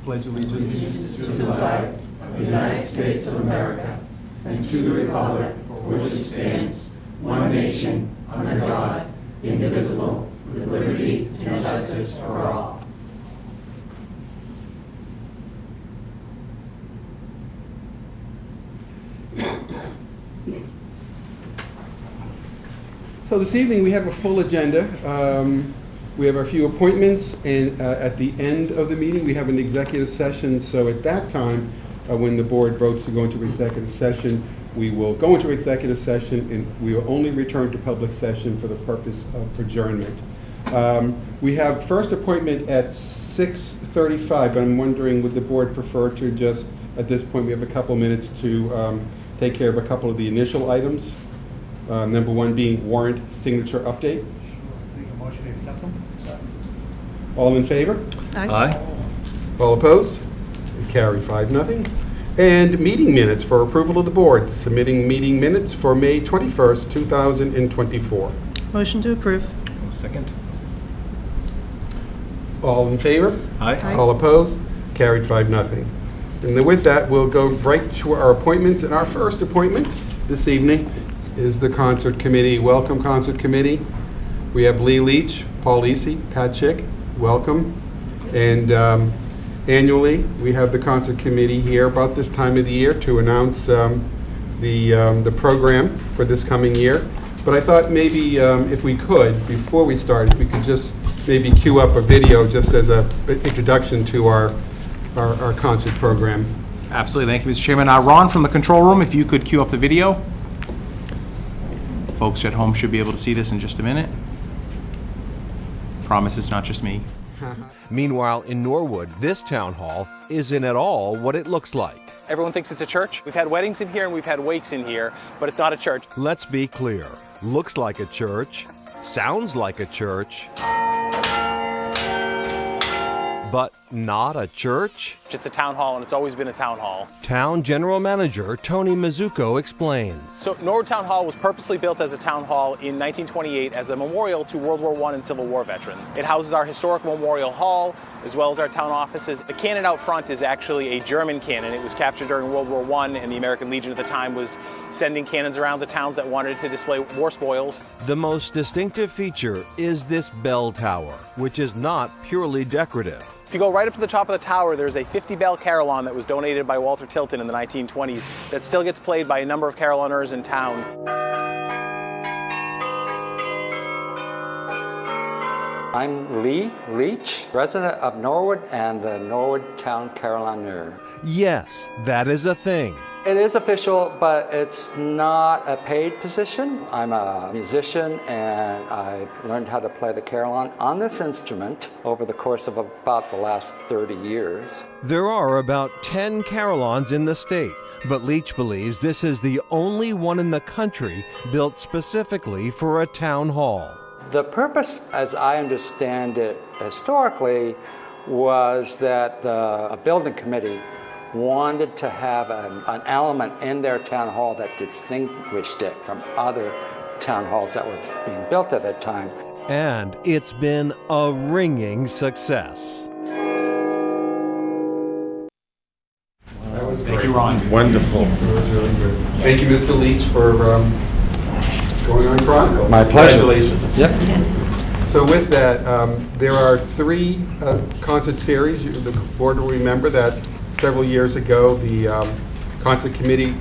pledge allegiance to the flag of the United States of America and to the republic for which it stands, one nation, under God, indivisible, with liberty and justice for all. So this evening we have a full agenda. We have a few appointments, and at the end of the meeting we have an executive session. So at that time, when the board votes to go into executive session, we will go into executive session and we will only return to public session for the purpose of adjournment. We have first appointment at 6:35, but I'm wondering, would the board prefer to just, at this point, we have a couple minutes to take care of a couple of the initial items. Number one being warrant signature update. Make a motion to accept them. All in favor? Aye. All opposed? Carried 5-0. And meeting minutes for approval of the board. Submitting meeting minutes for May 21st, 2024. Motion to approve. Second. All in favor? Aye. All opposed? Carried 5-0. And then with that, we'll go right to our appointments. And our first appointment this evening is the Concert Committee. Welcome, Concert Committee. We have Lee Leach, Paul Easy, Pat Chick. Welcome. And annually, we have the Concert Committee here about this time of the year to announce the program for this coming year. But I thought maybe if we could, before we start, we could just maybe cue up a video just as an introduction to our concert program. Absolutely. Thank you, Mr. Chairman. Ron from the control room, if you could cue up the video. Folks at home should be able to see this in just a minute. Promise it's not just me. Meanwhile, in Norwood, this town hall isn't at all what it looks like. Everyone thinks it's a church. We've had weddings in here and we've had wakes in here, but it's not a church. Let's be clear. Looks like a church, sounds like a church, but not a church? It's a town hall and it's always been a town hall. Town General Manager Tony Mizuko explains. So Norwood Town Hall was purposely built as a town hall in 1928 as a memorial to World War I and Civil War veterans. It houses our historic memorial hall as well as our town offices. The cannon out front is actually a German cannon. It was captured during World War I, and the American Legion at the time was sending cannons around the towns that wanted to display war spoils. The most distinctive feature is this bell tower, which is not purely decorative. If you go right up to the top of the tower, there's a 50-bell carillon that was donated by Walter Tilton in the 1920s that still gets played by a number of carillonneurs in town. I'm Lee Leach, resident of Norwood and the Norwood Town Carillonneur. Yes, that is a thing. It is official, but it's not a paid position. I'm a musician and I've learned how to play the carillon on this instrument over the course of about the last 30 years. There are about 10 carillons in the state, but Leach believes this is the only one in the country built specifically for a town hall. The purpose, as I understand it historically, was that a building committee wanted to have an element in their town hall that distinguished it from other town halls that were being built at that time. And it's been a ringing success. That was Thank great. you, Ron. Wonderful. That was really good. Thank you, Mr. Leach, for going on Chronicle. My pleasure. Congratulations. Yep. So with that, there are 3 concert series. The board will remember that several years ago, the concert committee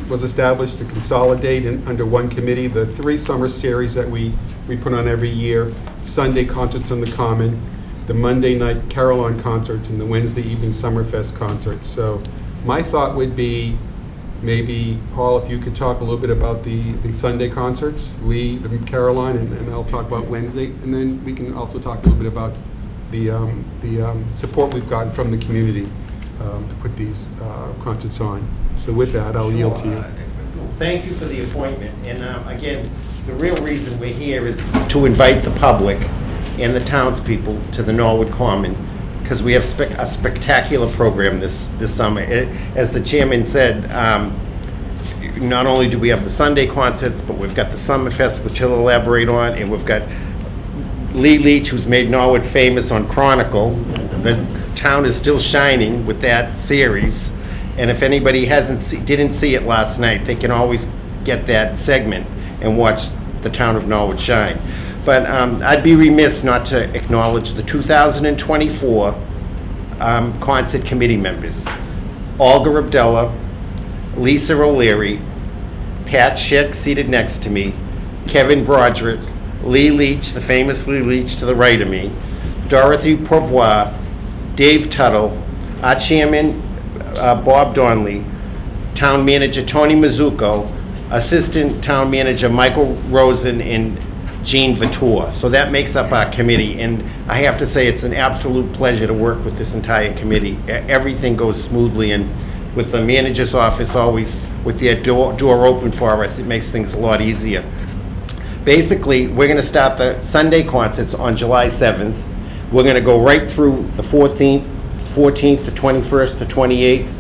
was established to consolidate under one committee the 3 summer series that we put on every year: Sunday concerts on the Common, the Monday night Carillon concerts, and the Wednesday evening Summerfest concerts. So my thought would be, maybe, Paul, if you could talk a little bit about the Sunday concerts, Lee, the Carillon, and I'll talk about Wednesday, and then we can also talk a little bit about the support we've gotten from the community to put these concerts on. So with that, I'll yield to you. Thank you for the appointment. And again, the real reason we're here is to invite the public and the townspeople to the Norwood Common, because we have a spectacular program this summer. As the chairman said, not only do we have the Sunday concerts, but we've got the Summerfest, which he'll elaborate on, and we've got Lee Leach, who's made Norwood famous on Chronicle, the town is still shining with that series. And if anybody didn't see it last night, they can always get that segment and watch the town of Norwood shine. But I'd be remiss not to acknowledge the 2024 concert committee members. Olga Abdella, Lisa O'Leary, Pat Schick seated next to me, Kevin Broderick, Lee Leach, the famous Lee Leach to the right of me, Dorothy Pourbois, Dave Tuttle, our chairman, Bob Donnelly, town manager Tony Mazzucco, assistant town manager Michael Rosen, and Jean Vatour. So that makes up our committee, and I have to say it's an absolute pleasure to work with this entire committee. Everything goes smoothly, and with the manager's office always with their door open for us, it makes things a lot easier. Basically, we're going to start the Sunday concerts on July 7th. We're going to go right through the 14th, the 21st, the 28th,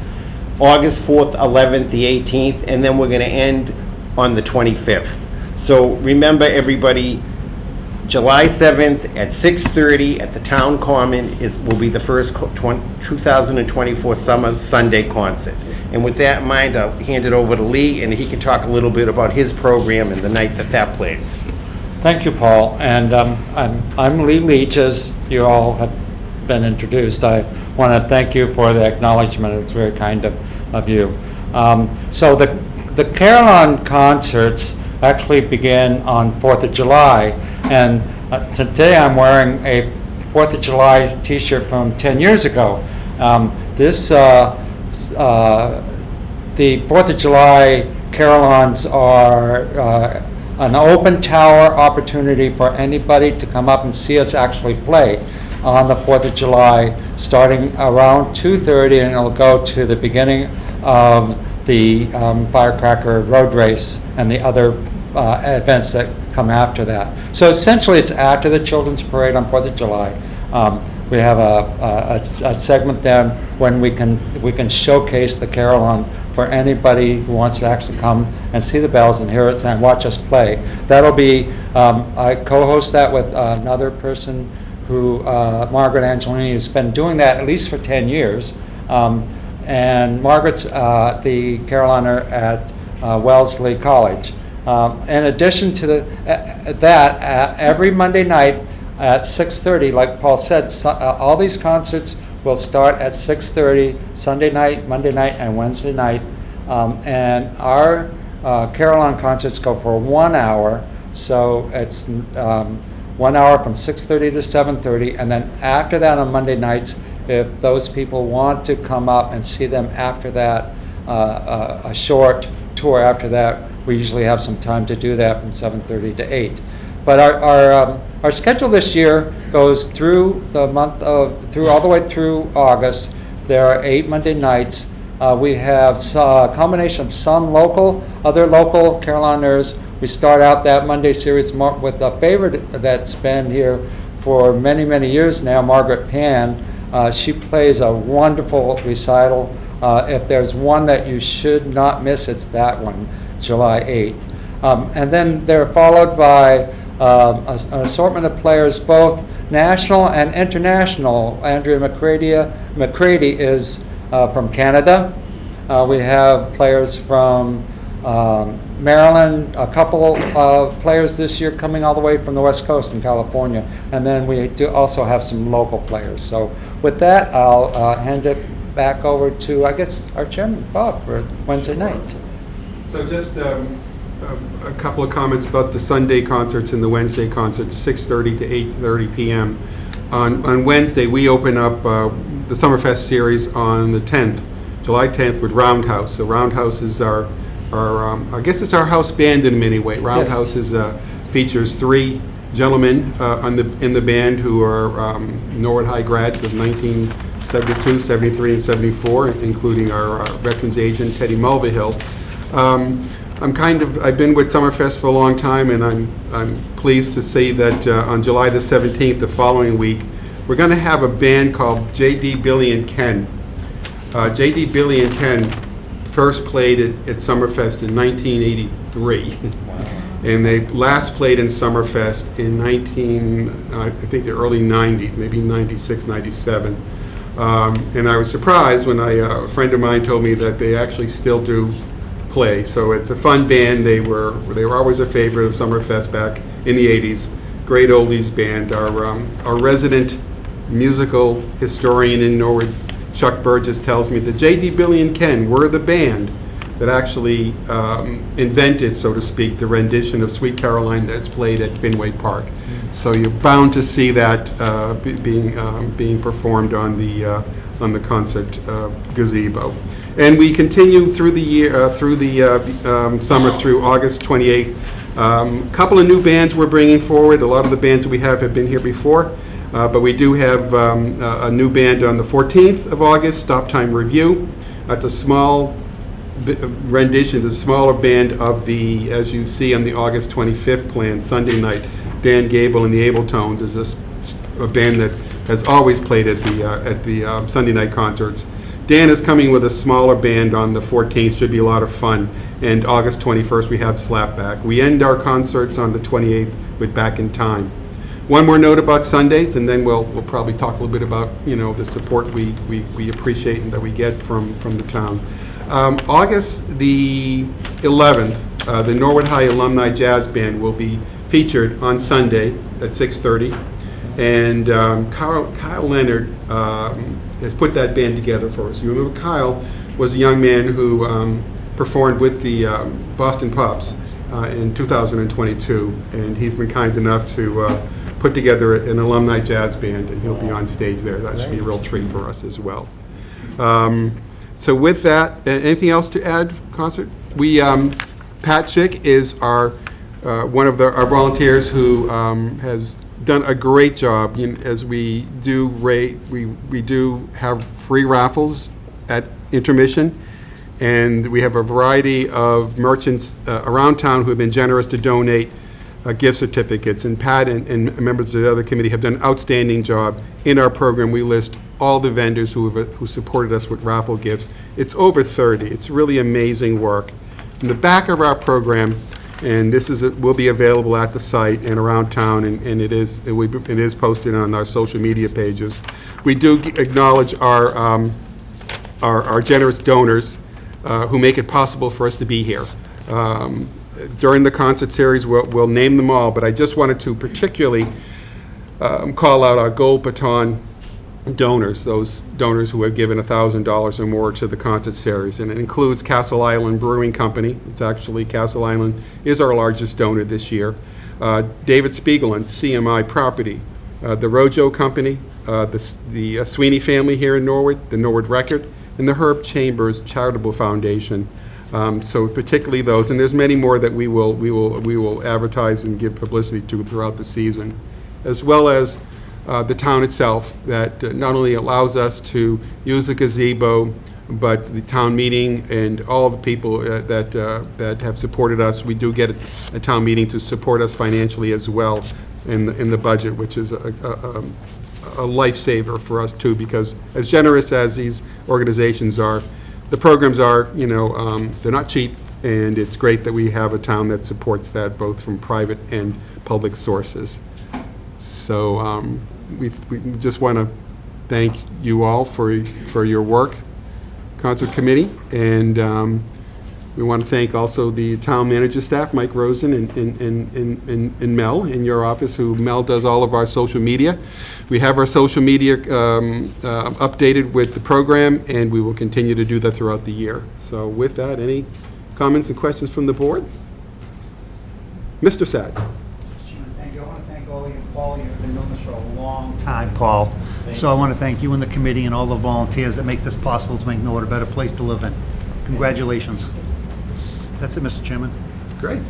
August 4th, 11th, the 18th, and then we're going to end on the 25th. So remember, everybody, July 7th at 6:30 at the Town Common will be the first 2024 Summer Sunday concert. And with that in mind, I'll hand it over to Lee, and he can talk a little bit about his program and the night that plays. Thank you, Paul. And I'm Lee Leach, as you all have been introduced. I want to thank you for the acknowledgement. It's very kind of you. So the Carillon concerts actually began on 4th of July. And today I'm wearing a 4th of July t-shirt from 10 years ago. The 4th of July Carillons are an open tower opportunity for anybody to come up and see us actually play on the 4th of July, starting around 2:30, and it'll go to the beginning of the Firecracker Road Race and the other events that come after that. So essentially, it's after the Children's Parade on 4th of July. We have a segment then when we can showcase the Carillon for anybody who wants to actually come and see the bells and hear it and watch us play. That'll be, I co-host that with another person who, Margaret Angelini, has been doing that at least for 10 years. And Margaret's the Carillioner at Wellesley College. In addition to that, every Monday night at 6:30, like Paul said, all these concerts will start at 6:30, Sunday night, Monday night, and Wednesday night. And our Carillon concerts go for 1 hour, so it's 1 hour from 6:30 to 7:30, and then after that on Monday nights, if those people want to come up and see them after that, a short tour after that, we usually have some time to do that from 7:30 to 8. But our schedule this year goes through the month of, all the way through August. There are 8 Monday nights. We have a combination of some other local Carillioners. We start out that Monday series with a favorite that's been here for many, many years now, Margaret Pan. She plays a wonderful recital. If there's one that you should not miss, it's that one, July 8th. And then they're followed by an assortment of players, both national and international. Andrea McCready is from Canada. We have players from Maryland, a couple of players this year coming all the way from the West Coast in California. And then we do also have some local players. So with that, I'll hand it back over to, I guess, our chairman, Bob, for Wednesday night. So just a couple of comments about the Sunday concerts and the Wednesday concerts, 6:30 to 8:30 p.m. On Wednesday, we open up the Summerfest series on the 10th, July 10th, with Roundhouse. So Roundhouse is our I guess it's our house band in many ways. Roundhouse features 3 gentlemen in the band who are Norwood High grads of 1972, 73, and 74, including our veterans agent, Teddy Mulvihill. I've been with Summerfest for a long time, and I'm pleased to say that on July the 17th, the following week, we're going to have a band called J.D. Billy and Ken. J.D. Billy and Ken first played at Summerfest in 1983, and they last played in Summerfest in I think the early 90s, maybe 96, 97. And I was surprised when a friend of mine told me that they actually still do play. So it's a fun band. They were always a favorite of Summerfest back in the 80s. Great oldies band. Our resident musical historian in Norwood, Chuck Burgess, tells me that J.D. Billy and Ken were the band that actually invented, so to speak, the rendition of Sweet Caroline that's played at Fenway Park. So you're bound to see that being performed on the concert gazebo. And we continue through the year, through the summer through August 28th. A couple of new bands we're bringing forward. A lot of the bands that we have been here before, but we do have a new band on the 14th of August, Stop Time Review. That's a small rendition, the smaller band of the, as you see on the August 25th plan, Sunday night. Dan Gable and the Abletones is a band that has always played at the Sunday night concerts. Dan is coming with a smaller band on the 14th, should be a lot of fun. And August 21st, we have Slapback. We end our concerts on the 28th with Back in Time. One more note about Sundays, and then we'll probably talk a little bit about, you know, the support we appreciate and that we get from the town. August the 11th, the Norwood High Alumni Jazz Band will be featured on Sunday at 6:30. And Kyle Leonard has put that band together for us. You remember Kyle was a young man who performed with the Boston Pops in 2022, and he's been kind enough to put together an alumni jazz band, and he'll be on stage there. That should be a real treat for us as well. So with that, anything else to add, concert? Pat Schick is our one of our volunteers who has done a great job. As we do we do have free raffles at intermission, and we have a variety of merchants around town who have been generous to donate gift certificates. And Pat and members of the other committee have done an outstanding job. In our program, we list all the vendors who supported us with raffle gifts. It's over 30. It's really amazing work. In the back of our program, and this will be available at the site and around town, and it is posted on our social media pages. We do acknowledge our generous donors who make it possible for us to be here. During the concert series, we'll name them all, but I just wanted to particularly call out our Gold Baton donors, those donors who have given $1,000 or more to the concert series, and it includes Castle Island Brewing Company. It's actually, Castle Island is our largest donor this year. David Spiegelman, CMI Property, the Rojo Company, the Sweeney family here in Norwood, the Norwood Record, and the Herb Chambers Charitable Foundation. So particularly those, and there's many more that we will advertise and give publicity to throughout the season, as well as the town itself, that not only allows us to use the gazebo, but the town meeting and all the people that have supported us. We do get a town meeting to support us financially as well in the budget, which is a lifesaver for us too, because as generous as these organizations are, the programs are, they're not cheap, and it's great that we have a town that supports that both from private and public sources. So we just want to thank you all for your work, Concert Committee, and we want to thank also the town manager staff, Mike Rosen and Mel in your office, Mel does all of our social media. We have our social media updated with the program, and we will continue to do that throughout the year. So with that, any comments and questions from the board? Mr. Sad. Thank you. I want to thank all of you. Paul, you've been doing this for a long time, Paul. So I want to thank you and the committee and all the volunteers that make this possible to make Norwood a better place to live in. Congratulations. That's it, Mr. Chairman. Great.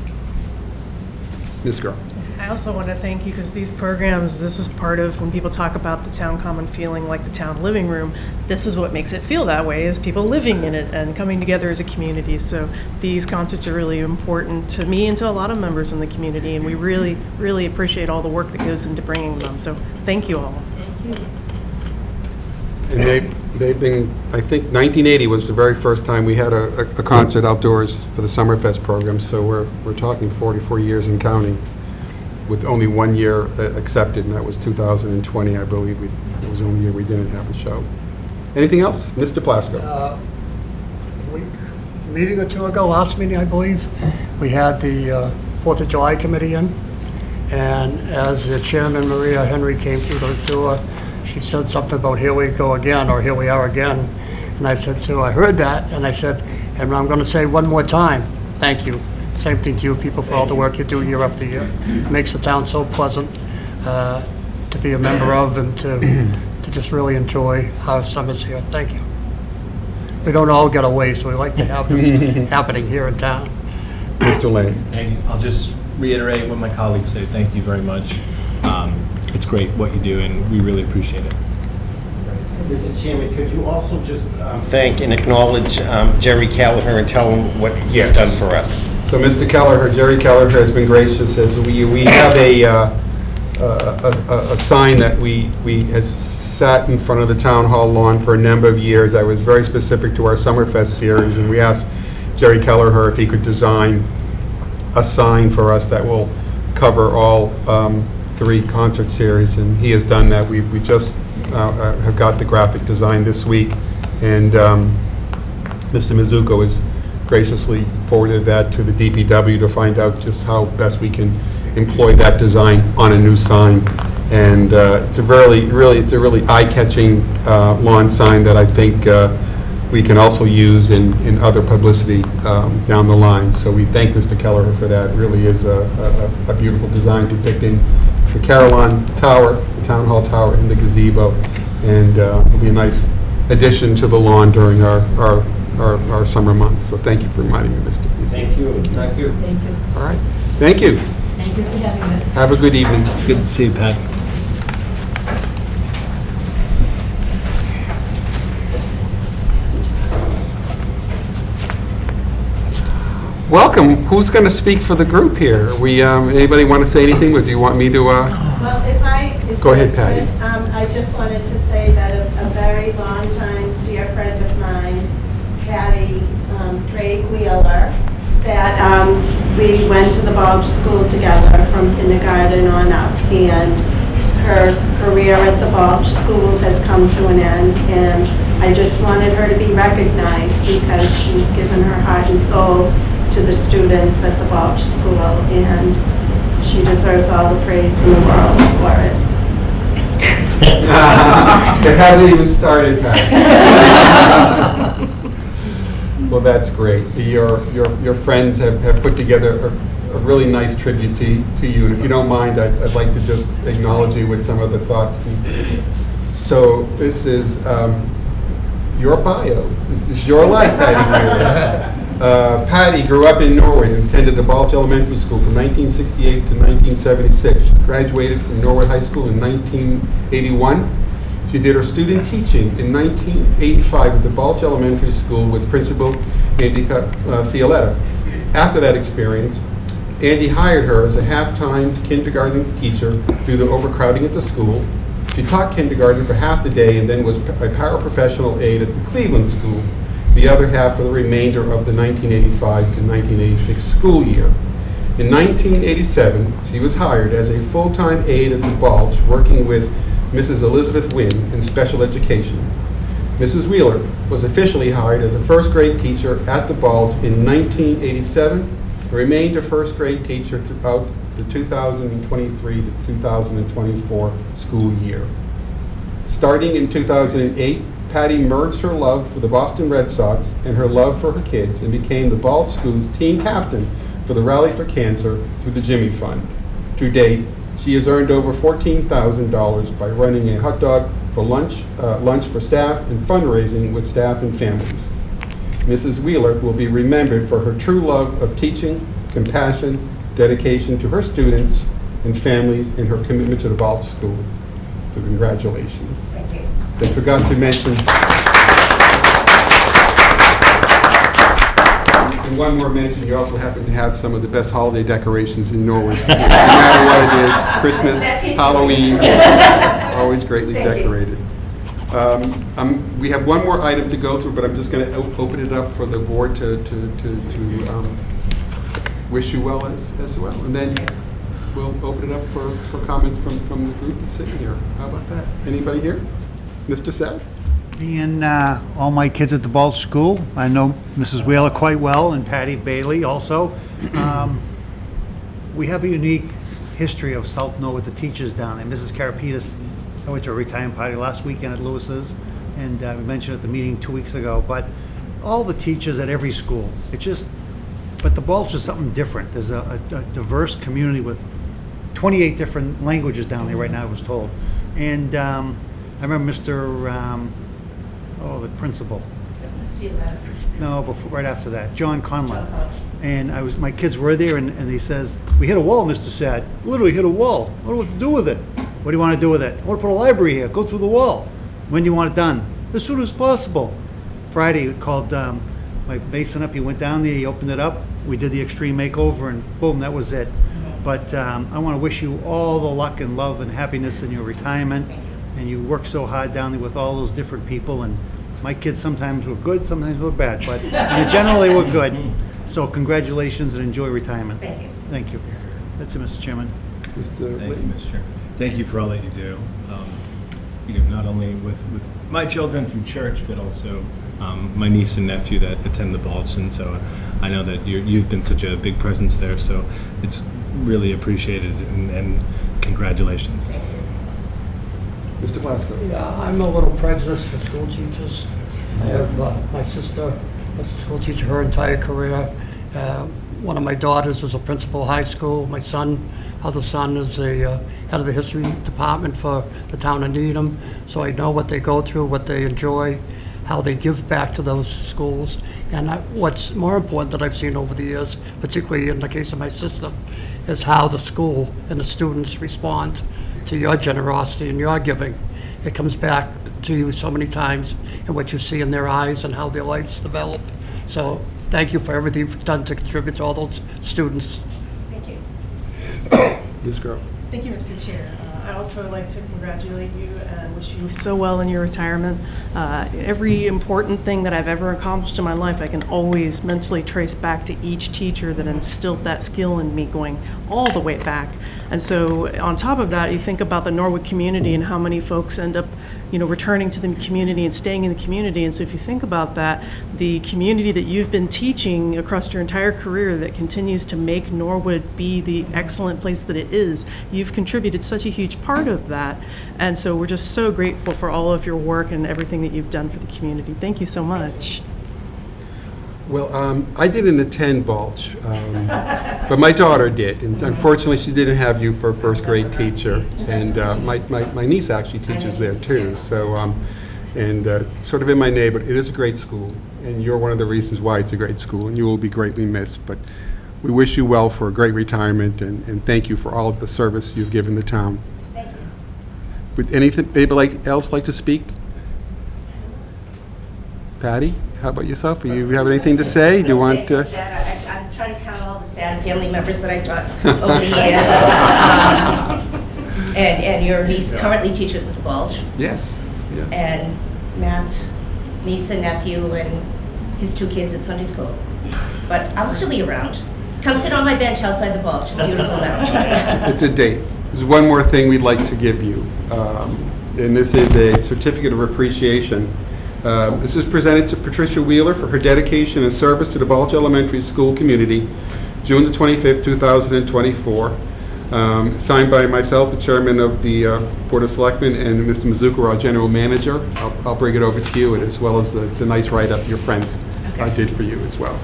Ms. Girl. I also want to thank you, because these programs, this is part of when people talk about the town common feeling like the town living room, this is what makes it feel that way, is people living in it and coming together as a community. So these concerts are really important to me and to a lot of members in the community, and we really, really appreciate all the work that goes into bringing them. So thank you all. Thank you. And they've been, I think 1980 was the very first time we had a concert outdoors for the Summerfest program, so we're talking 44 years and counting, with only 1 year accepted, and that was 2020, I believe. It was the only year we didn't have a show. Anything else? Mr. Plasko? A meeting or two ago, last meeting, I believe, we had the 4th of July committee in, and as the chairman, Maria Henry, came through the door, she said something about here we go again, or here we are again. And I said to her, I heard that, and I said, and I'm going to say one more time, thank you. Same thing to you people for all the work you do year after year. It makes the town so pleasant to be a member of and to just really enjoy our summers here. Thank you. We don't all get away, so we like to have this happening here in town. Mr. Lane? I'll just reiterate what my colleagues say. Thank you very much. It's great what you do, and we really appreciate it. Mr. Chairman, could you also just thank and acknowledge Jerry Callagher and tell him what he's done for us? So Mr. Kelleher, Jerry Kelleher has been gracious as we have a sign that we has sat in front of the town hall lawn for a number of years. I was very specific to our Summerfest series, and we asked Jerry Kelleher if he could design a sign for us that will cover all 3 concert series, and he has done that. We just have got the graphic design this week, and Mr. Mizuko has graciously forwarded that to the DPW to find out just how best we can employ that design on a new sign. And it's a really eye-catching lawn sign that I think we can also use in other publicity down the line. So we thank Mr. Kelleher for that. It really is a beautiful design depicting the Carillon Tower, the Town Hall Tower, and the gazebo. And it'll be a nice addition to the lawn during our summer months. So thank you for reminding me, Mr. Thank you. Thank you. Thank you. All right. Thank you. Thank you for having us. Have a good evening. Good to see you, Pat. Welcome. Who's going to speak for the group here? Anybody want to say anything, or do you want me to? Well, if Go ahead, I Patty. could, I just wanted to say that a very long time dear friend of mine, Patty Drake Wheeler, that we went to the Balch School together from kindergarten on up, and her career at the Balch School has come to an end, and I just wanted her to be recognized because she's given her heart and soul to the students at the Balch School, and she deserves all the praise in the world for it. It hasn't even started, Pat. Well, that's great. Your friends have put together a really nice tribute to you, and if you don't mind, I'd like to just acknowledge you with some of the thoughts. So this is your bio. This is your life, Patty. Patty grew up in Norwood and attended the Balch Elementary School from 1968 to 1976. She graduated from Norwood High School in 1981. She did her student teaching in 1985 at the Balch Elementary School with Principal Andy Cioletta. After that experience, Andy hired her as a half-time kindergarten teacher due to overcrowding at the school. She taught kindergarten for half the day and then was a paraprofessional aide at the Cleveland School, the other half for the remainder of the 1985 to 1986 school year. In 1987, she was hired as a full-time aide at the Balch, working with Mrs. Elizabeth Wynn in special education. Mrs. Wheeler was officially hired as a first-grade teacher at the Balch in 1987 and remained a first-grade teacher throughout the 2023 to 2024 school year. Starting in 2008, Patty merged her love for the Boston Red Sox and her love for her kids and became the Balch School's team captain for the Rally for Cancer through the Jimmy Fund. To date, she has earned over $14,000 by running a hot dog for lunch for staff and fundraising with staff and families. Mrs. Wheeler will be remembered for her true love of teaching, compassion, dedication to her students and families, and her commitment to the Balch School. So congratulations. Thank you. I forgot to mention, and one more mention, you also happen to have some of the best holiday decorations in Norwood. No matter what it is, Christmas, Halloween, always greatly decorated. We have one more item to go through, but I'm just going to open it up for the board to wish you well as well. And then we'll open it up for comments from the group that's sitting here. How about that? Anybody here? Mr. Sad? And all my kids at the Balch School, I know Mrs. Wheeler quite well, and Patty Bailey also. We have a unique history of South Norwood, the teachers down there. Mrs. Karapitas, I went to a retirement party last weekend at Lewis's, and we mentioned at the meeting 2 weeks ago, but all the teachers at every school, but the Balch is something different. There's a diverse community with 28 different languages down there right now, I was told. And I remember the principal. No, before, right after that, John Conlon. And my kids were there, and he says, "We hit a wall, Mr. Sad. Literally hit a wall. I don't know what to do with it." "What do you want to do with it?" "I want to put a library here. Go through the wall." "When do you want it done?" "As soon as possible." Friday, we called my mason up. He went down there. He opened it up. We did the extreme makeover, and boom, that was it. But I want to wish you all the luck and love and happiness in your retirement. And you work so hard down there with all those different people. And my kids sometimes were good, sometimes were bad, but generally they were good. So congratulations and enjoy retirement. Thank you. Thank you. That's it, Mr. Chairman. Thank you, Mr. Chairman. Thank you for all that you do. Not only with my children through church, but also my niece and nephew that attend the Balch, and so I know that you've been such a big presence there. So it's really appreciated, and congratulations. Mr. Plasko. Yeah, I'm a little prejudiced for school teachers. I have my sister was a school teacher her entire career. One of my daughters is a principal of high school. My other son is a head of the history department for the town of Needham. So I know what they go through, what they enjoy, how they give back to those schools. And what's more important that I've seen over the years, particularly in the case of my sister, is how the school and the students respond to your generosity and your giving. It comes back to you so many times and what you see in their eyes and how their lives develop. So thank you for everything you've done to contribute to all those students. Thank you. Ms. Groh. Thank you, Mr. Chair. I also would like to congratulate you and wish you so well in your retirement. Every important thing that I've ever accomplished in my life, I can always mentally trace back to each teacher that instilled that skill in me going all the way back. And so on top of that, you think about the Norwood community and how many folks end up, returning to the community and staying in the community. And so if you think about that, the community that you've been teaching across your entire career that continues to make Norwood be the excellent place that it is, you've contributed such a huge part of that. And so we're just so grateful for all of your work and everything that you've done for the community. Thank you so much. Well, I didn't attend Balch, but my daughter did, and unfortunately she didn't have you for a first grade teacher, and my niece actually teaches there too, so, sort of in my neighborhood. It is a great school, and you're one of the reasons why it's a great school, and you will be greatly missed, but we wish you well for a great retirement, and thank you for all of the service you've given the town. Thank you. Would anybody else like to speak? Patty, how about yourself? Do you have anything to say? Do you want to? I'm trying to count all the sad family members that I taught over the years. And your niece currently teaches at the Balch. Yes. And Matt's niece and nephew and his 2 kids at Sunday school. But I'll still be around. Come sit on my bench outside the Balch. It's beautiful now. It's a date. There's one more thing we'd like to give you, and this is a certificate of appreciation. This is presented to Patricia Wheeler for her dedication and service to the Balch Elementary School community, June the 25th, 2024. Signed by myself, the chairman of the Board of Selectmen, and Mr. Mizuko, our general manager. I'll bring it over to you, and as well as the nice write-up your friends did for you as well.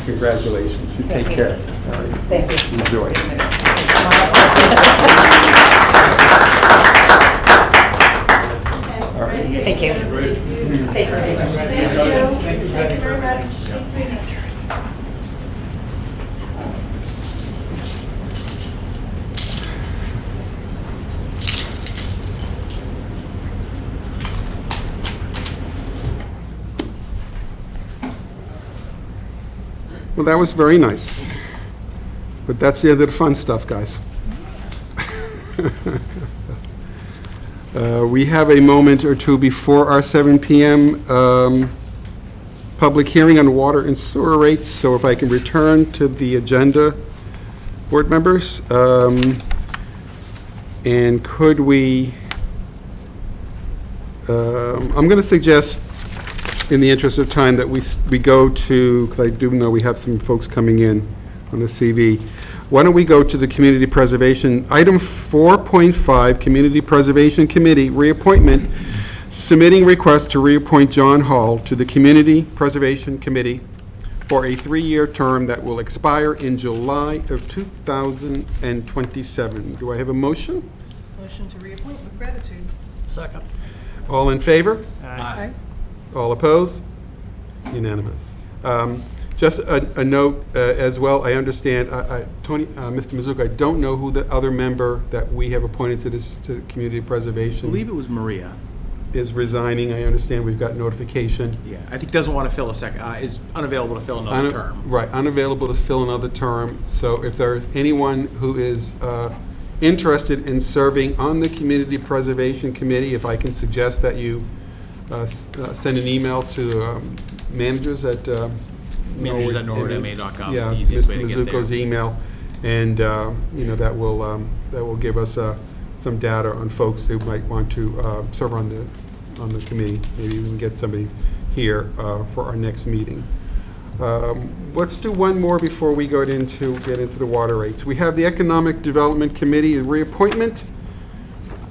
Congratulations. You take care. All right. Thank you. Enjoy. All right. Thank you. Thank you. Thank you very much. Well, that was very nice. But that's the end of the fun stuff, guys. We have a moment or two before our 7 p.m. public hearing on water and sewer rates. So if I can return to the agenda, board members, and could we, I'm going to suggest, in the interest of time, that we go to, because I do know we have some folks coming in on the CV. Why don't we go to the Community Preservation, item 4.5, Community Preservation Committee, reappointment, submitting request to reappoint John Hall to the Community Preservation Committee for a 3-year term that will expire in July of 2027. Do I have a motion? Motion to reappoint with gratitude. Second. All in favor? Aye. All opposed? Unanimous. Just a note as well, I understand, Tony, Mr. Mizuko, I don't know who the other member that we have appointed to this, to Community Preservation. I believe it was Maria. Is resigning. I understand we've got notification. Yeah, I think doesn't want to fill a second, is unavailable to fill another term. Right, unavailable to fill another term. So if there's anyone who is interested in serving on the Community Preservation Committee, if I can suggest that you send an email to managers at managers@norwoodma.gov yeah, is the easiest way Mr. to get there. Mizuko's email, and that will give us some data on folks who might want to serve on the committee. Maybe we can get somebody here for our next meeting. Let's do one more before we get into the water rates. We have the Economic Development Committee reappointment,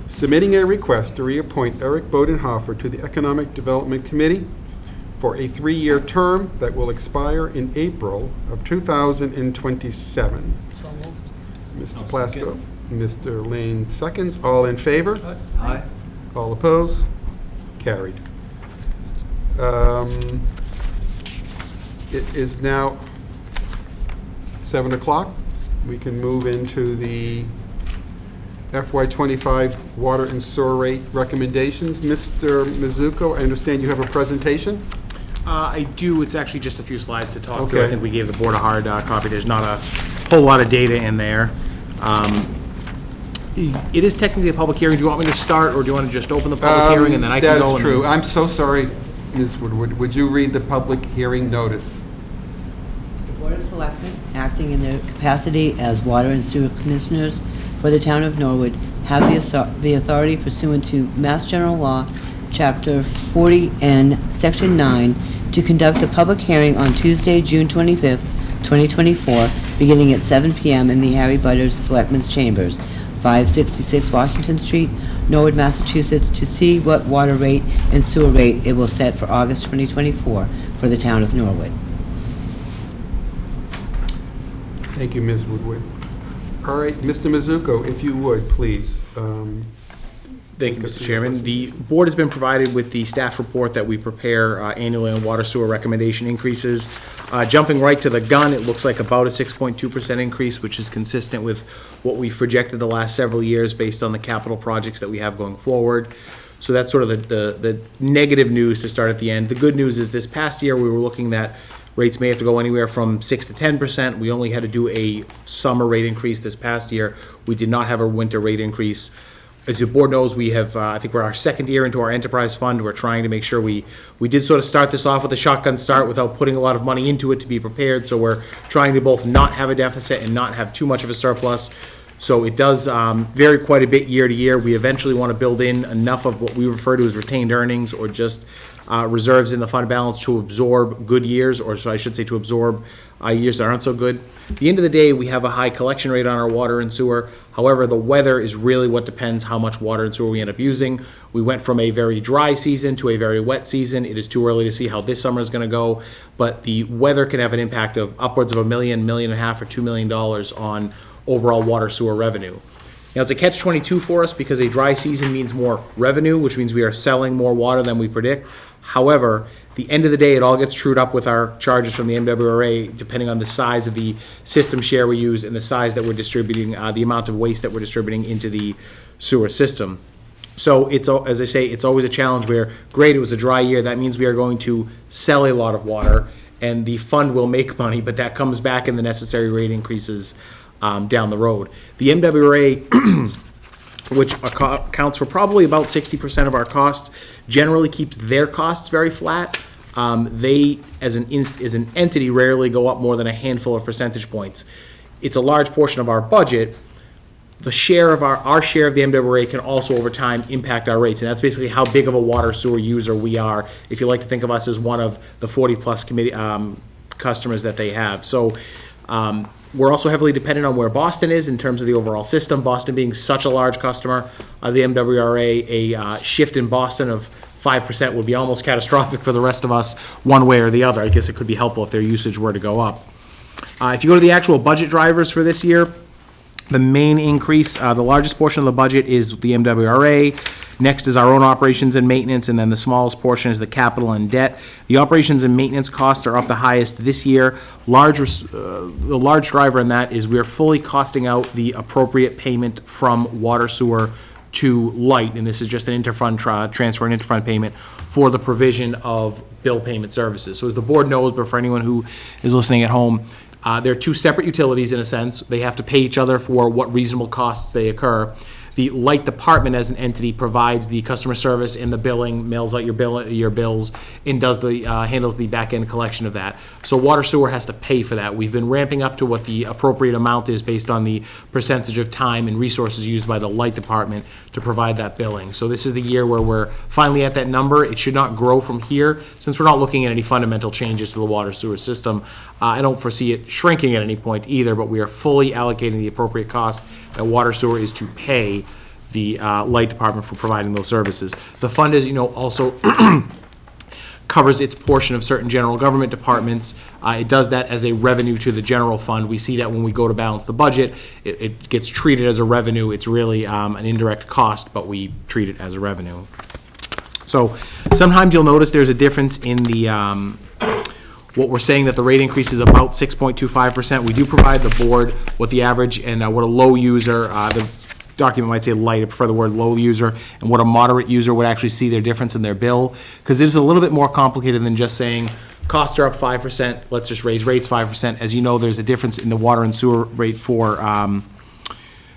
submitting a request to reappoint Eric Bodenhofer to the Economic Development Committee for a 3-year term that will expire in April of 2027. So moved. Mr. Plasko, Mr. Lane seconds. All in favor? Aye. All opposed? Carried. It is now 7 o'clock. We can move into the FY25 water and sewer rate recommendations. Mr. Mizuko, I understand you have a presentation? I do. It's actually just a few slides to talk through. Okay. I think we gave the board a hard copy. There's not a whole lot of data in there. It is technically a public hearing. Do you want me to start, or do you want to just open the public hearing and then I can go? That's true. I'm so sorry, Ms. Woodward. Would you read the public hearing notice? The Board of Selectmen, acting in their capacity as water and sewer commissioners for the town of Norwood, have the authority pursuant to Mass General Law, Chapter 40N, Section 9, to conduct a public hearing on Tuesday, June 25th, 2024, beginning at 7 p.m. in the Harry Butters Selectmen's Chambers, 566 Washington Street, Norwood, Massachusetts, to see what water rate and sewer rate it will set for August 2024 for the town of Norwood. Thank you, Ms. Woodward. All right, Mr. Mizuko, if you would, please. Thank you, Mr. Chairman. The board has been provided with the staff report that we prepare annually on water sewer recommendation increases. Jumping right to the gun, it looks like about a 6.2% increase, which is consistent with what we've projected the last several years based on the capital projects that we have going forward. So that's sort of the negative news to start at the end. The good news is this past year, we were looking at rates may have to go anywhere from 6 to 10%. We only had to do a summer rate increase this past year. We did not have a winter rate increase. As the board knows, we have, I think we're our second year into our enterprise fund. We're trying to make sure we did sort of start this off with a shotgun start without putting a lot of money into it to be prepared. So we're trying to both not have a deficit and not have too much of a surplus. So it does vary quite a bit year to year. We eventually want to build in enough of what we refer to as retained earnings or just reserves in the fund balance to absorb good years, or so I should say to absorb years that aren't so good. At the end of the day, we have a high collection rate on our water and sewer. However, the weather is really what depends how much water and sewer we end up using. We went from a very dry season to a very wet season. It is too early to see how this summer is going to go, but the weather can have an impact of upwards of $1 million, $1.5 million, or $2 million on overall water sewer revenue. Now, it's a catch-22 for us because a dry season means more revenue, which means we are selling more water than we predict. However, at the end of the day, it all gets trued up with our charges from the MWRA, depending on the size of the system share we use and the size that we're distributing, the amount of waste that we're distributing into the sewer system. So it's, as I say, it's always a challenge where, great, it was a dry year. That means we are going to sell a lot of water and the fund will make money, but that comes back in the necessary rate increases down the road. The MWRA, which accounts for probably about 60% of our costs, generally keeps their costs very flat. They, as an entity, rarely go up more than a handful of percentage points. It's a large portion of our budget. The share of our share of the MWRA can also over time impact our rates, and that's basically how big of a water sewer user we are, if you like to think of us as one of the 40-plus customers that they have. So we're also heavily dependent on where Boston is in terms of the overall system. Boston being such a large customer of the MWRA, a shift in Boston of 5% would be almost catastrophic for the rest of us, one way or the other. I guess it could be helpful if their usage were to go up. If you go to the actual budget drivers for this year, the main increase, the largest portion of the budget is the MWRA. Next is our own operations and maintenance, and then the smallest portion is the capital and debt. The operations and maintenance costs are up the highest this year. The large driver in that is we're fully costing out the appropriate payment from water sewer to light, and this is just an interfund transfer, an interfund payment for the provision of bill payment services. So as the board knows, but for anyone who is listening at home, they're two separate utilities in a sense. They have to pay each other for what reasonable costs they occur. The light department as an entity provides the customer service and the billing, mails out your bills, and does the handles the back end collection of that. So water sewer has to pay for that. We've been ramping up to what the appropriate amount is based on the percentage of time and resources used by the light department to provide that billing. So this is the year where we're finally at that number. It should not grow from here since we're not looking at any fundamental changes to the water sewer system. I don't foresee it shrinking at any point either, but we are fully allocating the appropriate cost that water sewer is to pay the light department for providing those services. The fund, as you know, also covers its portion of certain general government departments. It does that as a revenue to the general fund. We see that when we go to balance the budget, it gets treated as a revenue. It's really an indirect cost, but we treat it as a revenue. So sometimes you'll notice there's a difference in the what we're saying, that the rate increase is about 6.25%. We do provide the board what the average and what a low user, the document might say light, I prefer the word low user, and what a moderate user would actually see their difference in their bill, because it's a little bit more complicated than just saying costs are up 5%, let's just raise rates 5%. As you know, there's a difference in the water and sewer rate for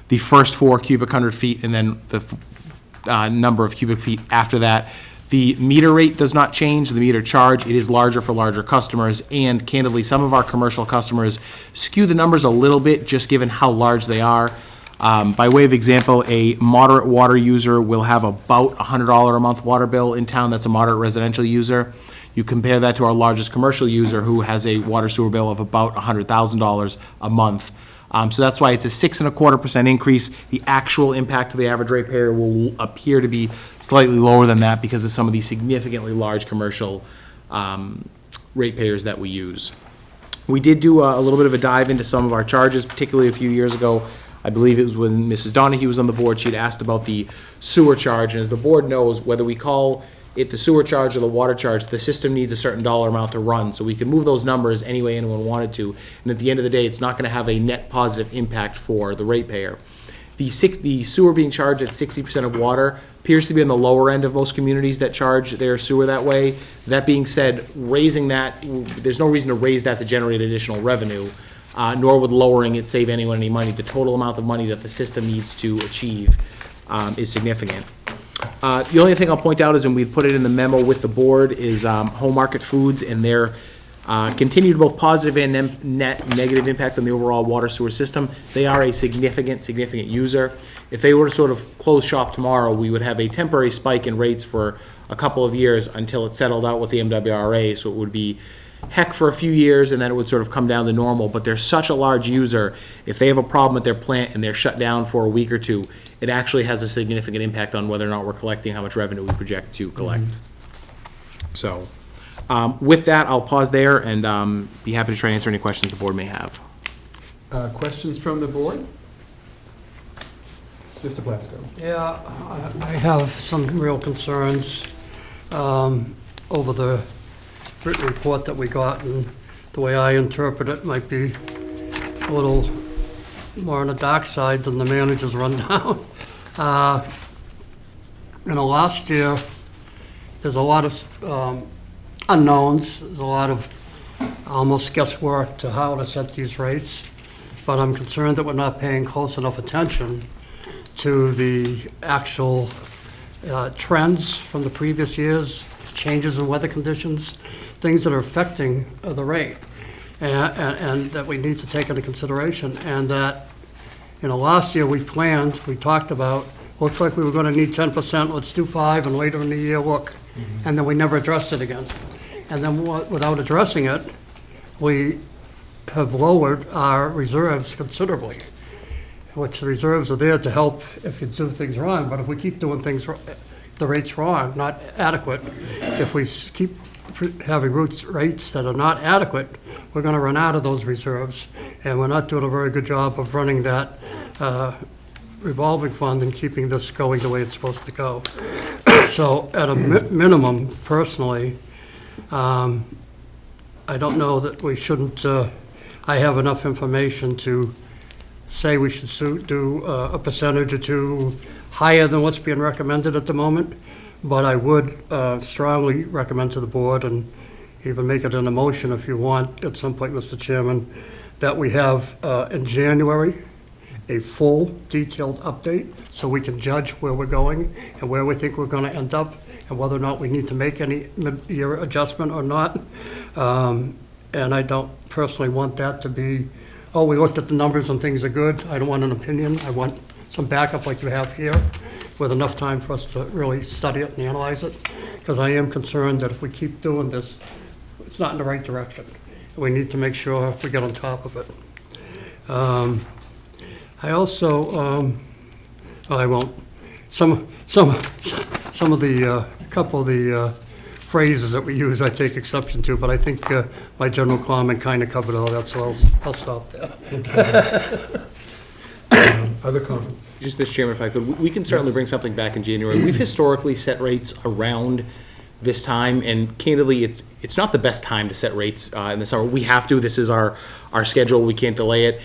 the first 4 cubic 100 feet and then the number of cubic feet after that. The meter rate does not change, the meter charge. It is larger for larger customers, and candidly, some of our commercial customers skew the numbers a little bit just given how large they are. By way of example, a moderate water user will have about $100 a month water bill in town. That's a moderate residential user. You compare that to our largest commercial user who has a water sewer bill of about $100,000 a month. So that's why it's a 6.25% increase. The actual impact to the average ratepayer will appear to be slightly lower than that because of some of the significantly large commercial ratepayers that we use. We did do a little bit of a dive into some of our charges, particularly a few years ago. I believe it was when Mrs. Donahue was on the board. She had asked about the sewer charge, and as the board knows, whether we call it the sewer charge or the water charge, the system needs a certain dollar amount to run, so we can move those numbers any way anyone wanted to, and at the end of the day, it's not going to have a net positive impact for the ratepayer. The sewer being charged at 60% of water appears to be on the lower end of most communities that charge their sewer that way. That being said, raising that, there's no reason to raise that to generate additional revenue, nor would lowering it save anyone any money. The total amount of money that the system needs to achieve is significant. The only thing I'll point out is, and we put it in the memo with the board, is Home Market Foods and their continued both positive and net negative impact on the overall water sewer system. They are a significant user. If they were to sort of close shop tomorrow, we would have a temporary spike in rates for a couple of years until it settled out with the MWRA, so it would be heck for a few years and then it would sort of come down to normal. But they're such a large user, if they have a problem at their plant and they're shut down for a week or two, it actually has a significant impact on whether or not we're collecting how much revenue we project to collect. So with that, I'll pause there and be happy to try and answer any questions the board may have. Questions from the board? Mr. Plasko. Yeah, I have some real concerns over the written report that we got, and the way I interpret it might be a little more on the dark side than the manager's rundown. Last year, there's a lot of unknowns. There's a lot of almost guesswork to how to set these rates, but I'm concerned that we're not paying close enough attention to the actual trends from the previous years, changes in weather conditions. things that are affecting the rate, and that we need to take into consideration. And that, last year we talked about, looked like we were going to need 10%, let's do 5, and later in the year, look, and then we never addressed it again. And then without addressing it, we have lowered our reserves considerably, which the reserves are there to help if you do things wrong, but if we keep doing things, the rates wrong, not adequate, if we keep having rates that are not adequate, we're going to run out of those reserves, and we're not doing a very good job of running that revolving fund and keeping this going the way it's supposed to go. So at a minimum, personally, I don't know that we shouldn't, I have enough information to say we should do a percentage or two higher than what's being recommended at the moment, but I would strongly recommend to the board, and even make it an motion if you want at some point, Mr. Chairman, that we have in January a full detailed update so we can judge where we're going and where we think we're going to end up and whether or not we need to make any mid-year adjustment or not. And I don't personally want that to be, oh, we looked at the numbers and things are good. I don't want an opinion. I want some backup like you have here with enough time for us to really study it and analyze it. Because I am concerned that if we keep doing this, it's not in the right direction. We need to make sure we get on top of it. I also, I won't, some of the, couple of the phrases that we use I take exception to, but I think my general comment kind of covered all that, so I'll stop there. Other comments? Just, Mr. Chairman, if I could, we can certainly bring something back in January. We've historically set rates around this time, and candidly, it's not the best time to set rates in the summer. We have to. This is our schedule. We can't delay it.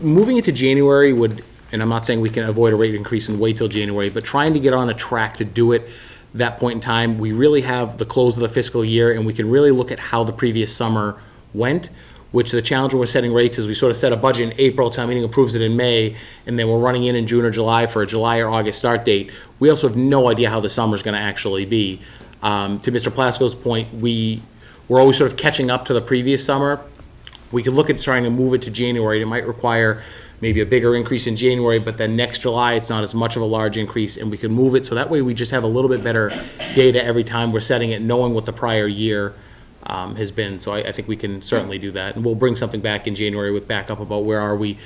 Moving into January would, and I'm not saying we can avoid a rate increase and wait till January, but trying to get on a track to do it that point in time, we really have the close of the fiscal year, and we can really look at how the previous summer went, which the challenge when we're setting rates is we sort of set a budget in April, town meeting approves it in May, and then we're running in June or July for a July or August start date. We also have no idea how the summer's going to actually be. To Mr. Plasko's point, we're always sort of catching up to the previous summer. We could look at trying to move it to January. It might require maybe a bigger increase in January, but then next July, it's not as much of a large increase, and we can move it, so that way we just have a little bit better data every time we're setting it, knowing what the prior year has been. So I think we can certainly do that, and we'll bring something back in January with backup about where are we,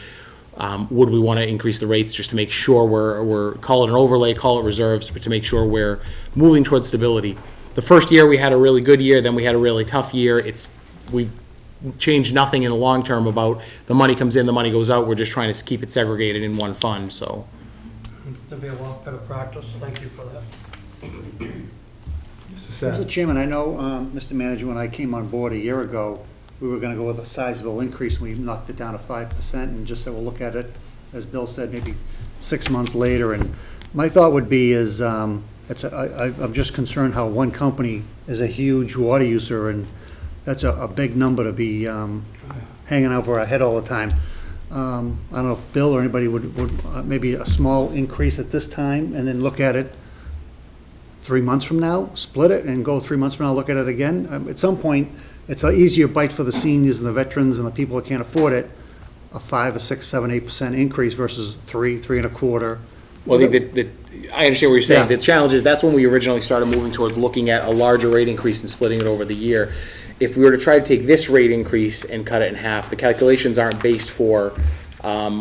would we want to increase the rates just to make sure we're call it an overlay, call it reserves, but to make sure we're moving towards stability. The first year we had a really good year, then we had a really tough year. We've changed nothing in the long term about the money comes in, the money goes out. We're just trying to keep it segregated in one fund, so. There'll be a lot better practice. Thank you for that. Mr. Chairman, I know, Mr. Manager, when I came on board a year ago, we were going to go with a sizable increase. We knocked it down to 5% and just said we'll look at it, as Bill said, maybe 6 months later. And my thought would be is, I'm just concerned how one company is a huge water user, and that's a big number to be hanging over our head all the time. I don't know if Bill or anybody would maybe a small increase at this time and then look at it 3 months from now, split it and go 3 months from now, look at it again. At some point, it's an easier bite for the seniors and the veterans and the people that can't afford it, a 5 or 6, 7, 8% increase versus 3, 3.25. Well, I think that I understand what you're saying. Yeah. The challenge is that's when we originally started moving towards looking at a larger rate increase and splitting it over the year. If we were to try to take this rate increase and cut it in half, the calculations aren't based for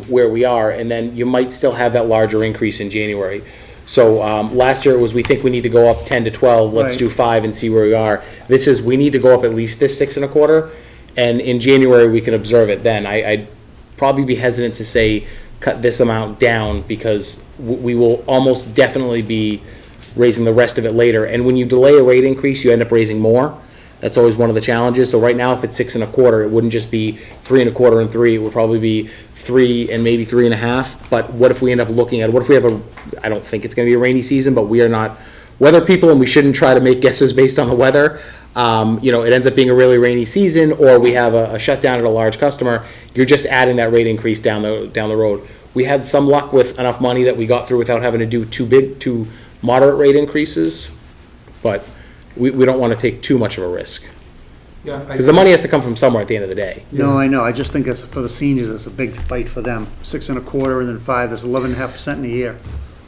where we are, and then you might still have that larger increase in January. So last year it was, we think we need to go up 10 to 12, let's Right. do 5 and see where we are. This is, we need to go up at least this 6.25, and in January we can observe it then. I'd probably be hesitant to say cut this amount down, because we will almost definitely be raising the rest of it later. And when you delay a rate increase, you end up raising more. That's always one of the challenges. So right now, if it's 6.25, it wouldn't just be 3.25 and 3. It would probably be 3 and maybe 3.5. But what if we end up looking at, what if we have I don't think it's going to be a rainy season, but we are not weather people, and we shouldn't try to make guesses based on the weather. It ends up being a really rainy season, or we have a shutdown at a large customer. You're just adding that rate increase down the road. We had some luck with enough money that we got through without having to do too moderate rate increases, but we don't want to take too much of a risk. Yeah, Because the money has to come from somewhere at the end of the day. No, I know, I just think it's, for the seniors, it's a big fight for them. 6.25% and then 5, that's 11.5% in a year.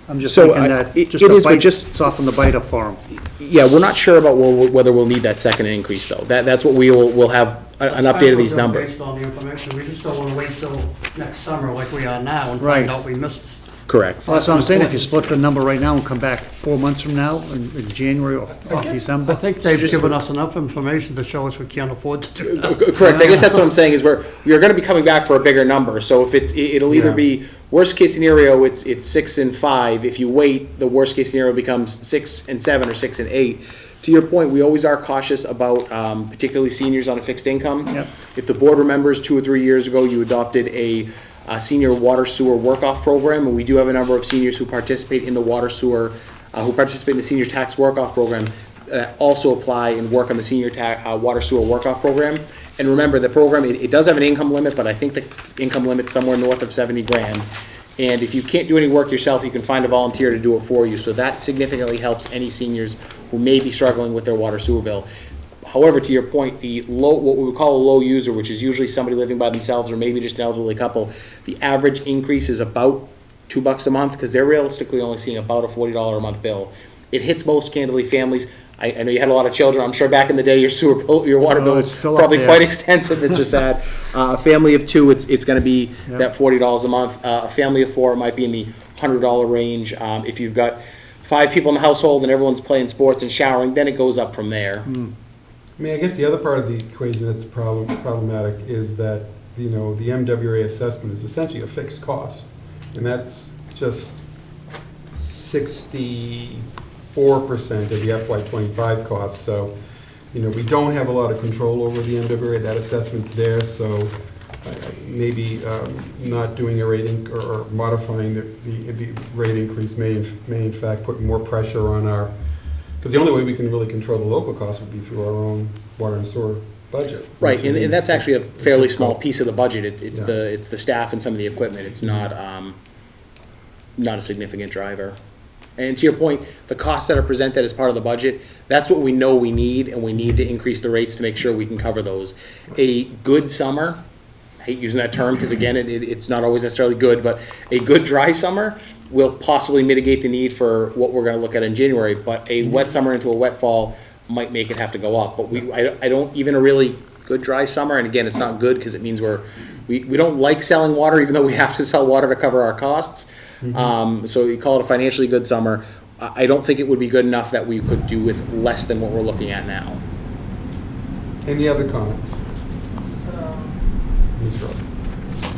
I'm just So, thinking that, it just is, to but fight, just- soften the bite up for them. Yeah, we're not sure about whether we'll need that second increase, though. That's what we'll have an update of these numbers. Based on the information, we just don't want to wait till next summer like we are now and Right. find out we missed. Correct. Well, that's what I'm saying, if you split the number right now and come back 4 months from now, in January or December. I think they've given us enough information to show us we can't afford to do that. Correct. I guess that's what I'm saying, is you're gonna be coming back for a bigger number. So if it'll either Yeah. be, worst case scenario, it's 6 and 5. If you wait, the worst case scenario becomes 6 and 7 or 6 and 8. To your point, we always are cautious about particularly seniors on a fixed income. Yep. If the board remembers, 2 or 3 years ago, you adopted a senior water sewer work-off program, and we do have a number of seniors who participate in the water sewer, who participate in the senior tax work-off program, also apply and work on the senior water sewer work-off program. And remember, the program, it does have an income limit, but I think the income limit's somewhere north of 70 grand. And if you can't do any work yourself, you can find a volunteer to do it for you. So that significantly helps any seniors who may be struggling with their water sewer bill. However, to your point, the low, what we would call a low user, which is usually somebody living by themselves or maybe just an elderly couple, the average increase is about $2 a month, because they're realistically only seeing about a $40 a month bill. It hits most candidly families. I know you had a lot of children. I'm sure back in the day your water bill was it's still up probably there. quite extensive, Mr. Sad. A family of 2, it's going to be that $40 a month. A family of 4 might be in the $100 range. If you've got 5 people in the household and everyone's playing sports and showering, then it goes up from there. I mean, I guess the other part of the equation that's problematic is that, the MWA assessment is essentially a fixed cost, and that's just 64% of the FY25 cost. So, we don't have a lot of control over the MWA. That assessment's there, so maybe not doing a rating or modifying the rate increase may in fact put more pressure on our. Because the only way we can really control the local costs would be through our own water and sewer budget. Right, and that's actually a fairly small piece of the budget. It's Yeah. the staff and some of the equipment. It's not a significant driver. And to your point, the costs that are presented as part of the budget, that's what we know we need, and we need to increase the rates to make sure we can cover those. A good summer, I hate using that term because again, it's not always necessarily good, but a good dry summer will possibly mitigate the need for what we're gonna look at in January, but a wet summer into a wet fall might make it have to go up. But I don't, even a really good dry summer, and again, it's not good because it means we don't like selling water, even though we have to sell water to cover our costs. So you call it a financially good summer. I don't think it would be good enough that we could do with less than what we're looking at now. Any other comments? Ms. Rowland?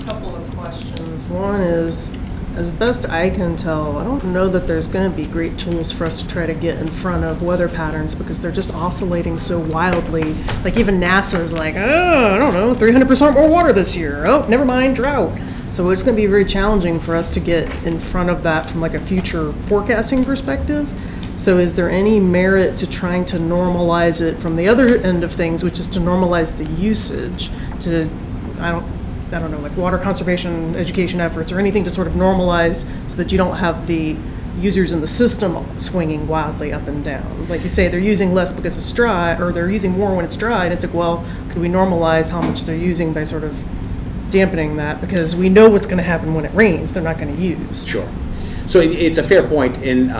A couple of questions. One is, as best I can tell, I don't know that there's going to be great tools for us to try to get in front of weather patterns because they're just oscillating so wildly. Like even NASA's like, oh, I don't know, 300% more water this year. Oh, never mind, drought. So it's going to be very challenging for us to get in front of that from like a future forecasting perspective. So is there any merit to trying to normalize it from the other end of things, which is to normalize the usage to, I don't know, like water conservation education efforts or anything to sort of normalize so that you don't have the users in the system swinging wildly up and down. Like you say, they're using less because it's dry, or they're using more when it's dry, and it's like, well, could we normalize how much they're using by sort of dampening that? Because we know what's going to happen when it rains, they're not going to use. Sure. So it's a fair point, and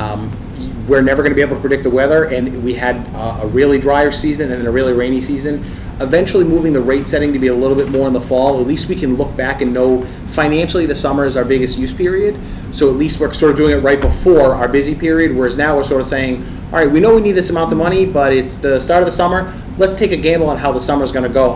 we're never going to be able to predict the weather, and we had a really drier season and then a really rainy season. Eventually moving the rate setting to be a little bit more in the fall, at least we can look back and know financially the summer is our biggest use period. So at least we're sort of doing it right before our busy period, whereas now we're sort of saying, all right, we know we need this amount of money, but it's the start of the summer. Let's take a gamble on how the summer's going to go.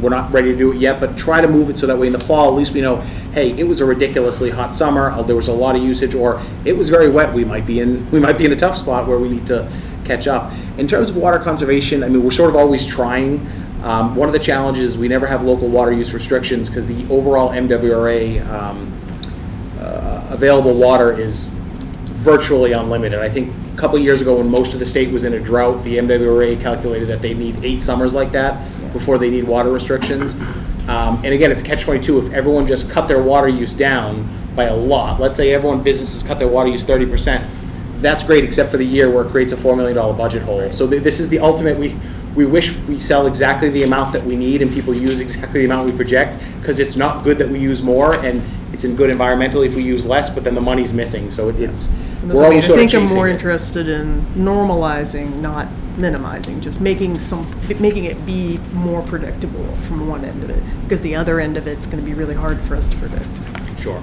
We're not ready to do it yet, but try to move it so that way in the fall, at least we know, hey, it was a ridiculously hot summer, there was a lot of usage, or it was very wet. We might be in a tough spot where we need to catch up. In terms of water conservation, I mean, we're sort of always trying. One of the challenges is we never have local water use restrictions because the overall MWRA available water is virtually unlimited. I think a couple of years ago when most of the state was in a drought, the MWRA calculated that they need 8 summers like that before they need water restrictions. And again, it's a catch-22. If everyone just cut their water use down by a lot, let's say businesses cut their water use 30%, that's great except for the year where it creates a $4 million budget hole. So this is the ultimate, we We wish we sell exactly the amount that we need and people use exactly the amount we project, because it's not good that we use more, and it's in good environmentally if we use less, but then the money's missing, so it's, And we're always I sort of think I'm chasing more it. interested in normalizing, not minimizing, just making it be more predictable from one end of it, because the other end of it's going to be really hard for us to predict. Sure.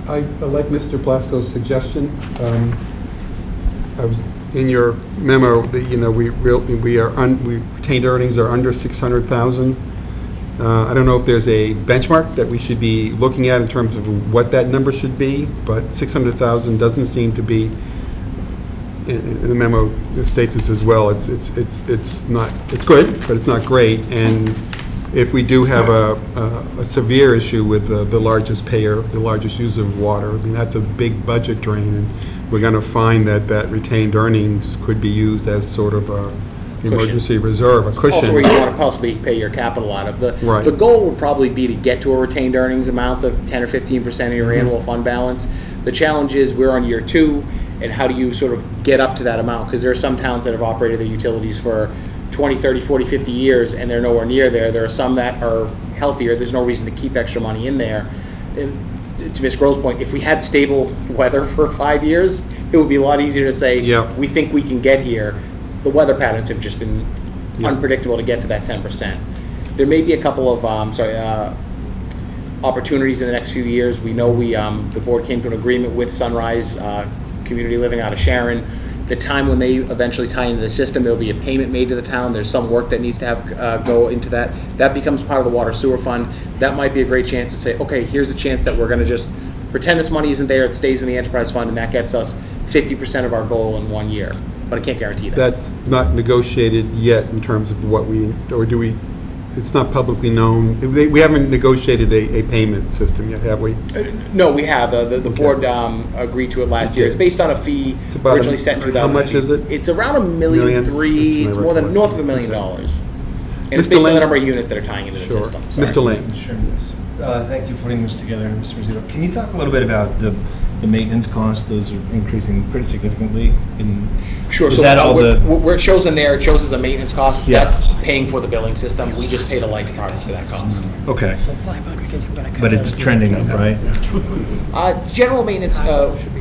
I like Mr. Plasko's suggestion. I was in your memo that, you know, we retained earnings are under 600,000. I don't know if there's a benchmark that we should be looking at in terms of what that number should be, but 600,000 doesn't seem to be, in the memo it states this as well, it's not, it's good, but it's not great. And if we do have a severe issue with the largest payer, the largest user of water, I mean, that's a big budget drain, and we're going to find that retained earnings could be used as sort of a emergency reserve, a cushion. Also where you want to possibly pay your capital out of. Right. The goal would probably be to get to a retained earnings amount of 10 or 15% of your annual fund balance. The challenge is we're on year 2, and how do you sort of get up to that amount? Because there are some towns that have operated their utilities for 20, 30, 40, 50 years, and they're nowhere near there. There are some that are healthier. There's no reason to keep extra money in there. And to Ms. Grove's point, if we had stable weather for 5 years, it would be a lot easier to say, we think we can get here. The weather patterns have just been unpredictable to get to that 10%. There may be a couple of opportunities in the next few years. We know the board came to an agreement with Sunrise Community Living out of Sharon. The time when they eventually tie into the system, there'll be a payment made to the town. There's some work that needs to have go into that. That becomes part of the water sewer fund. That might be a great chance to say, okay, here's a chance that we're going to just pretend this money isn't there. It stays in the enterprise fund, and that gets us 50% of our goal in 1 year. But I can't guarantee that. That's not negotiated yet in terms of what or do we, it's not publicly known. We haven't negotiated a payment system yet, have we? No, we have. The board agreed to it last year. It's based on a fee originally set in 2000. How much is it? It's around $1.3 million. It's more than north of $1 million. And it's based on the number of units that are tying into the system. Sorry. Mr. Lane. Sure. Thank you for putting this together, Mr. Rizzuto. Can you talk a little bit about the maintenance costs? Those are increasing pretty significantly. Sure. Is So that all where it shows in there, it shows as a maintenance cost. Yeah. That's paying for the billing system. We just pay the light department for that cost. Okay. But it's trending up, right? General maintenance,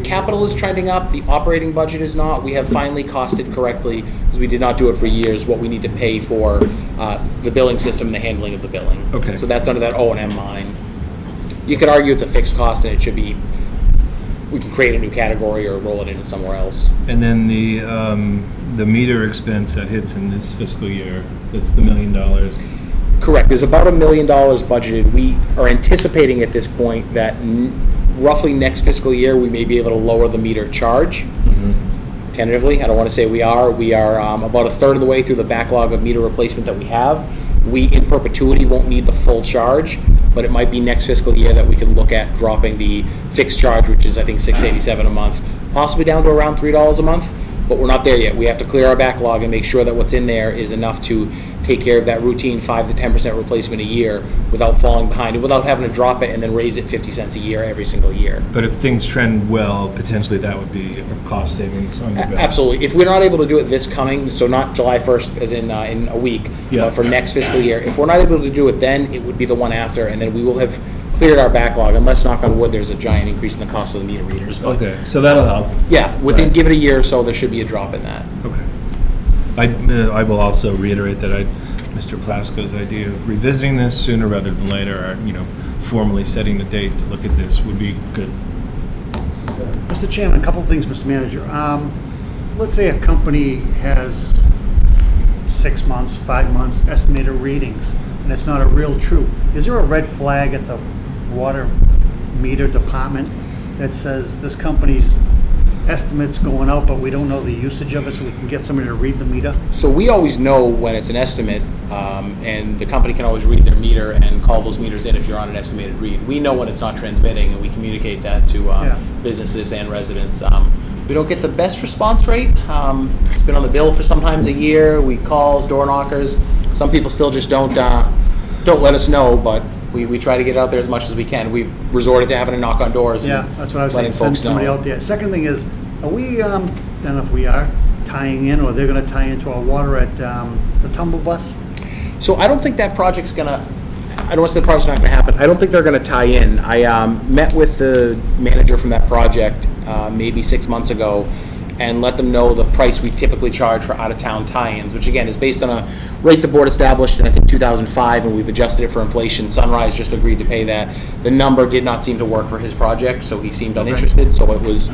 capital is trending up. The operating budget is not. We have finally costed correctly, because we did not do it for years, what we need to pay for the billing system and the handling of the billing. Okay. So that's under that O&M line. You could argue it's a fixed cost and it should be, we can create a new category or roll it into somewhere else. And then the meter expense that hits in this fiscal year, that's the $1 million. Correct. There's about $1 million budgeted. We are anticipating at this point that roughly next fiscal year we may be able to lower the meter charge. Tentatively, I don't want to say we are. We are about a third of the way through the backlog of meter replacement that we have. We, in perpetuity, won't need the full charge, but it might be next fiscal year that we can look at dropping the fixed charge, which is, I think, $687 a month, possibly down to around $3 a month. But we're not there yet. We have to clear our backlog and make sure that what's in there is enough to take care of that routine 5 to 10% replacement a year without falling behind and without having to drop it and then raise it 50 cents a year every single year. But if things trend well, potentially that would be a cost savings on your bill. Absolutely. If we're not able to do it this coming, so not July 1st as in a week, but for next fiscal year, if we're not able to do it then, it would be the one after, and then we will have cleared our backlog, unless, knock on wood, there's a giant increase in the cost of the meter readers. But Okay, so that'll help. yeah, give it a year or so, there should be a drop in that. Okay. I will also reiterate that Mr. Plasko's idea of revisiting this sooner rather than later, or, formally setting the date to look at this would be good. Mr. Chairman, a couple of things, Mr. Manager. Let's say a company has 6 months, 5 months estimated readings, and it's not a real true. Is there a red flag at the water meter department that says this company's estimate's going out, but we don't know the usage of it, so we can get somebody to read the meter? So we always know when it's an estimate, and the company can always read their meter and call those meters in if you're on an estimated read. We know when it's not transmitting, and we communicate that to businesses and residents. We don't get the best response rate. It's been on the bill for sometimes a year. We calls, door knockers. Some people still just don't let us know, but we try to get out there as much as we can. We've resorted to having to knock on doors. Yeah, that's what I was saying, letting send folks somebody know. out there. Second thing is, are we, I don't know if we are, tying in, or they're gonna tie into our water at the Tumble Bus? So I don't think that project's gonna, I don't want to say the project's not gonna happen. I don't think they're gonna tie in. I met with the manager from that project maybe 6 months ago and let them know the price we typically charge for out-of-town tie-ins, which again is based on a rate the board established in, I think, 2005, and we've adjusted it for inflation. Sunrise just agreed to pay that. The number did not seem to work for his project, so he seemed uninterested, so it was,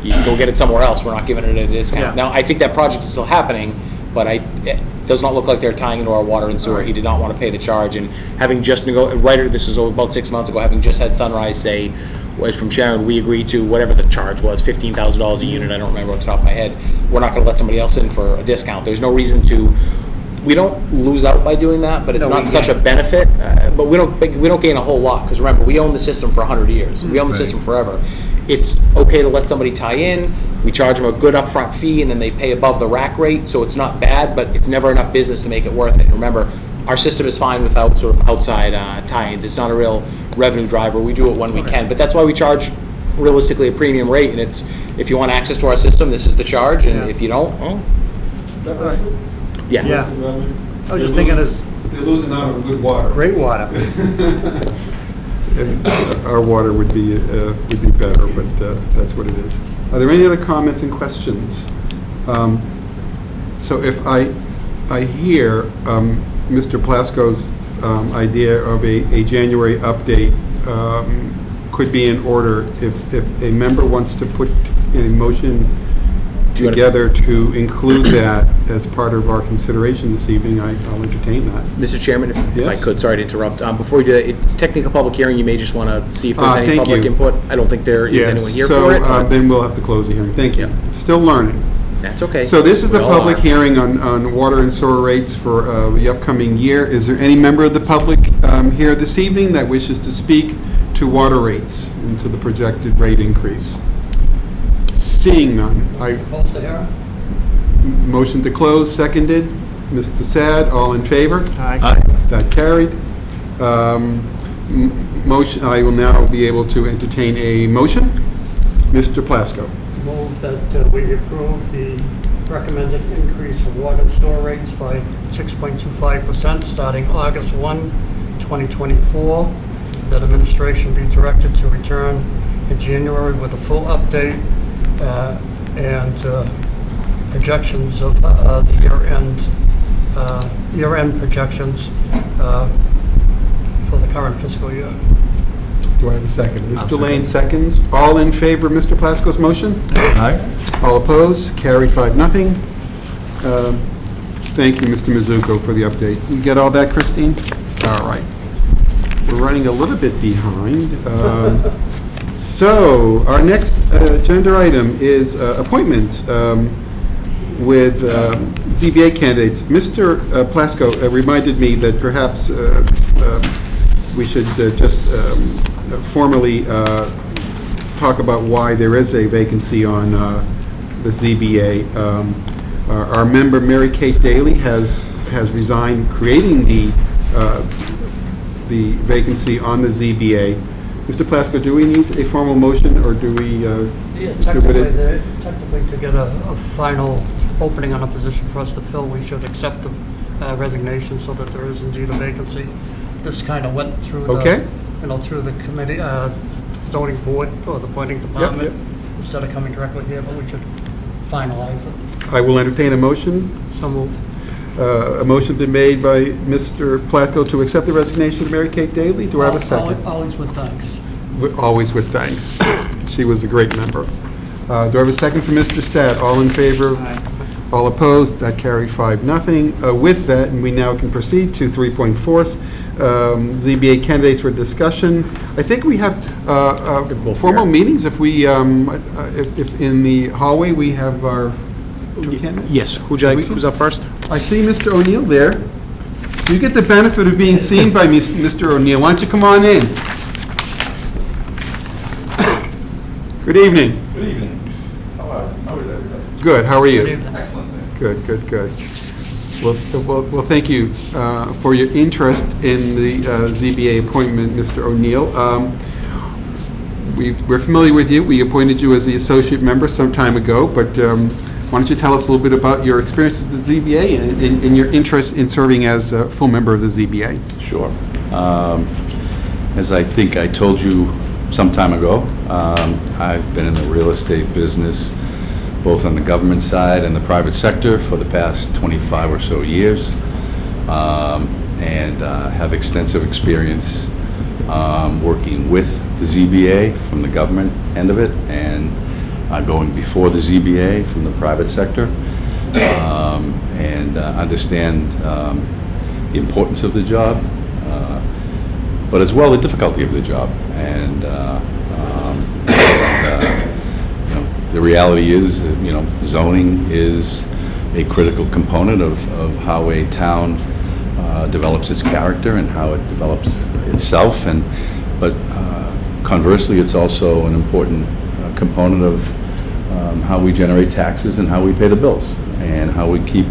you can go get it somewhere else. We're not giving it at a discount. Yeah. Now, I think that project is still happening, but it does not look like they're tying into our water and sewer. He did not want to pay the charge, and having just this was about 6 months ago, having just had Sunrise say, was from Sharon, we agreed to whatever the charge was, $15,000 a unit, I don't remember off the top of my head. We're not gonna let somebody else in for a discount. There's no reason to, we don't lose out by doing that, but it's not such a benefit, but we don't gain a whole lot, because remember, we own the system for 100 years. We own the system forever. It's okay to let somebody tie in, we charge them a good upfront fee, and then they pay above the rack rate, so it's not bad, but it's never enough business to make it worth it. And remember, our system is fine without sort of outside tie-ins. It's not a real revenue driver. We do it when we can, but that's why we charge realistically a premium rate. And it's, if you want access to our system, this is the charge, and if you don't, Is that right? yeah. Yeah. I was just thinking as They're losing out on good water. great water. And our water would be better, but that's what it is. Are there any other comments and questions? So if I hear Mr. Plasko's idea of a January update could be in order if a member wants to put a motion together to include that as part of our consideration this evening, I'll entertain that. Mr. Chairman, if I could, sorry to interrupt. Before you do that, it's technically a public hearing. You may just want to see if there's any thank public you. input. I don't think there is anyone here for it. So then we'll have to close the hearing. Thank you. Still learning. That's okay. So this is We the all public are. hearing on water and sewer rates for the upcoming year. Is there any member of the public here this evening that wishes to speak to water rates and to the projected rate increase? Seeing none, Close the hearing? motion to close, seconded. Mr. Sad, all in favor? Aye. That carried. Motion, I will now be able to entertain a motion. Mr. Plasko. Move that we approve the recommended increase for water and sewer rates by 6.25% starting August 1, 2024. That administration be directed to return in January with a full update and projections of the year-end projections for the current fiscal year. Do I have a second? Mr. Lane seconds. All in favor of Mr. Plasko's motion? Aye. All opposed? Carried 5-0. Thank you, Mr. Mizuko, for the update. You get all that, Christine? All right. We're running a little bit behind. So our next agenda item is appointments with ZBA candidates. Mr. Plasko reminded me that perhaps we should just formally talk about why there is a vacancy on the ZBA. Our member, Mary Kate Daly, has resigned, creating the vacancy on the ZBA. Mr. Plasko, do we need a formal motion, or do we? Technically, to get a final opening on a position for us to fill, we should accept the resignation so that there is indeed a vacancy. This kind of went through through the committee, zoning board or the planning department instead of coming directly here, but we should finalize it. I will entertain a motion. So moved. A motion been made by Mr. Plasko to accept the resignation of Mary Kate Daly. Do I have a second? Always with thanks. Always with thanks. She was a great member. Do I have a second for Mr. Sad? All in favor? Aye. All opposed? That carried 5-0. With that, and we now can proceed to 3.4, ZBA candidates for discussion. I think we have formal meetings. If we, if in the hallway we have our two candidates. Yes. Who's up first? I see Mr. O'Neill there. You get the benefit of being seen by Mr. O'Neill. Why don't you come on in? Good evening. Good evening. How is everybody? Good. How are you? Excellent. Good, good, good. Well, thank you for your interest in the ZBA appointment, Mr. O'Neill. We're familiar with you. We appointed you as the associate member some time ago, but Why don't you tell us a little bit about your experiences at the ZBA and your interest in serving as a full member of the ZBA? Sure. As I think I told you some time ago, I've been in the real estate business, both on the government side and the private sector, for the past 25 or so years, and have extensive experience working with the ZBA from the government end of it, and going before the ZBA from the private sector, and understand the importance of the job, but as well the difficulty of the job. And you know, the reality is, you know, zoning is a critical component of how a town develops its character and how it develops itself. But conversely, it's also an important component of how we generate taxes and how we pay the bills, and how we keep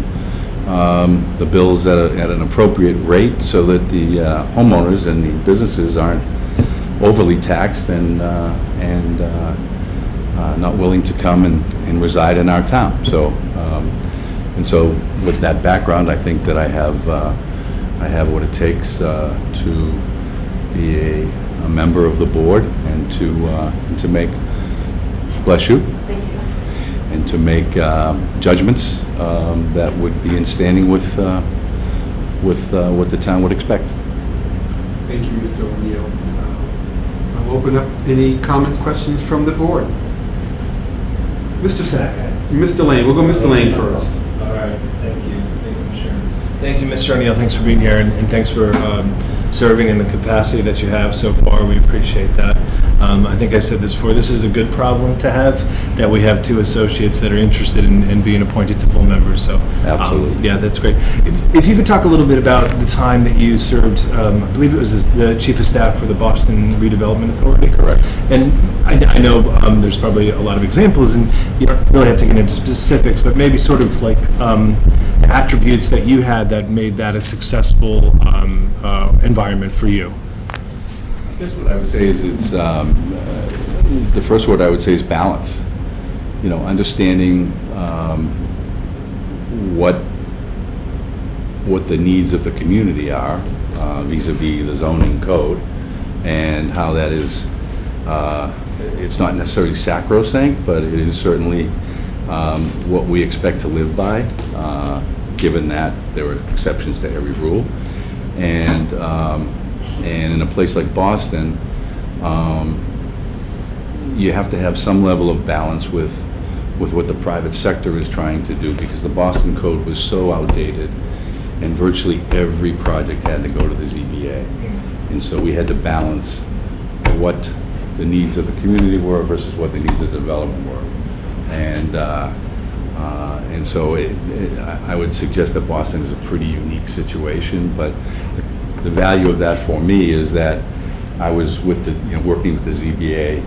the bills at an appropriate rate so that the homeowners and the businesses aren't overly taxed and not willing to come and reside in our town. So with that background, I think that I have what it takes to be a member of the board and to make, bless you, and to make judgments that would be in standing with what the town would expect. Thank you, Mr. O'Neill. I'll open up any comments, questions from the board. Mr. Sack, Mr. Lane, we'll go Mr. Lane first. All right, thank you. Thank you, Mr. Thank you, Mr. O'Neill. Thanks for being here, and thanks for serving in the capacity that you have so far. We appreciate that. I think I said this before, this is a good problem to have, that we have two associates that are interested in being appointed to full members. So absolutely. Yeah, that's great. If you could talk a little bit about the time that you served, I believe it was the Chief of Staff for the Boston Redevelopment Authority. Correct. And I know there's probably a lot of examples, and you don't really have to get into specifics, but maybe sort of like attributes that you had that made that a successful environment for you. I guess what I would say is it's, the first word I would say is balance. You know, understanding what the needs of the community are vis-a-vis the zoning code, and how that is, it's not necessarily sacrosanct, but it is certainly what we expect to live by, given that there are exceptions to every rule. And in a place like Boston, you have to have some level of balance with what the private sector is trying to do, because the Boston Code was so outdated, and virtually every project had to go to the ZBA. And so we had to balance what the needs of the community were versus what the needs of the development were. And so I would suggest that Boston is a pretty unique situation, but the value of that for me is that I was with the, working with the ZBA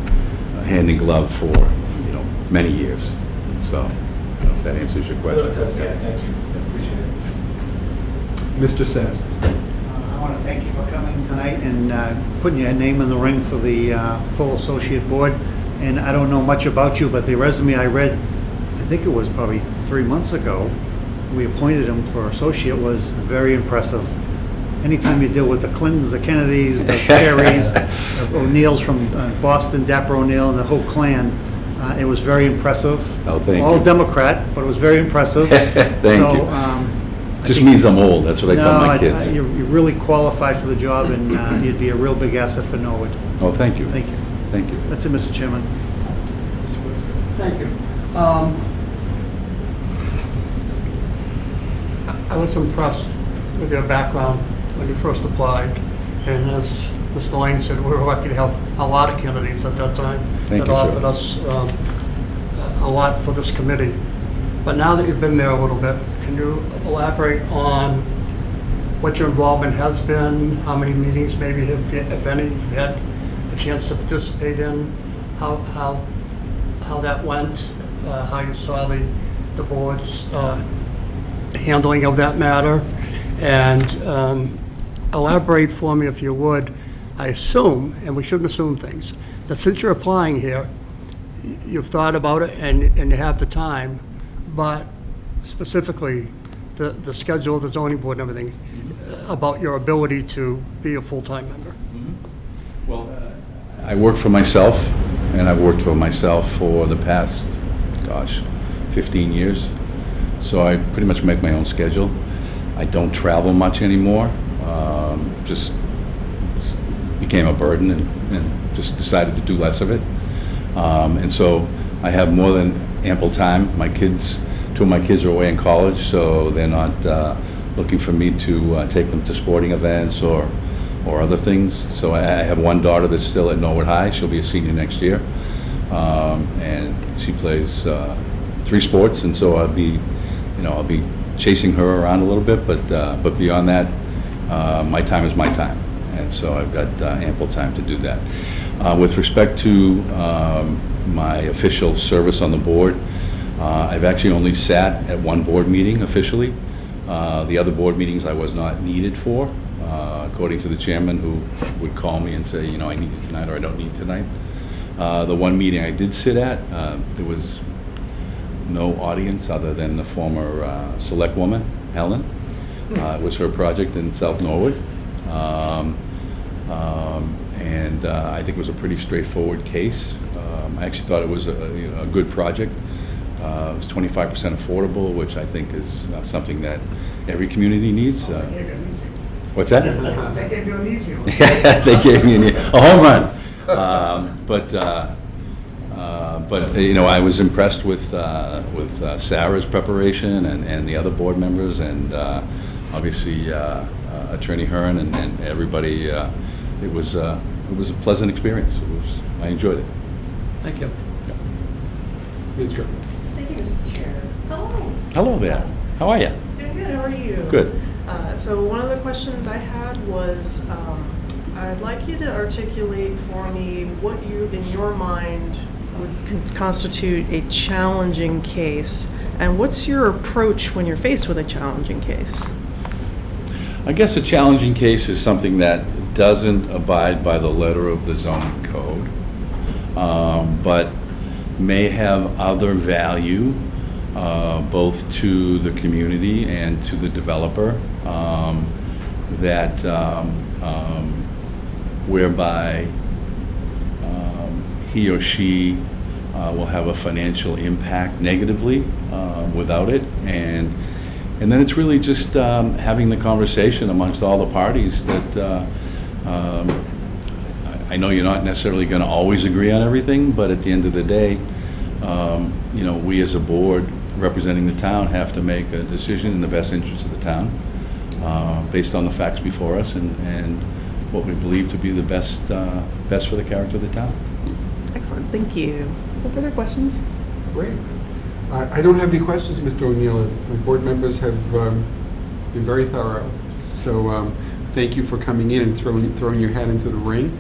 hand in glove for, many years. So, if that answers your question. Yeah, thank you. I appreciate it. Mr. Sass. I want to thank you for coming tonight and putting your name in the ring for the full associate board. And I don't know much about you, but the resume I read, I think it was probably 3 months ago, we appointed him for associate, was very impressive. Anytime you deal with the Clintons, the Kennedys, the Perrys, the O'Neills from Boston, Dapper O'Neill, and the whole clan, it was very impressive. Oh, thank you. All Democrat, but it was very impressive. Thank you. Just means I'm old. That's what I tell my kids. You're really qualified for the job, and you'd be a real big asset for Norwood. Oh, thank you. Thank you. Thank you. That's it, Mr. Chairman. Thank you. I was impressed with your background when you first applied, and as Mr. Lane said, we were lucky to have a lot of candidates at that time that offered us a lot for this committee. But now that you've been there a little bit, can you elaborate on what your involvement has been, how many meetings maybe, if any, you've had a chance to participate in, how that went, how you saw the board's handling of that matter, and elaborate for me, if you would. I assume, and we shouldn't assume things, that since you're applying here, you've thought about it and you have the time, but specifically the schedule of the zoning board and everything, about your ability to be a full-time member. Well, I work for myself, and I've worked for myself for the past, 15 years. So I pretty much make my own schedule. I don't travel much anymore. Just became a burden and just decided to do less of it. And so I have more than ample time. My kids, 2 of my kids are away in college, so they're not looking for me to take them to sporting events or other things. So I have one daughter that's still at Norwood High. She'll be a senior next year. And she plays 3 sports, and so I'll be chasing her around a little bit, but beyond that, my time is my time. And so I've got ample time to do that. With respect to my official service on the board, I've actually only sat at 1 board meeting officially. The other board meetings I was not needed for, according to the chairman, who would call me and say, I need you tonight or I don't need you tonight. The 1 meeting I did sit at, there was no audience other than the former Selectwoman, Helen. It was her project in South Norwood. And I think it was a pretty straightforward case. I actually thought it was a good project. It was 25% affordable, which I think is something that every community needs. What's that? They gave you an easy one. They gave me a home run. But I was impressed with Sarah's preparation and the other board members, and obviously Attorney Hearn and everybody. It was a pleasant experience. I enjoyed it. Thank you. Ms. Gerber. Thank you, Mr. Chair. Hello. Hello there. How are you? Doing good. How are you? Good. So one of the questions I had was, I'd like you to articulate for me what you, in your mind, would constitute a challenging case, and what's your approach when you're faced with a challenging case? I guess a challenging case is something that doesn't abide by the letter of the zoning code, but may have other value, both to the community and to the developer, whereby he or she will have a financial impact negatively without it, and then it's really just having the conversation amongst all the parties that I know you're not necessarily going to always agree on everything, but at the end of the day, we as a board representing the town have to make a decision in the best interest of the town, based on the facts before us and what we believe to be the best for the character of the town. Excellent, thank you. No further questions? Great. I don't have any questions, Mr. O'Neill. My board members have been very thorough. So thank you for coming in and throwing your hat into the ring.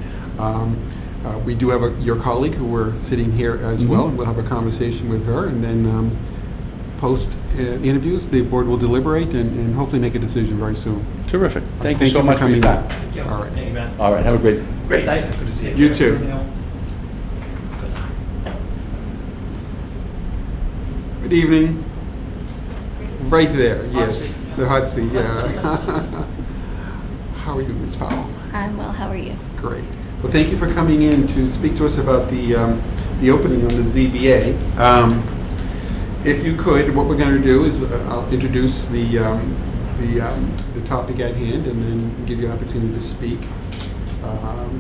We do have your colleague who we're sitting here as well, and we'll have a conversation with her, and then post interviews, the board will deliberate and hopefully make a decision very soon. Terrific. Thank you so much for your time. Thank you. All right. Thank you, man. All right, have a Great night. Good to see you. You too. Good evening. Right there, yes. The hot seat, yeah. How are you, Ms. Powell? I'm well. How are you? Great. Well, thank you for coming in to speak to us about the opening on the ZBA. If you could, what we're going to do is I'll introduce the topic at hand and then give you an opportunity to speak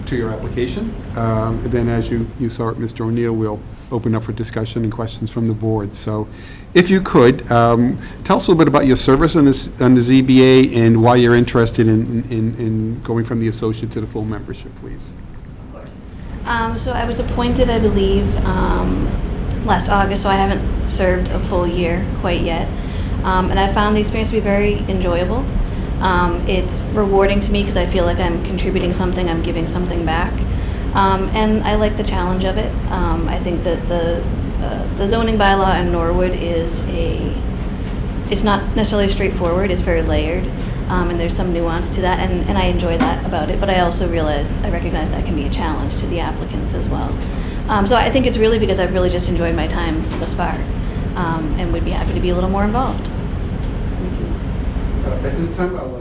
to your application. And then, as you saw it, Mr. O'Neill, we'll open up for discussion and questions from the board. So if you could, tell us a little bit about your service on the ZBA and why you're interested in going from the associate to the full membership, please. Of course. So I was appointed, I believe, last August, so I haven't served a full year quite yet. And I found the experience to be very enjoyable. It's rewarding to me because I feel like I'm contributing something, I'm giving something back. And I like the challenge of it. I think that the zoning bylaw in Norwood it's not necessarily straightforward, it's very layered, and there's some nuance to that, and I enjoy that about it, but I also recognize that can be a challenge to the applicants as well. So I think it's really because I've really just enjoyed my time thus far. and would be happy to be a little more involved. Thank you. At this time, I'll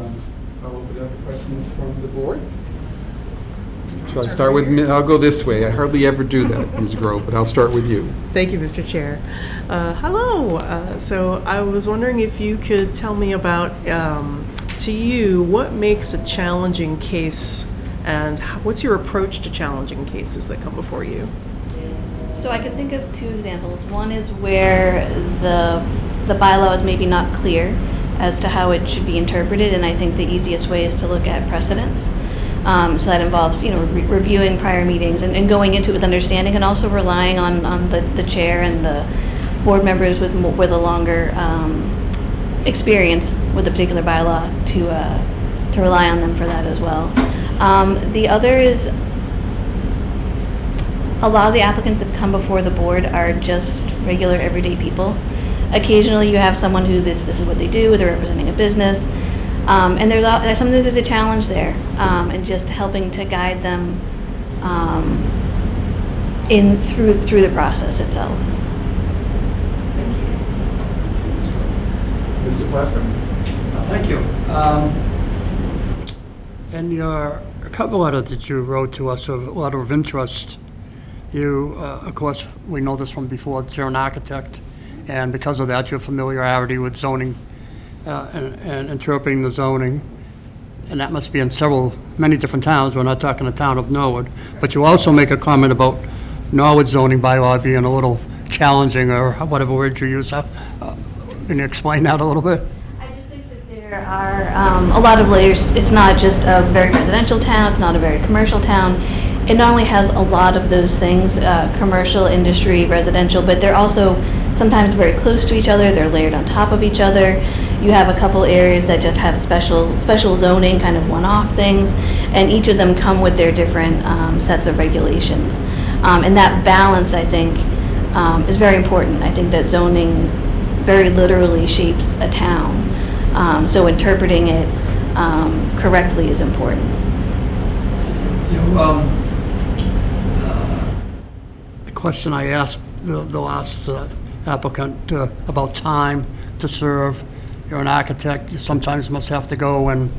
open it up for questions from the board. Shall I start with, I'll go this way. I hardly ever do that, Ms. Grove, but I'll start with you. Thank you, Mr. Chair. Hello. So I was wondering if you could tell me about, to you, what makes a challenging case and what's your approach to challenging cases that come before you? So I can think of two examples. One is where the bylaw is maybe not clear as to how it should be interpreted, and I think the easiest way is to look at precedents. So that involves, reviewing prior meetings and going into it with understanding, and also relying on the chair and the board members with a longer experience with the particular bylaw to rely on them for that as well. The other is a lot of the applicants that come before the board are just regular everyday people. Occasionally you have someone who this is what they do, they're representing a business. And sometimes there's a challenge there, and just helping to guide them through the process itself. Thank you. Mr. Plasker? Thank you. In your cover letter that you wrote to us, a letter of interest, you, of course, we know this from before, that you're an architect, and because of that, your familiarity with zoning and interpreting the zoning, and that must be in many different towns. We're not talking the town of Norwood, but you also make a comment about Norwood zoning bylaw being a little challenging, or whatever word you use. Can you explain that a little bit? I just think that there are a lot of layers. It's not just a very residential town, it's not a very commercial town. It not only has a lot of those things, commercial, industry, residential, but they're also sometimes very close to each other. They're layered on top of each other. You have a couple areas that just have special zoning, kind of one-off things, and each of them come with their different sets of regulations. And that balance, I think, is very important. I think that zoning very literally shapes a town. So interpreting it correctly is important. The question I asked the last applicant about time to serve. You're an architect. You sometimes must have to go and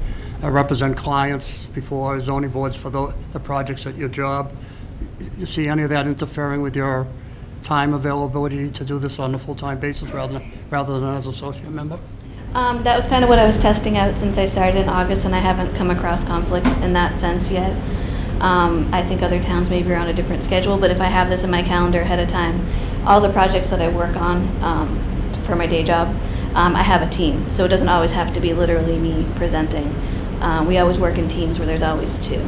represent clients before zoning boards for the projects at your job. You see any of that interfering with your time availability to do this on a full-time basis rather than as associate member? That was kind of what I was testing out since I started in August, and I haven't come across conflicts in that sense yet. I think other towns maybe are on a different schedule, but if I have this in my calendar ahead of time, all the projects that I work on for my day job, I have a team, so it doesn't always have to be literally me presenting. We always work in teams where there's always two.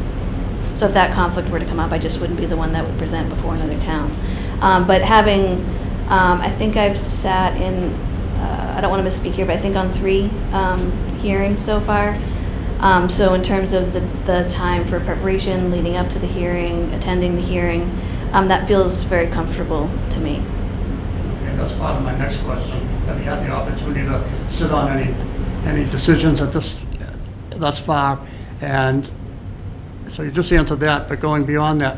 So if that conflict were to come up, I just wouldn't be the one that would present before another town. But having, I think I've sat in, I don't want to misspeak here, but I think on 3 hearings so far. So in terms of the time for preparation, leading up to the hearing, attending the hearing, that feels very comfortable to me. Okay, that's part of my next question. Have you had the opportunity to sit on any decisions thus far? And so you just answered that, but going beyond that,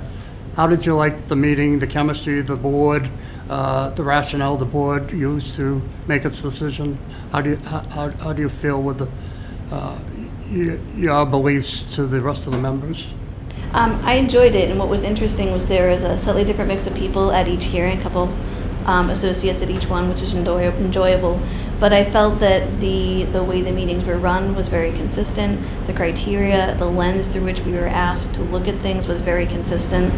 how did you like the meeting, the chemistry, the board, the rationale the board used to make its decision? How do you feel with your beliefs to the rest of the members? I enjoyed it, and what was interesting was there was a slightly different mix of people at each hearing, a couple associates at each one, which was enjoyable. But I felt that the way the meetings were run was very consistent. The criteria, the lens through which we were asked to look at things was very consistent.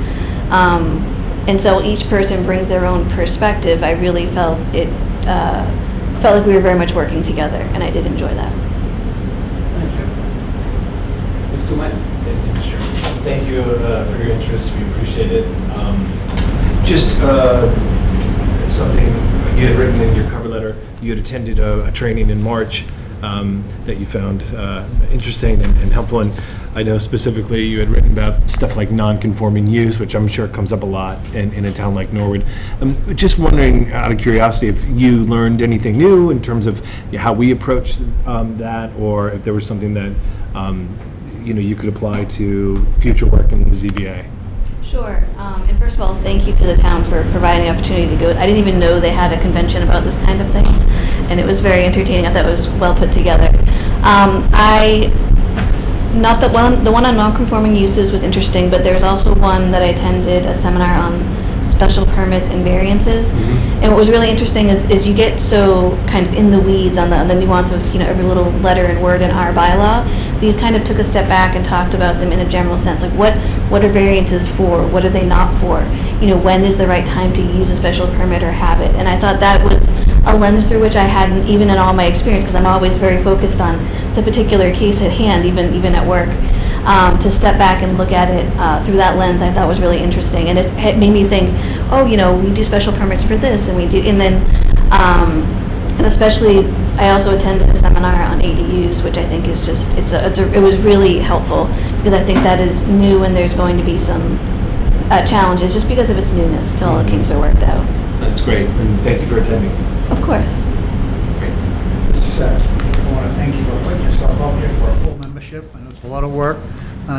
And so each person brings their own perspective. I really felt like we were very much working together, and I did enjoy that. Thank you. Ms. Kuhlman? Thank you for your interest. We appreciate it. Just something you had written in your cover letter. You had attended a training in March that you found interesting and helpful. And I know specifically you had written about stuff like non-conforming use, which I'm sure comes up a lot in a town like Norwood. I'm just wondering, out of curiosity, if you learned anything new in terms of how we approach that, or if there was something that you could apply to future work in the ZBA. Sure. And first of all, thank you to the town for providing the opportunity to go. I didn't even know they had a convention about this kind of things, and it was very entertaining. I thought it was well put together. Not that one, the one on non-conforming uses was interesting, but there's also one that I attended, a seminar on special permits and variances. And what was really interesting is you get so kind of in the weeds on the nuance of, you know, every little letter and word in our bylaw. These kind of took a step back and talked about them in a general sense, like what are variances for, what are they not for, you know, when is the right time to use a special permit or have it. And I thought that was a lens through which I hadn't, even in all my experience, because I'm always very focused on the particular case at hand, even at work. To step back and look at it through that lens, I thought was really interesting, and it made me think, oh, you know, we do special permits for this, and we do, and then, and especially, I also attended a seminar on ADUs, which I think is just, it was really helpful, because I think that is new, and there's going to be some challenges just because of its newness till all the kinks are worked out. That's great, and thank you for attending. Of course. Mr. Sack, I want to thank you for putting yourself out here for a full membership. I know it's a lot of work.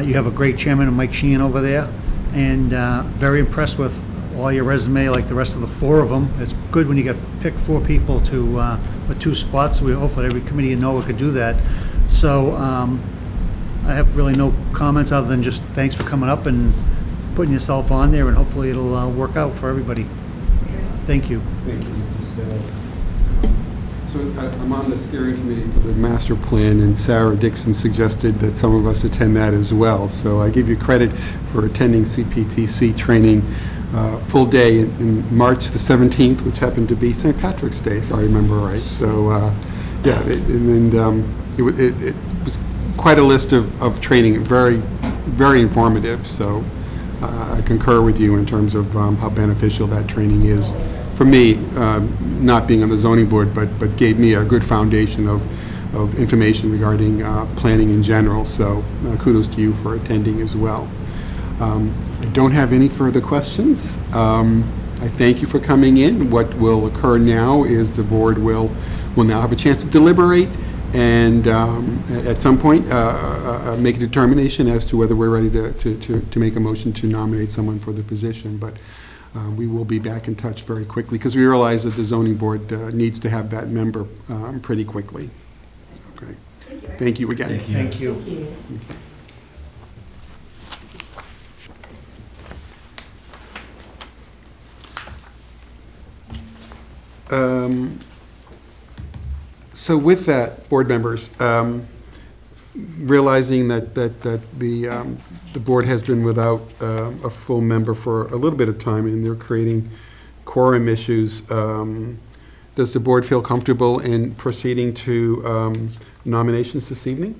You have a great chairman, Mike Sheehan, over there, and very impressed with all your resume, like the rest of the four of them. It's good when you get pick four people to for two spots. We hope that every committee in Norwood could do that. So I have really no comments other than just thanks for coming up and putting yourself on there, and hopefully it'll work out for everybody. Thank you. Thank you, Mr. Sell. So I'm on the steering committee for the master plan, and Sarah Dixon suggested that some of us attend that as well. So I give you credit for attending CPTC training full day in March the 17th, which happened to be St. Patrick's Day, if I remember right. So yeah, it was quite a list of training, very, very informative. So I concur with you in terms of how beneficial that training is. For me, not being on the zoning board, but gave me a good foundation of information regarding planning in general. So kudos to you for attending as well. I don't have any further questions. I thank you for coming in. What will occur now is the board will now have a chance to deliberate and at some point make a determination as to whether we're ready to make a motion to nominate someone for the position. But we will be back in touch very quickly because we realize that the zoning board needs to have that member pretty quickly. Okay. Thank you again. Thank you. So with that, board members, realizing that the board has been without a full member for a little bit of time and they're creating quorum issues, does the board feel comfortable in proceeding to nominations this evening?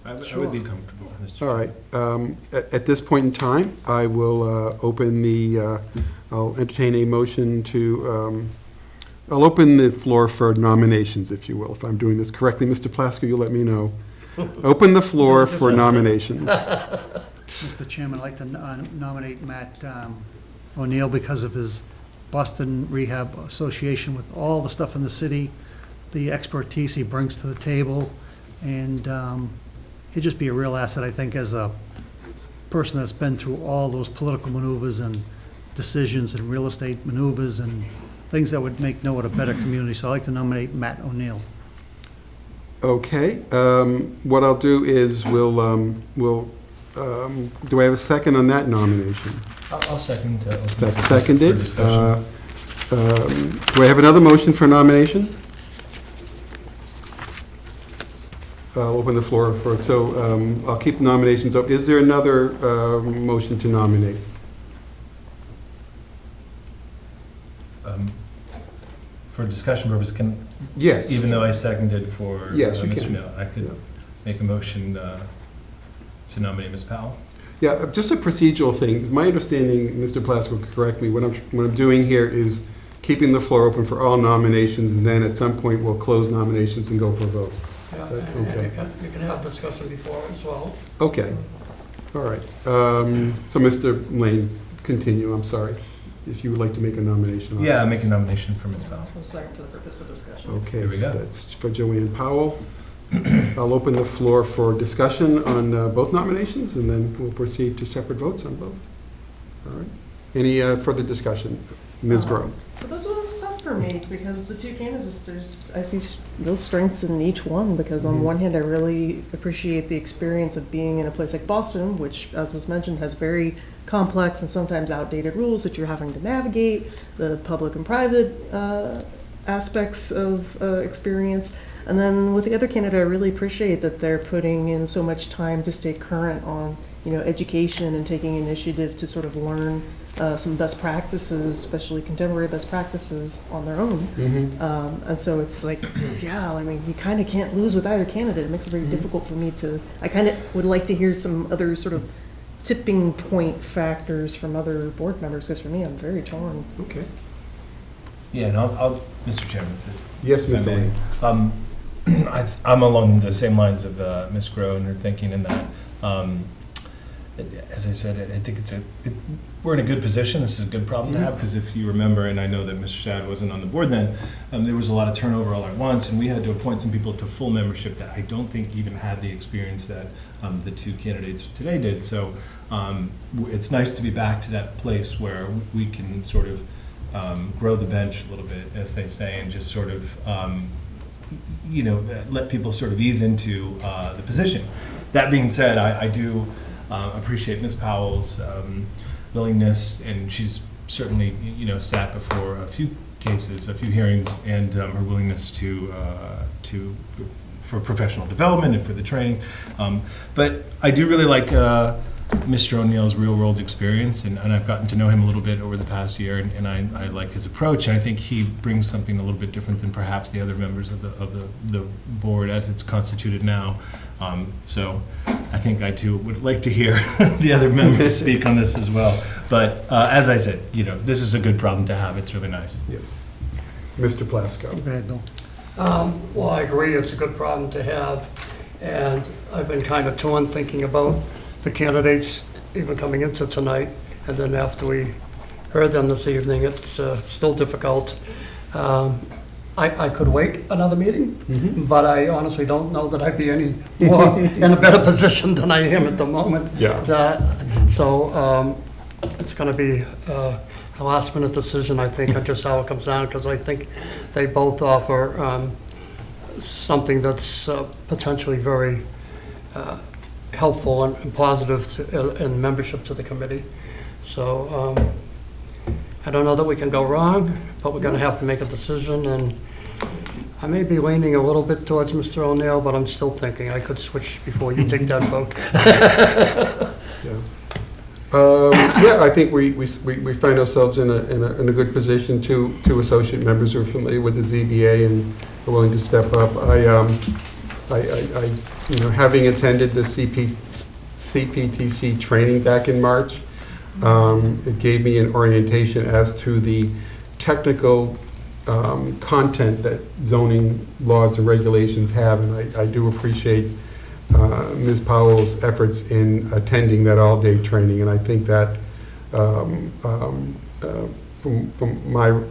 I would be comfortable, Mr. All right. At this point in time, I will I'll entertain a motion to, I'll open the floor for nominations, if you will. If I'm doing this correctly, Mr. Plasko, you'll let me know. Open the floor for nominations. Mr. Chairman, I'd like to nominate Matt O'Neill because of his Boston Rehab Association with all the stuff in the city, the expertise he brings to the table, and he'd just be a real asset, I think, as a person that's been through all those political maneuvers and decisions and real estate maneuvers and things that would make Norwood a better community. So I'd like to nominate Matt O'Neill. Okay. What I'll do is do I have a second on that nomination? I'll second. That's seconded. Do I have another motion for nomination? I'll open the floor for, so I'll keep the nominations up. Is there another motion to nominate? For discussion purposes, yes, even though I seconded for yes, you Mr. can. Neal, I could make a motion to nominate Ms. Powell. Yeah, just a procedural thing. My understanding, Mr. Plasko, correct me, what I'm doing here is keeping the floor open for all nominations, and then at some point we'll close nominations and go for a vote. Yeah, okay. You can have discussion before as well. Okay. All right. So Mr. Lane, continue. I'm sorry. If you would like to make a nomination. Yeah, make a nomination for Ms. Powell. Second for the purpose of discussion. Okay, Here we go. That's for Joanne Powell. I'll open the floor for discussion on both nominations, and then we'll proceed to separate votes on both. All right. Any further discussion? Ms. Groh. So this one's tough for me because the two candidates, I see real strengths in each one, because on one hand, I really appreciate the experience of being in a place like Boston, which, as was mentioned, has very complex and sometimes outdated rules that you're having to navigate, the public and private aspects of experience. And then with the other candidate, I really appreciate that they're putting in so much time to stay current on, education and taking initiative to sort of learn some best practices, especially contemporary best practices, on their own. And so it's like, yeah, I mean, you kind of can't lose with either candidate. It makes it very difficult for me to, I kind of would like to hear some other sort of tipping point factors from other board members, because for me, I'm very torn. Okay. Yeah, and I'll Mr. Chairman. Yes, Mr. Lee. I'm along the same lines of Ms. Groh and her thinking in that. As I said, I think we're in a good position. This is a good problem to have, because if you remember, and I know that Mr. Shad wasn't on the board then, there was a lot of turnover all at once, and we had to appoint some people to full membership that I don't think even had the experience that the two candidates today did. So it's nice to be back to that place where we can sort of grow the bench a little bit, as they say, and just sort of let people sort of ease into the position. That being said, I do appreciate Ms. Powell's willingness, and she's certainly sat before a few cases, a few hearings, and her willingness for professional development and for the training. But I do really like Mr. O'Neill's real-world experience, and I've gotten to know him a little bit over the past year, and I like his approach, and I think he brings something a little bit different than perhaps the other members of the board as it's constituted now. So I think I too would like to hear the other members speak on this as well. But as I said, this is a good problem to have. It's really nice. Yes. Mr. Plasko. Well, I agree, it's a good problem to have, and I've been kind of torn thinking about the candidates even coming into tonight, and then after we heard them this evening, it's still difficult. I could wait another meeting, but I honestly don't know that I'd be any more in a better position than I am at the moment. Yeah. So it's going to be a last-minute decision, I think, on just how it comes down, because I think they both offer something that's potentially very helpful and positive in membership to the committee. So I don't know that we can go wrong, but we're going to have to make a decision, and I may be leaning a little bit towards Mr. O'Neill, but I'm still thinking I could switch before you take that vote. Yeah, I think we find ourselves in a good position. Two associate members who are familiar with the ZBA and are willing to step up. Having attended the CPTC training back in March, it gave me an orientation as to the technical content that zoning laws and regulations have, and I do appreciate Ms. Powell's efforts in attending that all-day training, and I think that from my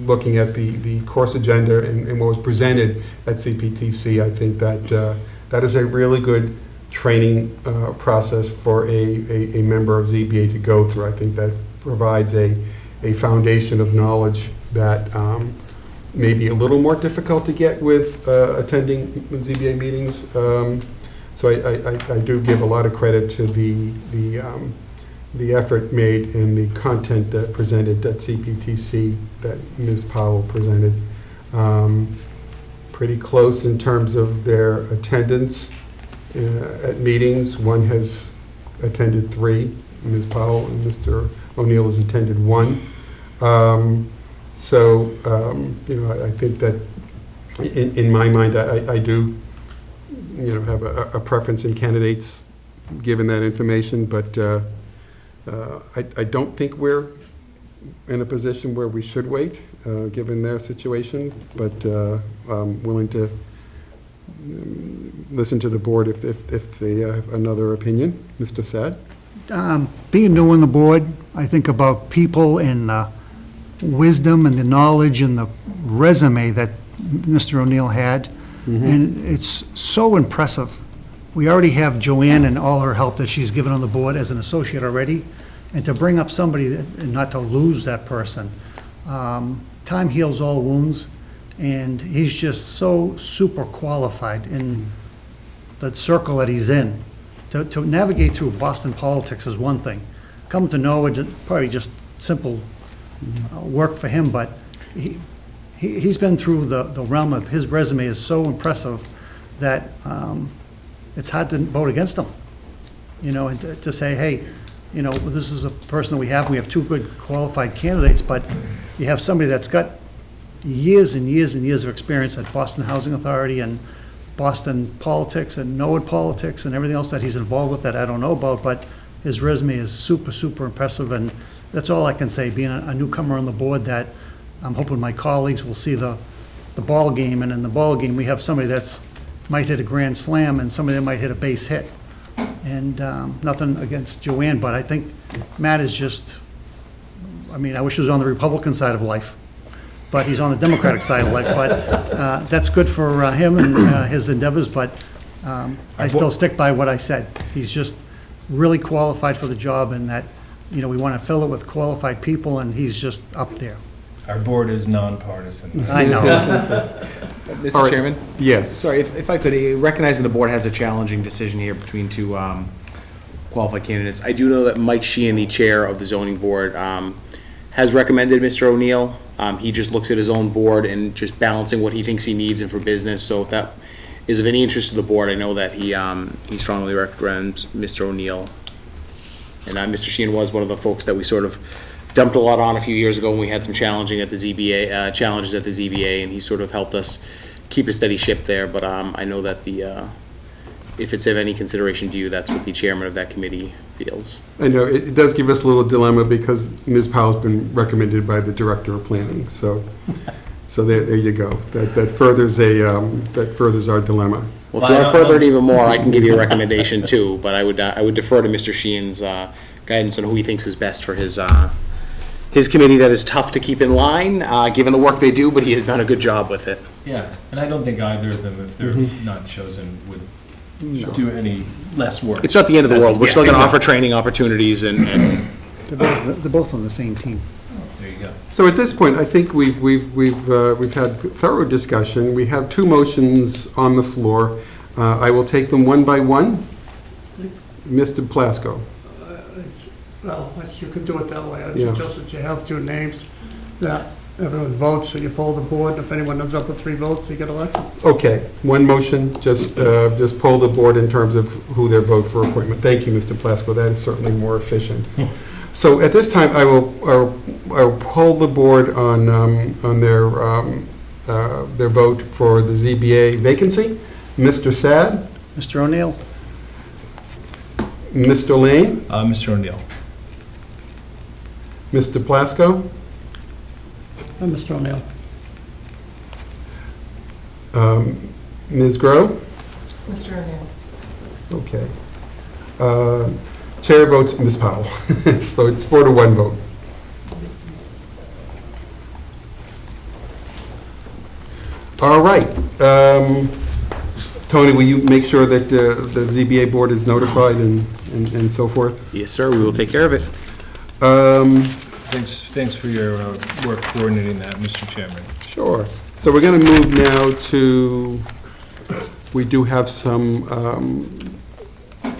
looking at the course agenda and what was presented at CPTC, I think that that is a really good training process for a member of ZBA to go through. I think that provides a foundation of knowledge that may be a little more difficult to get with attending ZBA meetings. So I do give a lot of credit to the effort made and the content that presented at CPTC that Ms. Powell presented. Pretty close in terms of their attendance at meetings. One has attended 3, Ms. Powell, and Mr. O'Neill has attended 1. I think that in my mind, I do have a preference in candidates given that information, but I don't think we're in a position where we should wait, given their situation, but I'm willing to listen to the board if they have another opinion. Mr. Sad? Being new on the board, I think about people and wisdom and the knowledge and the resume that Mr. O'Neill had. And it's so impressive. We already have Joanne and all her help that she's given on the board as an associate already, and to bring up somebody and not to lose that person. Time heals all wounds, and he's just so super qualified in the circle that he's in. To navigate through Boston politics is one thing. Come to Norwood, probably just simple work for him, but he's been through the realm of, his resume is so impressive that it's hard to vote against him. You know, and to say, hey, you know, this is a person that we have two good qualified candidates, but you have somebody that's got years and years and years of experience at Boston Housing Authority and Boston politics and Norwood politics and everything else that he's involved with that I don't know about, but his resume is super, super impressive, and that's all I can say, being a newcomer on the board, that I'm hoping my colleagues will see the ball game, and in the ball game, we have somebody that's might hit a grand slam and somebody that might hit a base hit. And nothing against Joanne, but I think Matt is just, I mean, I wish he was on the Republican side of life, but he's on the Democratic side of life, but that's good for him and his endeavors, but I still stick by what I said. He's just really qualified for the job, and that, you know, we want to fill it with qualified people, and he's just up there. Our board is nonpartisan. I know. Mr. All right. Chairman? Yes. Sorry, if I could, recognizing the board has a challenging decision here between two qualified candidates, I do know that Mike Sheehan, the chair of the zoning board, has recommended Mr. O'Neill. He just looks at his own board and just balancing what he thinks he needs and for business. So if that is of any interest to the board, I know that he strongly recommends Mr. O'Neill. And Mr. Sheehan was one of the folks that we sort of dumped a lot on a few years ago when we had some challenges at the ZBA, and he sort of helped us keep a steady ship there. But I know that if it's of any consideration to you, that's what the chairman of that committee feels. I know, it does give us a little dilemma because Ms. Powell's been recommended by the Director of Planning, so there you go. That furthers our dilemma. Well, if you want to further it even more, I can give you a recommendation too, but I would defer to Mr. Sheehan's guidance on who he thinks is best for his committee that is tough to keep in line, given the work they do, but he has done a good job with it. Yeah, and I don't think either of them, if they're not chosen, would do any less work. It's not the end of the world. We're still going to exactly. offer training opportunities and They're both on the same team. There you go. So at this point, I think we've had thorough discussion. We have two motions on the floor. I will take them one by one. Mr. Plasko. Well, you could do it that way. I Yeah. suggest that you have two names, that everyone votes, so you poll the board. If anyone ends up with 3 votes, you get elected. Okay, one motion, just poll the board in terms of who their vote for appointment. Thank you, Mr. Plasko, that is certainly more efficient. So at this time, I will poll the board on their vote for the ZBA vacancy. Mr. Sad? Mr. O'Neill? Mr. Lane? Mr. O'Neill. Mr. Plasko? And Mr. O'Neill. Ms. Grow? Mr. O'Neill. Okay. Chair votes Ms. Powell. So it's 4-1 vote. All right. Tony, will you make sure that the ZBA board is notified and so forth? yes, sir, we will take care of it. Thanks for your work coordinating that, Mr. Chairman. Sure. So we're going to move now to, we do have some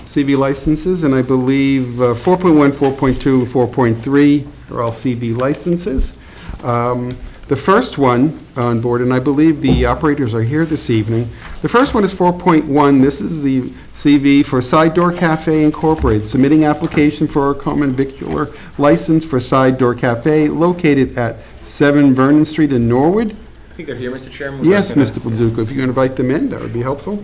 CV licenses, and I believe 4.1, 4.2, and 4.3 are all CV licenses. The first one on board, and I believe the operators are here this evening. The first one is 4.1. This is the CV for Side Door Cafe Incorporated, submitting application for a common vicular license for Side Door Cafe located at 7 Vernon Street in Norwood. I think they're here, Mr. Chairman. Yes, Mr. Blazzuko, if you can invite them in, that would be helpful.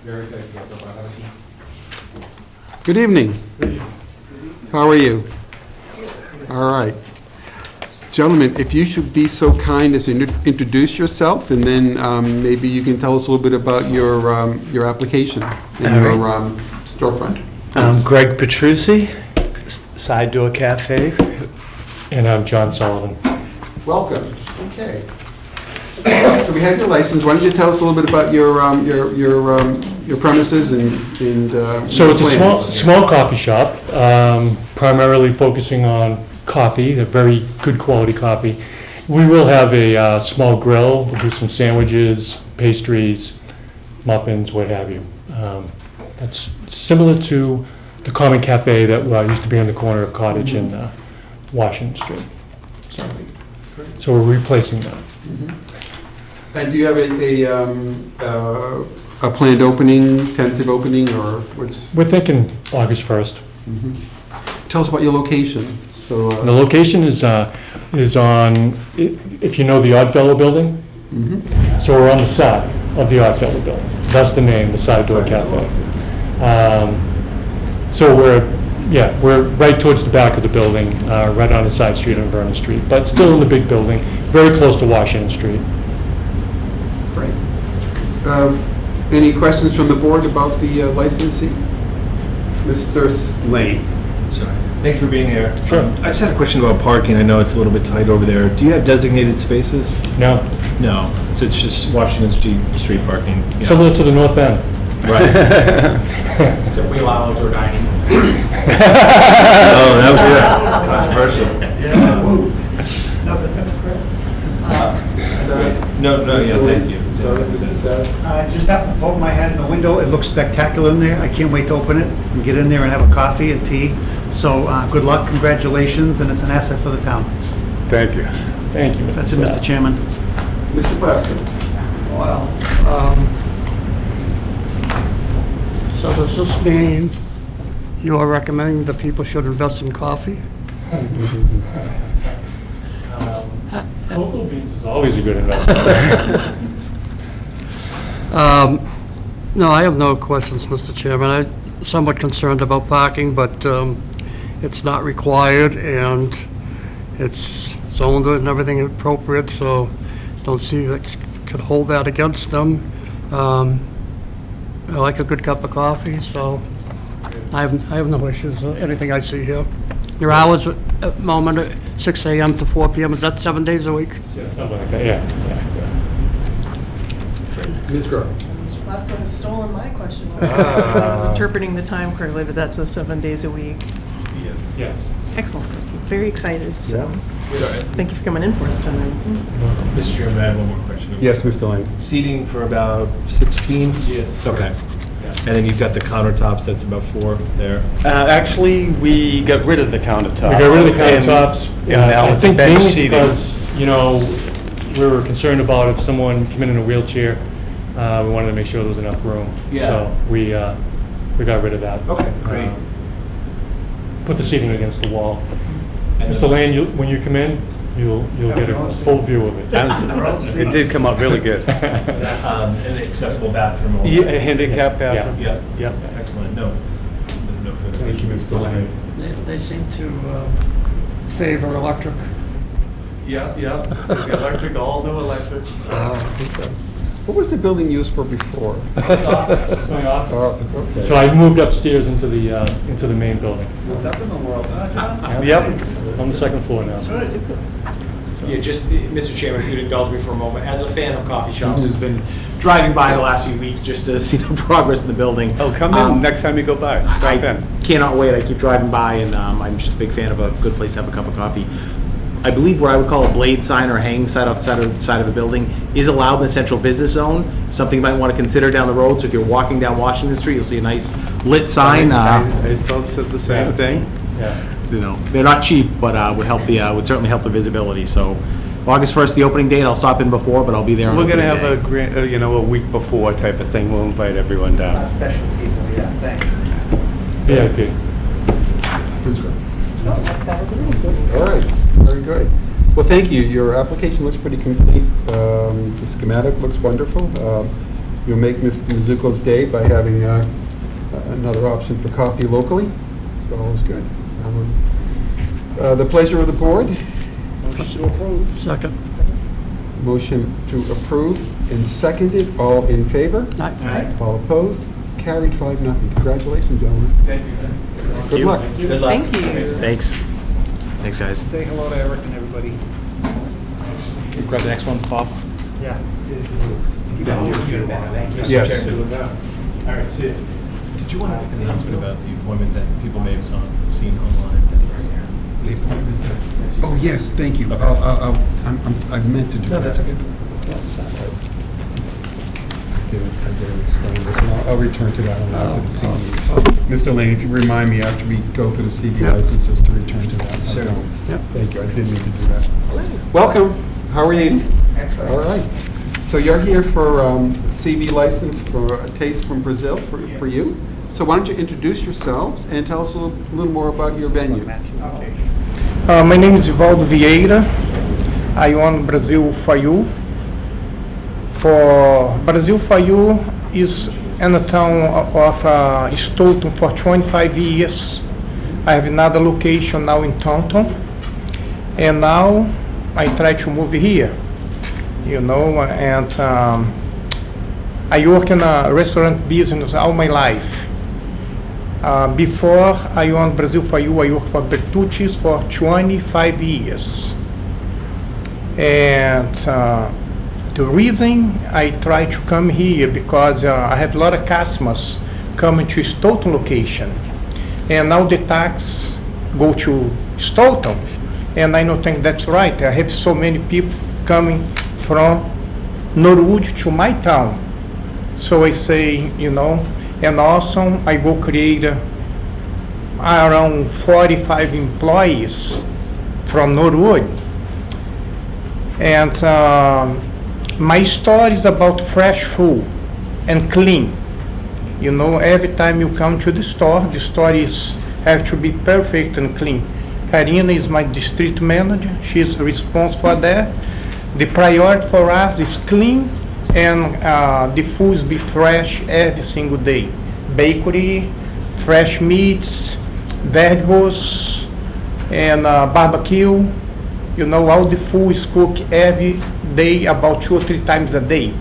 Very excited to get so far. Have a seat. Good evening. How are you? All right. Gentlemen, if you should be so kind as to introduce yourself, and then maybe you can tell us a little bit about your application and your storefront. Greg Petrucci, Side Door Cafe. And I'm John Sullivan. Welcome. Okay. So we have your license. Why don't you tell us a little bit about your premises and So it's a plans? small coffee shop, primarily focusing on coffee, a very good quality coffee. We will have a small grill. We'll do some sandwiches, pastries, muffins, what have you. That's similar to the Common Cafe that used to be on the corner of Cottage and Washington Street. So we're replacing that. And do you have a planned opening, tentative opening, or what's? We're thinking August 1st. Tell us about your location. So The location is on, if you know the Oddfellow building, so we're on the side of the Oddfellow building. That's the name, the Side Door Cafe. So we're right towards the back of the building, right on the side street on Vernon Street, but still in the big building, very close to Washington Street. Great. Any questions from the board about the licensing? Mr. Lane. Sorry. Thank you for being here. Sure. I just had a question about parking. I know it's a little bit tight over there. Do you have designated spaces? No. No. So it's just Washington Street parking? Yeah. Similar to the North End. Right. Except we allow outdoor dining. Oh, that was good. Controversial. Nothing. No, yeah, thank you. I just happened to poke my head in the window. It looks spectacular in there. I can't wait to open it and get in there and have a coffee, a tea. So good luck, congratulations, and it's an asset for the town. Thank you. Thank you, Mr. That's it, Mr. Chairman. Mr. Plasko. Well, so does this mean you are recommending that people should invest in coffee? Cocoa beans is always a good investment. No, I have no questions, Mr. Chairman. I'm somewhat concerned about parking, but it's not required, and it's zoned and everything appropriate, so don't see that could hold that against them. I like a good cup of coffee, so I have no issues with anything I see here. Your hours at the moment are 6 a.m. to 4 p.m., is that 7 days a week? Yeah, something like that, yeah. Ms. Grow. Mr. Plasko has stolen my question. I was interpreting the time correctly, that that's 7 days a week. Yes. Yes. Excellent. Very excited. So thank you for coming in for us tonight. Mr. Chairman, I have one more question. Yes, Mr. Lane. Seating for about 16? Yes. Okay. And then you've got the countertops, that's about 4 there. Actually, we got rid of the countertop. We got rid of the countertops. now I it's think bench mainly seating. because, we were concerned about if someone came in a wheelchair, we wanted to make sure there was enough room. Yeah. So we got rid of that. Okay, great. Put the seating against the wall. And Mr. Lane, when you come in, you'll get a full view of it. It did come out really good. An accessible bathroom. all Yeah, that. a handicap bathroom. Yeah. Yep. Excellent. No further Thank you, questions. Mr. Lane. They seem to favor electric. Yeah. The electric, all new electric. What was the building used for before? It's office. My office. Office, okay. So I moved upstairs into the main building. Up in the world, Yep. On the second floor now. Yeah, just, Mr. Chairman, if you'd indulge me for a moment, as a fan of coffee shops who's been driving by the last few weeks just to see the progress in the building. Oh, come in next time you go by. Stop I in. cannot wait. I keep driving by, and I'm just a big fan of a good place to have a cup of coffee. I believe what I would call a blade sign or a hanging sign outside of a building is allowed in the central business zone, something you might want to consider down the road. So if you're walking down Washington Street, you'll see a nice lit sign. I said the same thing. Yeah. They're not cheap, but would certainly help the visibility. So August 1st, the opening date. I'll stop in before, but I'll be there on We're gonna opening have day. a week before type of thing. We'll invite everyone down. Special people, yeah, thanks. VIP. All right, very good. Well, thank you. Your application looks pretty complete. The schematic looks wonderful. You'll make Mr. Mizuko's day by having another option for coffee locally. So all is good. The pleasure of the board. Motion to approve. Second. Motion to approve and seconded. All in favor? Aye. All opposed? Carried 5-0. Congratulations, gentlemen. Thank you. Good luck. Good luck. Thank you. Thanks. Thanks, guys. Say hello to Eric and everybody. Grab the next one, Bob. Yeah. Yes. All right, see you. Did you want to make an announcement about the appointment that people may have seen online? The appointment that- Oh, yes, thank you. Okay. I meant to do that. No, that's okay. I didn't explain this one. I'll return to that one after the CVs. Mr. Lane, if you remind me after we go through the CV licenses to return to that. Sure. Thank you, I didn't mean to do that. Welcome, how are you? Excellent. All right. So you're here for CV license for a taste from Brazil for you. So why don't you introduce yourselves and tell us a little more about your venue? My name is Ivaldo Vieira. I own Brasil For You. For Brasil For You is in the town of Stoughton for 25 years. I have another location now in Taunton, and now I try to move here, and I work in a restaurant business all my life. Before I owned Brasil For You, I worked for Bertucci's for 25 years. And the reason I try to come here because I have a lot of customers coming to Stoughton location. And now the tax go to Stoughton. And I don't think that's right. I have so many people coming from Norwood to my town. So I say, and also I go create around 45 employees from Norwood. And my story is about fresh food and clean. Every time you come to the store have to be perfect and clean. Karina is my district manager. She's responsible for that. The priority for us is clean and the foods be fresh every single day. Bakery, fresh meats, vegetables, and barbecue. All the food is cooked every day, about 2 or 3 times a day.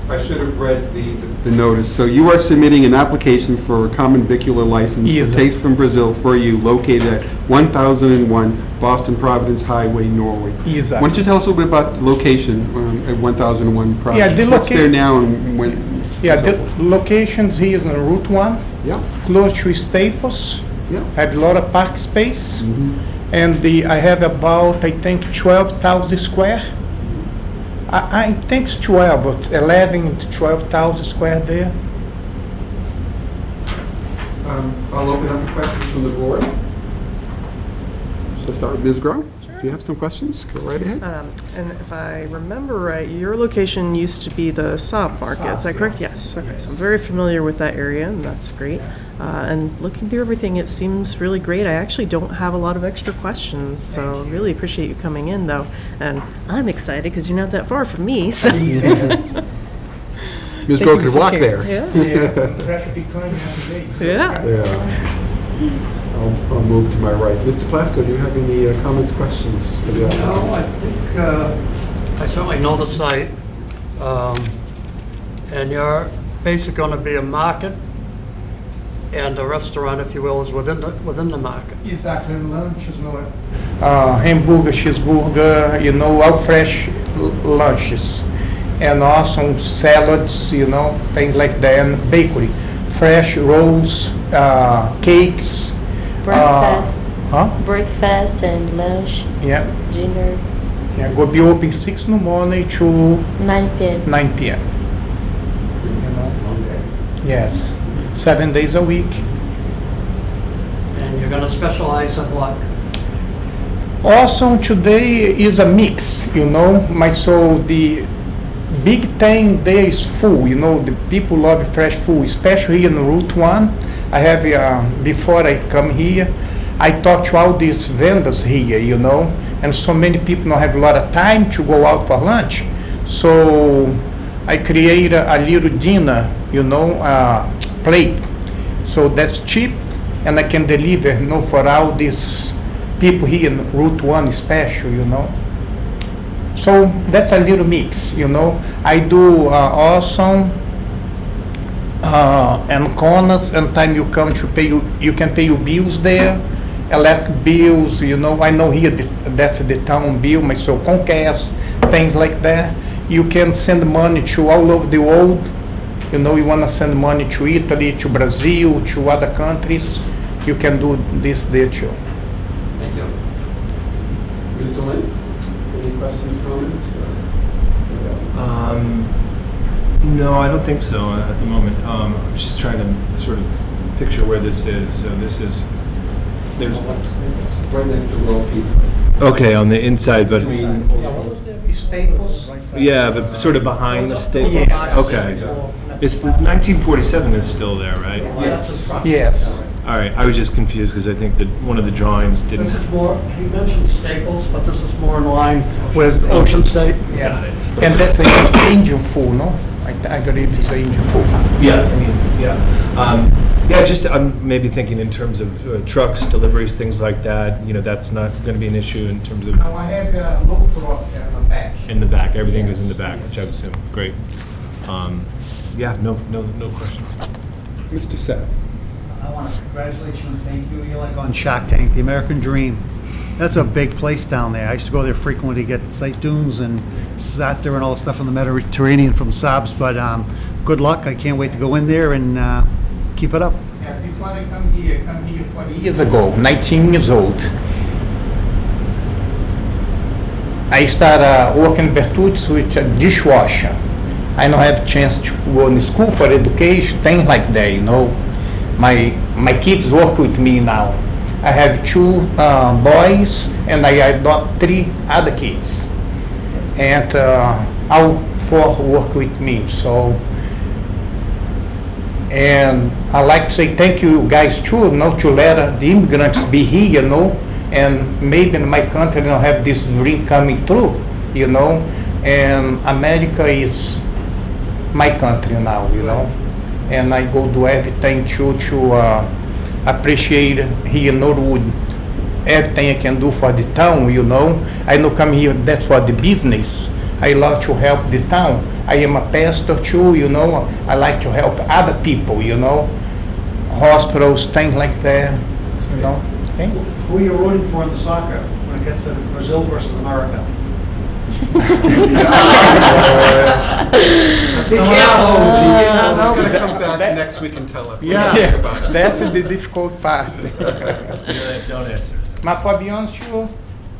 I should have read the notice. So you are submitting an application for a common vicular license for Taste from Brazil For You, located at 1001 Boston Providence Highway, Norwood. Exactly. Why don't you tell us a little bit about the location at 1001 Providence? Yeah, What's there now and when? Yeah, the locations here is on Route 1, close to Staples. Have a lot of park space. And I have about, I think, 12,000 square. I think it's 12, but 11 to 12,000 square there. I'll open up for questions from the board. So start with Ms. Groh. Do you have some questions? Go right ahead. And if I remember right, your location used to be the Saab Market, is that correct? Yes. Okay, so I'm very familiar with that area, and that's great. And looking through everything, it seems really great. I actually don't have a lot of extra questions, so really appreciate you coming in, though. And I'm excited because you're not that far from me, so. Ms. Groh could walk there. Yeah. I'll move to my right. Mr. Plasko, do you have any comments, questions for the applicant? No, I think I certainly know the site. And you're basically going to be a market, and the restaurant, if you will, is within the market. Exactly, lunches, hamburger, cheeseburger, all fresh lunches. And also salads, things like that, and bakery. Fresh rolls, cakes. Breakfast. Breakfast and lunch. Yeah. Dinner. Yeah, we'll be open 6 in the morning to 9 p.m. 9 p.m. Long day. Yes. 7 days a week. And you're going to specialize in what? Also, today is a mix, so the big thing there is food, the people love fresh food, especially here in Route 1. I have, before I come here, I talk to all these vendors here, and so many people don't have a lot of time to go out for lunch. So I create a little dinner, plate. So that's cheap, and I can deliver, for all these people here in Route 1 special, So that's a little mix, I do also and corners, and time you come to pay, you can pay your bills there, electric bills, you know, I know here that's the town bill, but so Comcast, things like that. You can send money to all over the world. You know, you want to send money to Italy, to Brazil, to other countries, you can do this there too. Thank you. Mr. Lynn, any questions, comments? No, I don't think so at the moment. I'm just trying to sort of picture where this is. So this is, there's Right next to Roll Pizza. okay on the inside, but Staples. yeah, but sort of behind the Staples. Yes. Okay, it's the 1947 is still there, right? Yes. All right, I was just confused because I think that one of the drawings didn't. This is more, he mentioned Staples, but this is more in line with Ocean State. Yeah. And that's an angel food, no? I believe it's angel food. Yeah, I mean, yeah, just I'm maybe thinking in terms of trucks, deliveries, things like that. You know, that's not going to be an issue in terms of Now I have a low truck in the back. in the back. Everything is in the back, which I would assume. Great. Yeah, no questions. Mr. Seth. I want to congratulate you and thank you. You're like on Shark Tank, the American Dream. That's a big place down there. I used to go there frequently to get sight dunes and sat there and all the stuff in the Mediterranean from Saabs. But good luck. I can't wait to go in there and keep it up. Yeah, before I come here 40 years ago, 19 years old. I started working in Bertucci with a dishwasher. I don't have a chance to go to school for education, things like that, you know. My kids work with me now. I have 2 boys and I adopt 3 other kids. And all 4 work with me, so. And I like to say thank you guys too, you know, to let the immigrants be here, you know, and maybe in my country don't have this dream coming through, you know, and America is my country now, you know, and I go do everything to appreciate here in Norwood, everything I can do for the town, you know. I don't come here, that's for the business. I love to help the town. I am a pastor too, you know. I like to help other people, you know. Hospitals, things like that, you know. Okay? Who are you rooting for in the soccer when it gets to Brazil versus America? Let's be careful. He's going to come back next week and tell us. Yeah, that's the difficult part. Don't answer. But for be honest, you,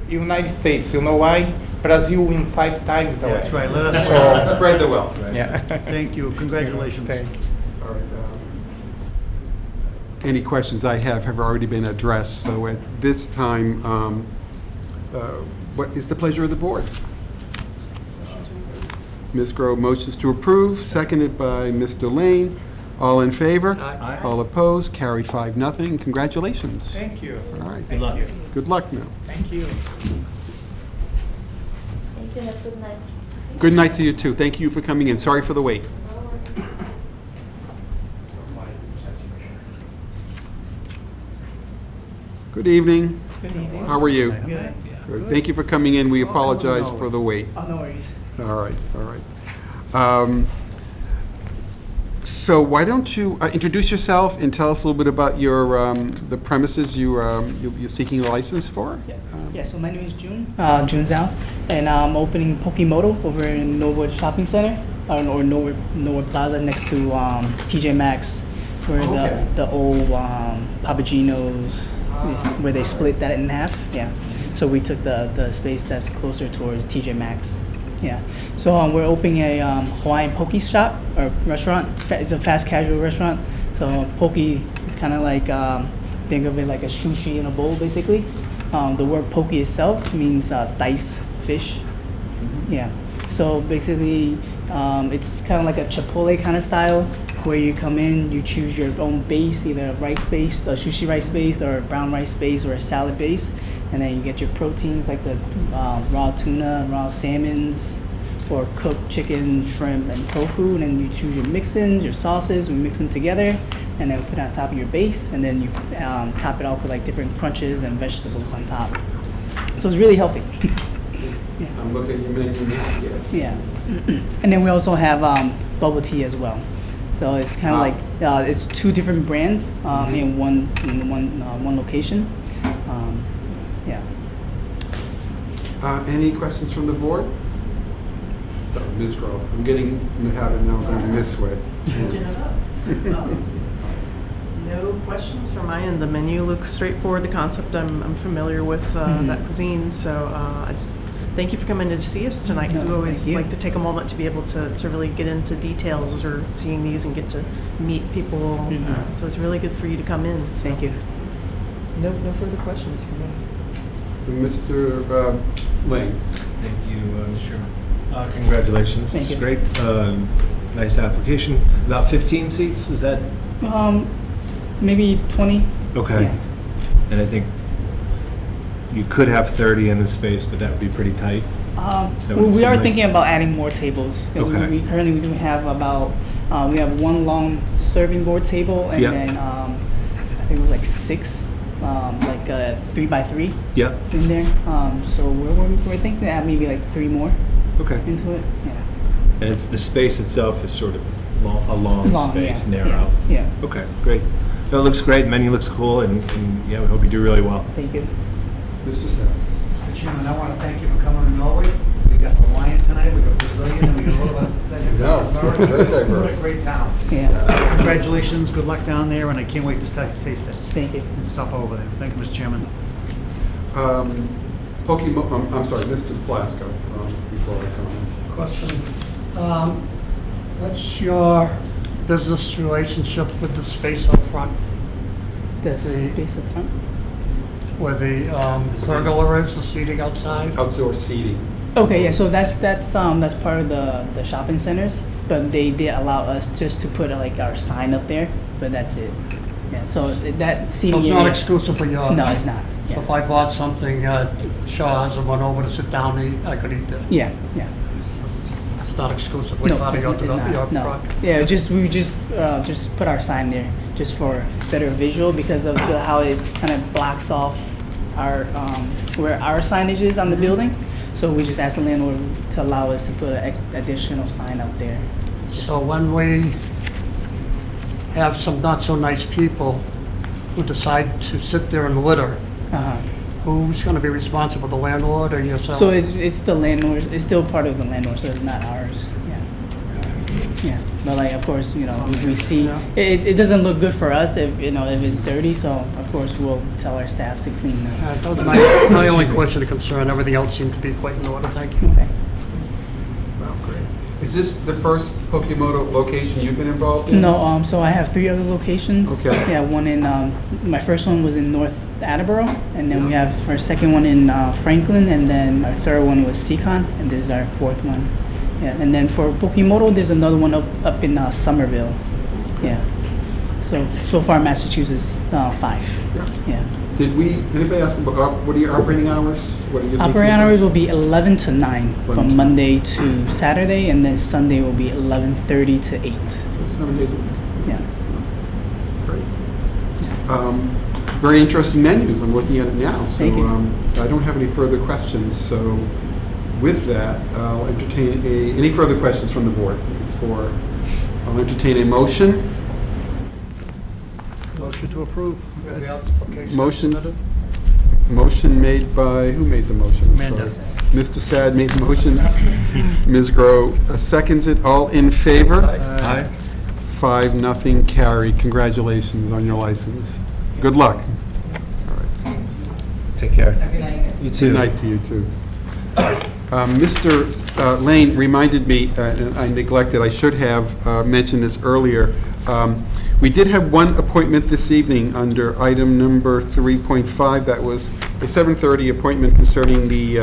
United States, you know why? Brazil win 5 times already. That's right. Let us Spread the wealth. Yeah. Thank you. Congratulations. Thank you. All right. Any questions I have already been addressed, so at this time, what is the pleasure of the board? Ms. Grove motions to approve, seconded by Mr. Lane. All in favor? Aye. All opposed? Carried 5-0. Congratulations. Thank you. All right. Good luck. Good luck now. Thank you. Thank you. Have a good night. Good night to you too. Thank you for coming in. Sorry for the wait. Good evening. Good evening. How are you? Good. Good. Thank you for coming in. We apologize for the wait. Oh, no worries. All right, all right. So why don't you introduce yourself and tell us a little bit about your the premises you're seeking a license for? Yeah, so my name is Jun Zhao, and I'm opening Pokemoto over in Norwood Shopping Center, or Norwood Plaza next to TJ Maxx, where the old Papagino's, where they split that in half. Yeah, so we took the space that's closer towards TJ Maxx. Yeah, so we're opening a Hawaiian poke shop or restaurant. It's a fast casual restaurant. So poke is kind of like think of it like a sushi in a bowl, basically. The word poke itself means diced fish. Yeah. So basically, it's kind of like a Chipotle kind of style, where you come in, you choose your own base, either a rice base, a sushi rice base, or a brown rice base, or a salad base, and then you get your proteins like the raw tuna, raw salmons, or cooked chicken, shrimp, and tofu, and then you choose your mix-ins, your sauces, we mix them together, and then put it on top of your base, and then you top it off with like different crunches and vegetables on top. So it's really healthy. Yeah. I'm looking at your menu now, yes. Yeah. And then we also have bubble tea as well. So it's kind of like it's two different brands in one location. Yeah. Any questions from the board? Start with Ms. Grohl. I'm getting in the habit now of going this way. No questions from my end. The menu looks straightforward. The concept, I'm familiar with that cuisine, so I just thank you for coming to see us tonight, because we always like to take a moment to be able to really get into details as we're seeing these and get to meet people. So it's really good for you to come in. So. Thank you. No further questions for me. Mr. Lane. Thank you, Mr. Chairman. Congratulations. Thank It's you. great. Nice application. About 15 seats, is that? Maybe 20. Okay. Yeah. And I think you could have 30 in the space, but that would be pretty tight. We are thinking about adding more tables. Okay. We currently do have about we have one long serving board table, and then I think it was like 6, like 3x3. Yep. In there. So we're thinking to add maybe like 3 more. Okay. Into it. Yeah. And it's the space itself is sort of a long space, yeah, narrow. Yeah. Okay, great. No, it looks great. The menu looks cool, and yeah, we hope you do really well. Thank you. Mr. Sapp. Mr. Chairman, I want to thank you for coming to Norway. We got Hawaiian tonight, we got Brazilian, and we got a little bit No, very diverse. What a great town. Yeah. Congratulations, good luck down there, and I can't wait to taste it. Thank you. And stop over there. Thank you, Mr. Chairman. I'm sorry, Mr. Plasko, before I come in. Question. What's your business relationship with the space up front? The space up front? Where the pergola is, the seating outside? Outdoor seating. Okay, yeah, so that's part of the shopping centers, but they did allow us just to put like our sign up there, but that's it. Yeah, so that seating So it's not area- exclusive for yours? No, it's not. So if I bought something, Shaw has one over to sit down and eat, I could eat there? Yeah, yeah. It's not exclusively No, part of it's your not, it's not, no. project? Yeah, we just put our sign there just for better visual because of how it kind of blocks off our where our signage is on the building. So we just asked the landlord to allow us to put an additional sign up there. So when we have some not so nice people who decide to sit there and litter, who's going to be responsible, the landlord or yourself? So it's the landlord. It's still part of the landlord, so it's not ours. Yeah. Yeah. But like, of course, we see it doesn't look good for us if if it's dirty. So of course we'll tell our staff to clean them. That was my only question or concern. Everything else seemed to be quite in order. Thank you. Okay. Wow, great. Is this the first Pokemoto location you've been involved in? No, so I have 3 other locations. Okay. Yeah, one in my first one was in North Attleboro, and then we have our second one in Franklin, and then our third one was Seacon, and this is our 4th one. Yeah, and then for Pokemoto, there's another one up in Somerville. Yeah. So far, Massachusetts 5. Yeah. Did anybody ask about what are your operating hours? What are you Operating hours will be 11 to 9 from Monday to Saturday, and then Sunday will be 11:30 to 8. So 7 days a week. Yeah. Great. Very interesting menus. I'm looking at it now. So Thank you. I don't have any further questions. So with that, I'll entertain any further questions from the board before I'll entertain a motion. Motion to approve. The application Motion. submitted. Motion made by, who made the motion? I'm Amanda. sorry. Mr. Sad made the motion. Ms. Groh seconds it. All in favor? Aye. 5-0 carried. Congratulations on your license. Good luck. Take care. You too. Good night to you, too. Mr. Lane reminded me, and I neglected, I should have mentioned this earlier. We did have one appointment this evening under item number 3.5. That was a 7:30 appointment concerning the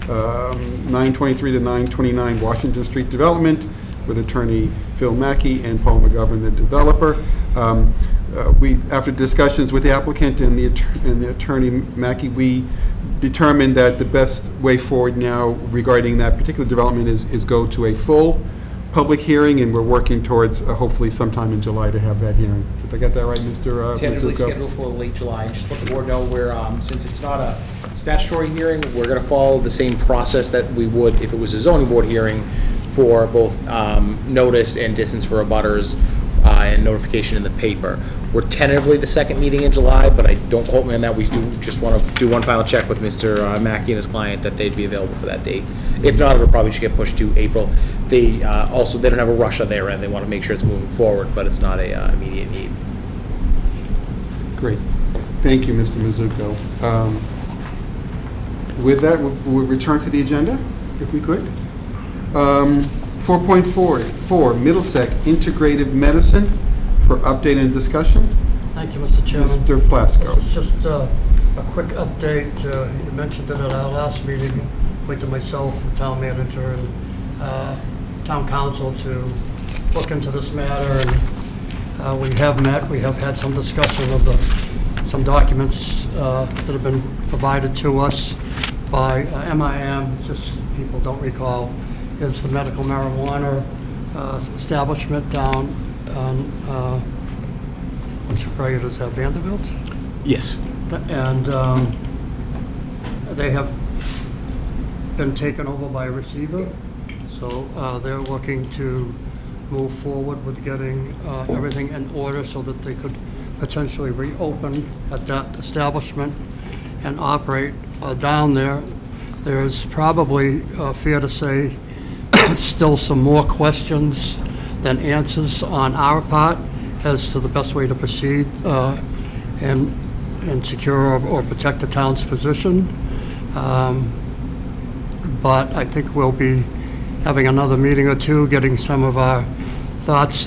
923 to 929 Washington Street development with attorney Phil Mackey and Paul McGovern, the developer. After discussions with the applicant and the attorney Mackey, we determined that the best way forward now regarding that particular development is go to a full public hearing, and we're working towards hopefully sometime in July to have that hearing. Did I get that right, Mr. Tentatively Mizuko? scheduled for late July. Just let the board know since it's not a statutory hearing, we're going to follow the same process that we would if it was a zoning board hearing for both notice and distance for abutters. and notification in the paper. We're tentatively the second meeting in July, but I don't quote me on that. We do just want to do one final check with Mr. Mackey and his client that they'd be available for that date. If not, it'll probably just get pushed to April. They they don't have a rush on their end. They want to make sure it's moving forward, but it's not a immediate need. Great. Thank you, Mr. Mizuko. With that, we'll return to the agenda, if we could. 4.4, Middlesex Integrative Medicine for update and discussion. Thank you, Mr. Chairman. Mr. Plasko. This is just a quick update. You mentioned it at our last meeting, appointed myself, the town manager, and town council to look into this matter. And we have met. We have had some discussion of some documents that have been provided to us by MIM, just people don't recall, is the medical marijuana establishment down on, which right is that, Vanderbilt? Yes. And they have been taken over by a receiver, so they're looking to move forward with getting everything in order so that they could potentially reopen at that establishment and operate down there. There's probably, fair to say, still some more questions than answers on our part as to the best way to proceed and secure or protect the town's position. But I think we'll be having another meeting or two, getting some of our thoughts,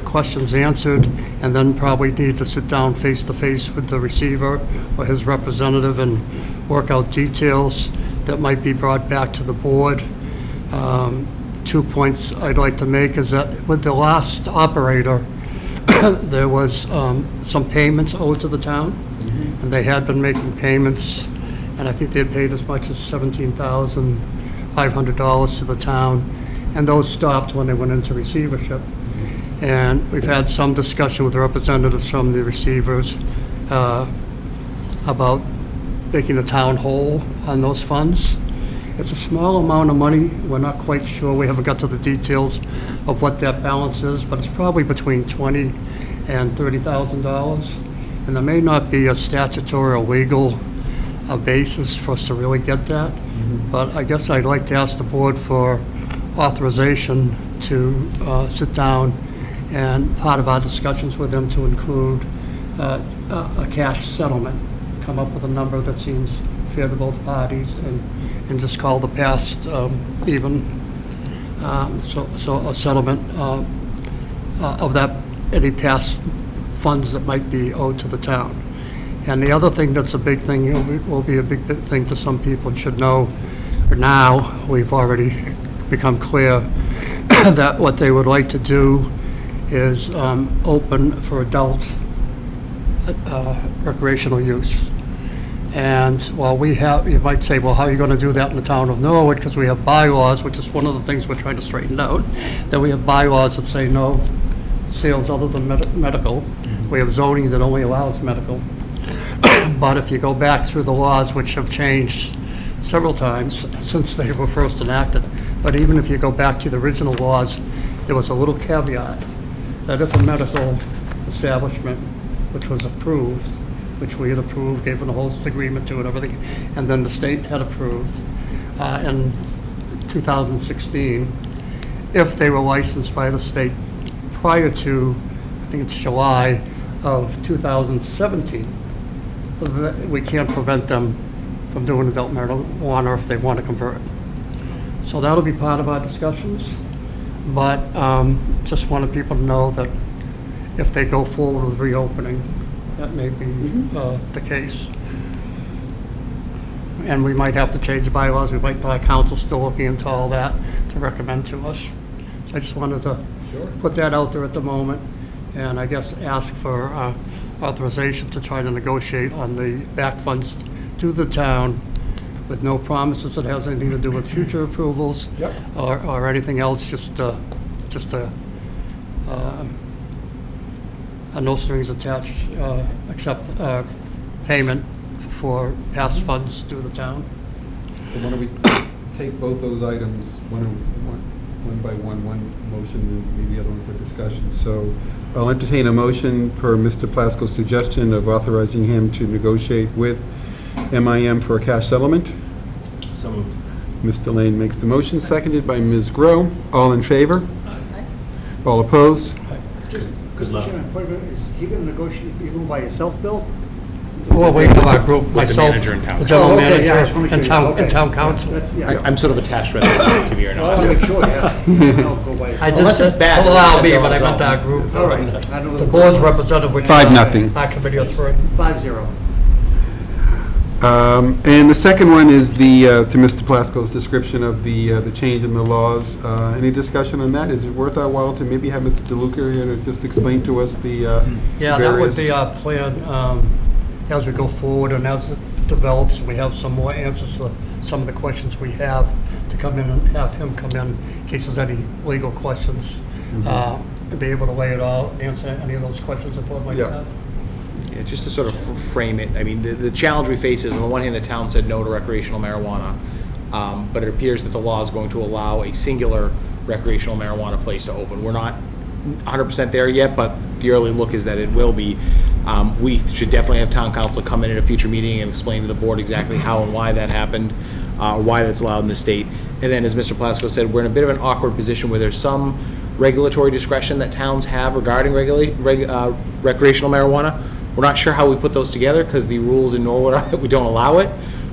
questions answered, and then probably need to sit down face to face with the receiver or his representative and work out details that might be brought back to the board. 2 points I'd like to make is that with the last operator, there was some payments owed to the town, and they had been making payments, and I think they had paid as much as $17,500 to the town, and those stopped when they went into receivership. And we've had some discussion with representatives from the receivers about making the town whole on those funds. It's a small amount of money. We're not quite sure. We haven't got to the details of what that balance is, but it's probably between $20,000 and $30,000. And there may not be a statutory or legal basis for us to really get that. But I guess I'd like to ask the board for authorization to sit down and part of our discussions with them to include a cash settlement, come up with a number that seems fair to both parties, and just call the past even. So a settlement of that, any past funds that might be owed to the town. And the other thing that's a big thing, will be a big thing to some people and should know, now we've already become clear that what they would like to do is open for adult recreational use. And while we have, you might say, well, how are you going to do that in the town of Norwood? Because we have bylaws, which is one of the things we're trying to straighten out, that we have bylaws that say no sales other than medical. We have zoning that only allows medical. But if you go back through the laws, which have changed several times since they were first enacted, but even if you go back to the original laws, there was a little caveat that if a medical establishment, which was approved, which we had approved, gave an host agreement to and everything, and then the state had approved in 2016, if they were licensed by the state prior to, I think it's July of 2017, we can't prevent them from doing adult marijuana if they want to convert. So that'll be part of our discussions, but just wanted people to know that if they go forward with reopening, that may be the case. And we might have to change the bylaws. We might, by council, still looking into all that to recommend to us. So I just wanted to put that out there at the moment, and I guess ask for authorization to try to negotiate on the back funds to the town with no promises that has anything to do with future approvals or anything else, just a no strings attached, except payment for past funds to the town. So why don't we take both those items one one by one motion and maybe the other one for discussion. So I'll entertain a motion per Mr. Plasko's suggestion of authorizing him to negotiate with MIM for a cash settlement. So moved. Mr. Lane makes the motion, seconded by Ms. Grow. All in favor? All opposed? Good luck. Is he going to negotiate, you go by yourself, Bill? Well, we have our group, With the myself, manager in town. the general Oh, okay, yeah, I manager, just wanna make and sure. town, Okay. and town council. That's, yeah. I'm sort of attached to the TV or I not. want to make sure, yeah. Don't go by I yourself. did Unless it's say, bad, to allow it's me, just but I on meant its our own. group. All right. I know The the board's representative, which is 5-0. our committee of 3. 5-0. And the second one is the, to Mr. Plasko's description of the change in the laws. Any discussion on that? Is it worth our while to maybe have Mr. DeLuca here to just explain to us the Yeah, that would various... be our plan, as we go forward and as it develops, we have some more answers to some of the questions we have, to come in and have him come in case there's any legal questions, and be able to lay it out and answer any of those questions the board might have. Yeah, just to sort of frame it, I mean, the challenge we face is, on the one hand, the town said no to recreational marijuana, but it appears that the law is going to allow a singular recreational marijuana place to open. We're not 100% there yet, but the early look is that it will be. We should definitely have town council come in at a future meeting and explain to the board exactly how and why that happened, why that's allowed in the state. And then, as Mr. Plasko said, we're in a bit of an awkward position where there's some regulatory discretion that towns have regarding recreational marijuana. We're not sure how we put those together because the rules in Norwood are that we don't allow it.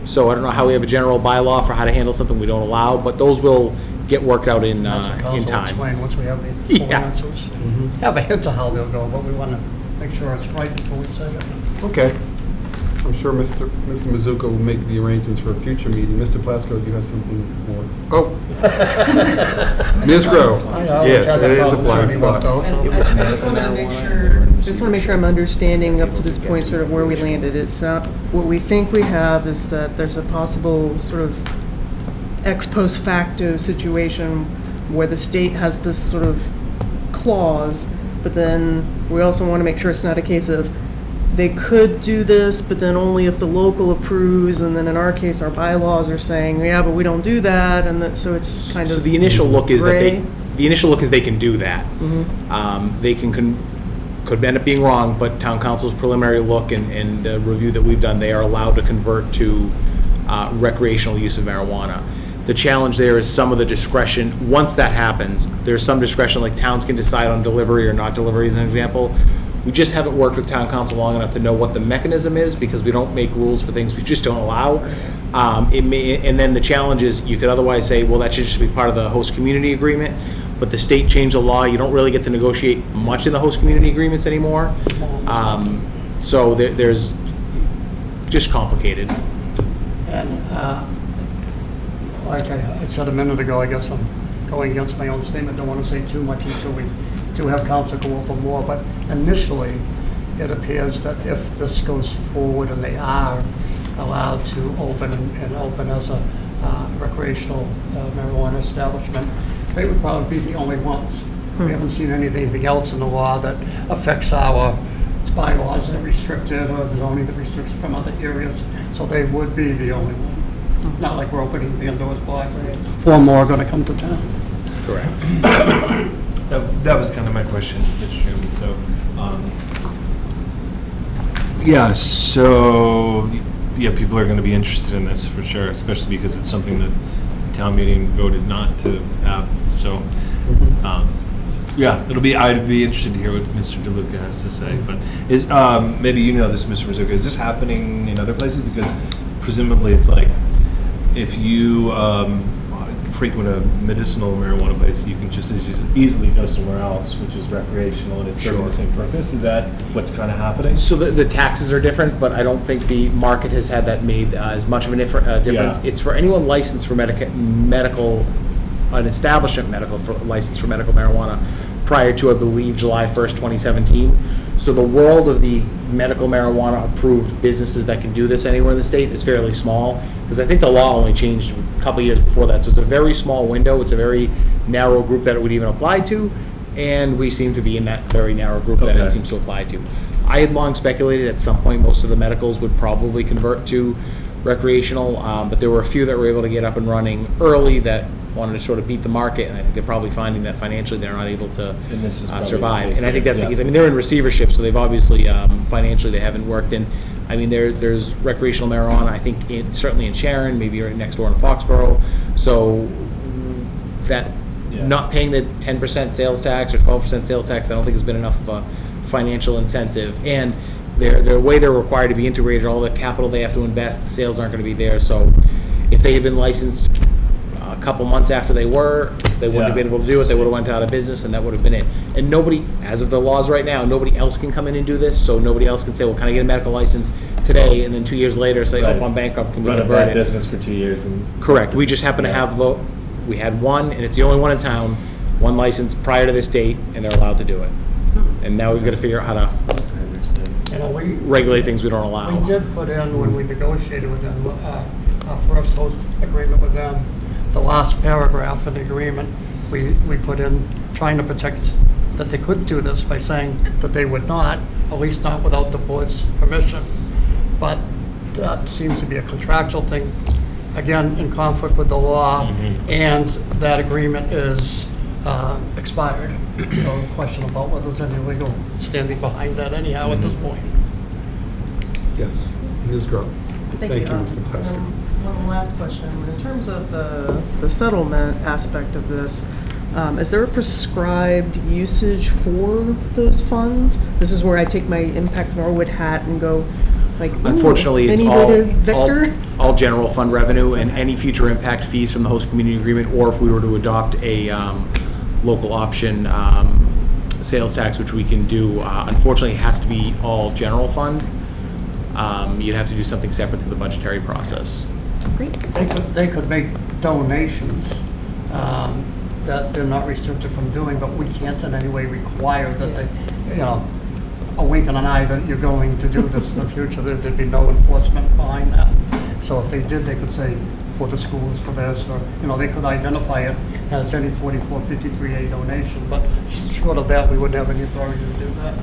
So I don't know how we have a general bylaw for how to handle something we don't allow, but those will get worked out in That's what council will time. explain once we have the full Yeah. answers. Have a hint of how they'll go, but we want to make sure it's right before we say it. Okay. I'm sure Mr. Mizuko will make the arrangements for a future meeting. Mr. Plasko, do you have something more? Oh. Ms. Grow. Yes, it is a blind spot. I just want to make sure I'm understanding up to this point sort of where we landed. It's not, what we think we have is that there's a possible sort of ex post facto situation where the state has this sort of clause, but then we also want to make sure it's not a case of they could do this, but then only if the local approves, and then in our case, our bylaws are saying, yeah, but we don't do that, and that, so it's kind of So the initial look is that gray. the initial look is they can do that. They could end up being wrong, but town council's preliminary look and the review that we've done, they are allowed to convert to recreational use of marijuana. The challenge there is some of the discretion. Once that happens, there's some discretion, like towns can decide on delivery or not delivery, as an example. We just haven't worked with town council long enough to know what the mechanism is, because we don't make rules for things we just don't allow. And then the challenge is, you could otherwise say, well, that should just be part of the host community agreement, but the state changed the law. You don't really get to negotiate much in the host community agreements anymore. So there's just complicated. And like I said a minute ago, I guess I'm going against my own statement. Don't want to say too much until we do have council go over more. But initially, it appears that if this goes forward and they are allowed to open and open as a recreational marijuana establishment, they would probably be the only ones. We haven't seen anything else in the law that affects our bylaws that restrict it, or the zoning that restricts it from other areas. So they would be the only one. Not like we're opening the Pandora's box. 4 more are going to come to town. Correct. That was kind of my question, Mr. Chairman. So, yeah, people are going to be interested in this for sure, especially because it's something that town meeting voted not to have. So, yeah, I'd be interested to hear what Mr. DeLuca has to say. But is maybe you know this, Mr. Mizuka, is this happening in other places? Because presumably it's like, if you frequent a medicinal marijuana place, you can just as easily go somewhere else, which is recreational, and it's serving the same purpose. Is that what's kind of happening? So the taxes are different, but I don't think the market has had that made as much of a difference. Yeah. It's for anyone licensed for medical, an establishment licensed for medical marijuana prior to, I believe, July 1st, 2017. So the world of the medical marijuana approved businesses that can do this anywhere in the state is fairly small, because I think the law only changed a couple years before that. So it's a very small window. It's a very narrow group that it would even apply to, and we seem to be in that very narrow group that it seems to apply to. I had long speculated at some point most of the medicals would probably convert to recreational, but there were a few that were able to get up and running early that wanted to sort of beat the market, and I think they're probably finding that financially they're not able to survive. And I think that's the case. I mean, they're in receivership, so they've obviously, financially, they haven't worked in. I mean, there's recreational marijuana, I think, certainly in Sharon, maybe right next door in Foxborough. So that not paying the 10% sales tax or 12% sales tax, I don't think has been enough of a financial incentive. And the way they're required to be integrated, all the capital they have to invest, the sales aren't going to be there. So if they had been licensed a couple months after they wouldn't have been able to do it. They would have went out of business, and that would have been it. And nobody, as of the laws right now, nobody else can come in and do this. So nobody else can say, well, can I get a medical license today? And then 2 years later say, oh, I'm bankrupt. Can we Run a convert bad it? business for 2 years. Correct. We just happen to have we had one, and it's the only one in town, one license prior to this date, and they're allowed to do it. And now we've got to figure out how to regulate things we don't allow. We did put in, when we negotiated with them, our first host agreement with them, the last paragraph in the agreement, we put in trying to protect that they couldn't do this by saying that they would not, at least not without the board's permission. But that seems to be a contractual thing, again, in conflict with the law, and that agreement is expired. So question about whether there's any legal standing behind that anyhow at this point. Yes, Ms. Grubb. Thank you, Mr. Plasko. One last question. In terms of the settlement aspect of this, is there a prescribed usage for those funds? This is where I take my Impact Norwood hat and go, like, ooh, unfortunately, it's any way to Victor? all general fund revenue, and any future impact fees from the host community agreement, or if we were to adopt a local option sales tax, which we can do, unfortunately, it has to be all general fund. You'd have to do something separate to the budgetary process. Great. They could make donations that they're not restricted from doing, but we can't in any way require that they, a wink and an eye that you're going to do this in the future. There'd be no enforcement behind that. So if they did, they could say for the schools for this, or they could identify it as any 4453A donation. But short of that, we wouldn't have any authority to do that.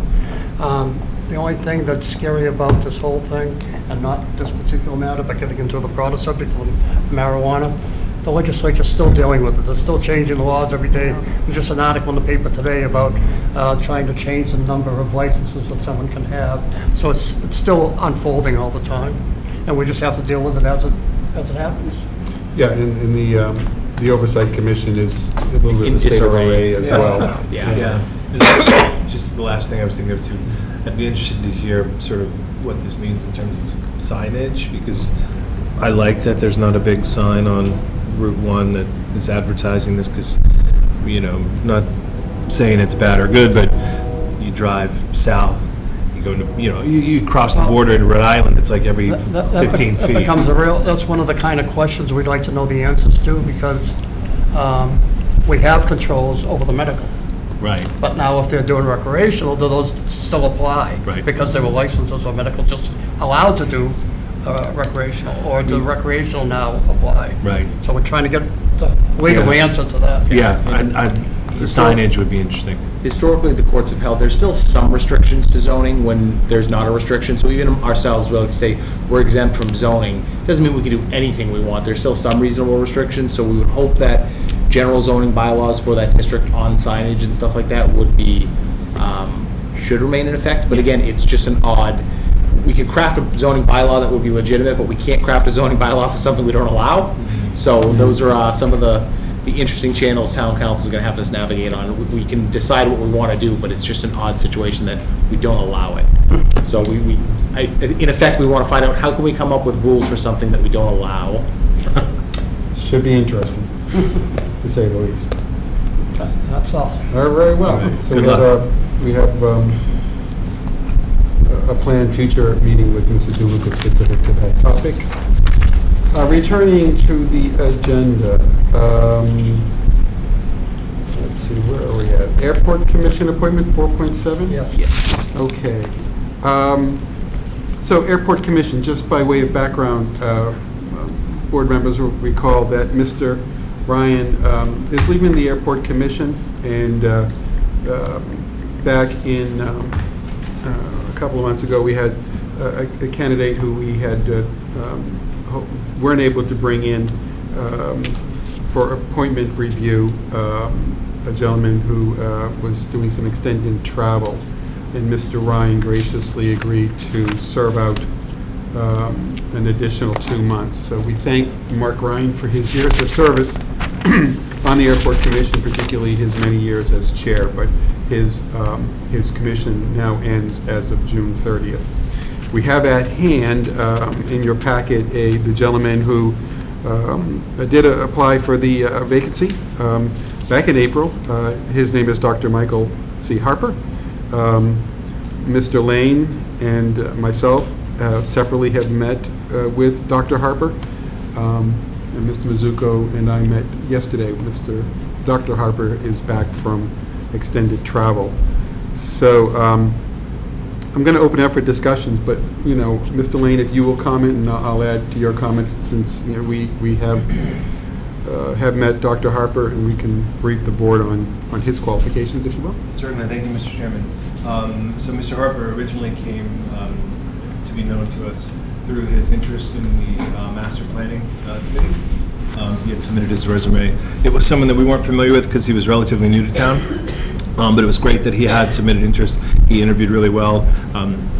The only thing that's scary about this whole thing, and not this particular matter, but getting into the broader subject of marijuana, the legislature's still dealing with it. They're still changing the laws every day. There's just an article in the paper today about trying to change the number of licenses that someone can have. So it's still unfolding all the time, and we just have to deal with it as it happens. Yeah, and the Oversight Commission is a little bit of a state of array as well. Yeah. Just the last thing I was thinking of too, I'd be interested to hear sort of what this means in terms of signage, because I like that there's not a big sign on Route 1 that is advertising this, because, not saying it's bad or good, but you drive south, you go to, you cross the border in Rhode Island, it's like every 15 feet. That becomes that's one of the kind of questions we'd like to know the answers to, because we have controls over the medical. Right. But now if they're doing recreational, do those still apply? Right. Because they were licenses or medical just allowed to do recreational, or do recreational now apply? Right. So we're trying to get the legal answer to that. Yeah, the signage would be interesting. Historically, the courts have held there's still some restrictions to zoning when there's not a restriction. So even ourselves, we'll say we're exempt from zoning. Doesn't mean we can do anything we want. There's still some reasonable restrictions. So we would hope that general zoning bylaws for that district on signage and stuff like that would be, should remain in effect. But again, it's just an odd, we could craft a zoning bylaw that would be legitimate, but we can't craft a zoning bylaw for something we don't allow. So those are some of the interesting channels town council is going to have us navigate on. We can decide what we want to do, but it's just an odd situation that we don't allow it. So in effect, we want to find out how can we come up with rules for something that we don't allow. Should be interesting, to say the least. That's all. All right, very well. Right. So Good luck. We have a planned future meeting with Mr. DeLuca specific to that topic. Returning to the agenda, let's see, where are we at? Airport Commission appointment 4.7? Yes. Okay. So Airport Commission, just by way of background, board members will recall that Mr. Ryan is leaving the Airport Commission, and back in a couple of months ago, we had a candidate who we had weren't able to bring in for appointment review a gentleman who was doing some extended travel, and Mr. Ryan graciously agreed to serve out an additional 2 months. So we thank Mark Ryan for his years of service on the Airport Commission, particularly his many years as chair, but his commission now ends as of June 30th. We have at hand in your packet the gentleman who did apply for the vacancy back in April. His name is Dr. Michael C. Harper. Mr. Lane and myself separately have met with Dr. Harper. And Mr. Mizuko and I met yesterday. Dr. Harper is back from extended travel. So I'm going to open it up for discussions, but, you know, Mr. Lane, if you will comment, and I'll add to your comments, since, you know, we have met Dr. Harper, and we can brief the board on his qualifications, if you will. Certainly. Thank you, Mr. Chairman. So Mr. Harper originally came to be known to us through his interest in the master planning committee. He had submitted his resume. It was someone that we weren't familiar with because he was relatively new to town. But it was great that he had submitted interest. He interviewed really well.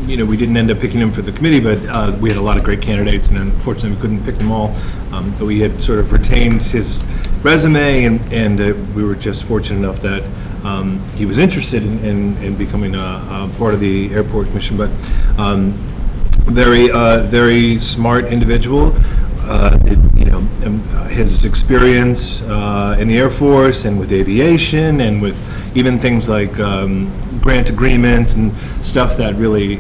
You know, we didn't end up picking him for the committee, but we had a lot of great candidates, and unfortunately we couldn't pick them all. But we had sort of retained his resume, and we were just fortunate enough that he was interested in becoming a part of the Airport Commission. But very smart individual. You know, his experience in the Air Force and with aviation and with even things like grant agreements and stuff that really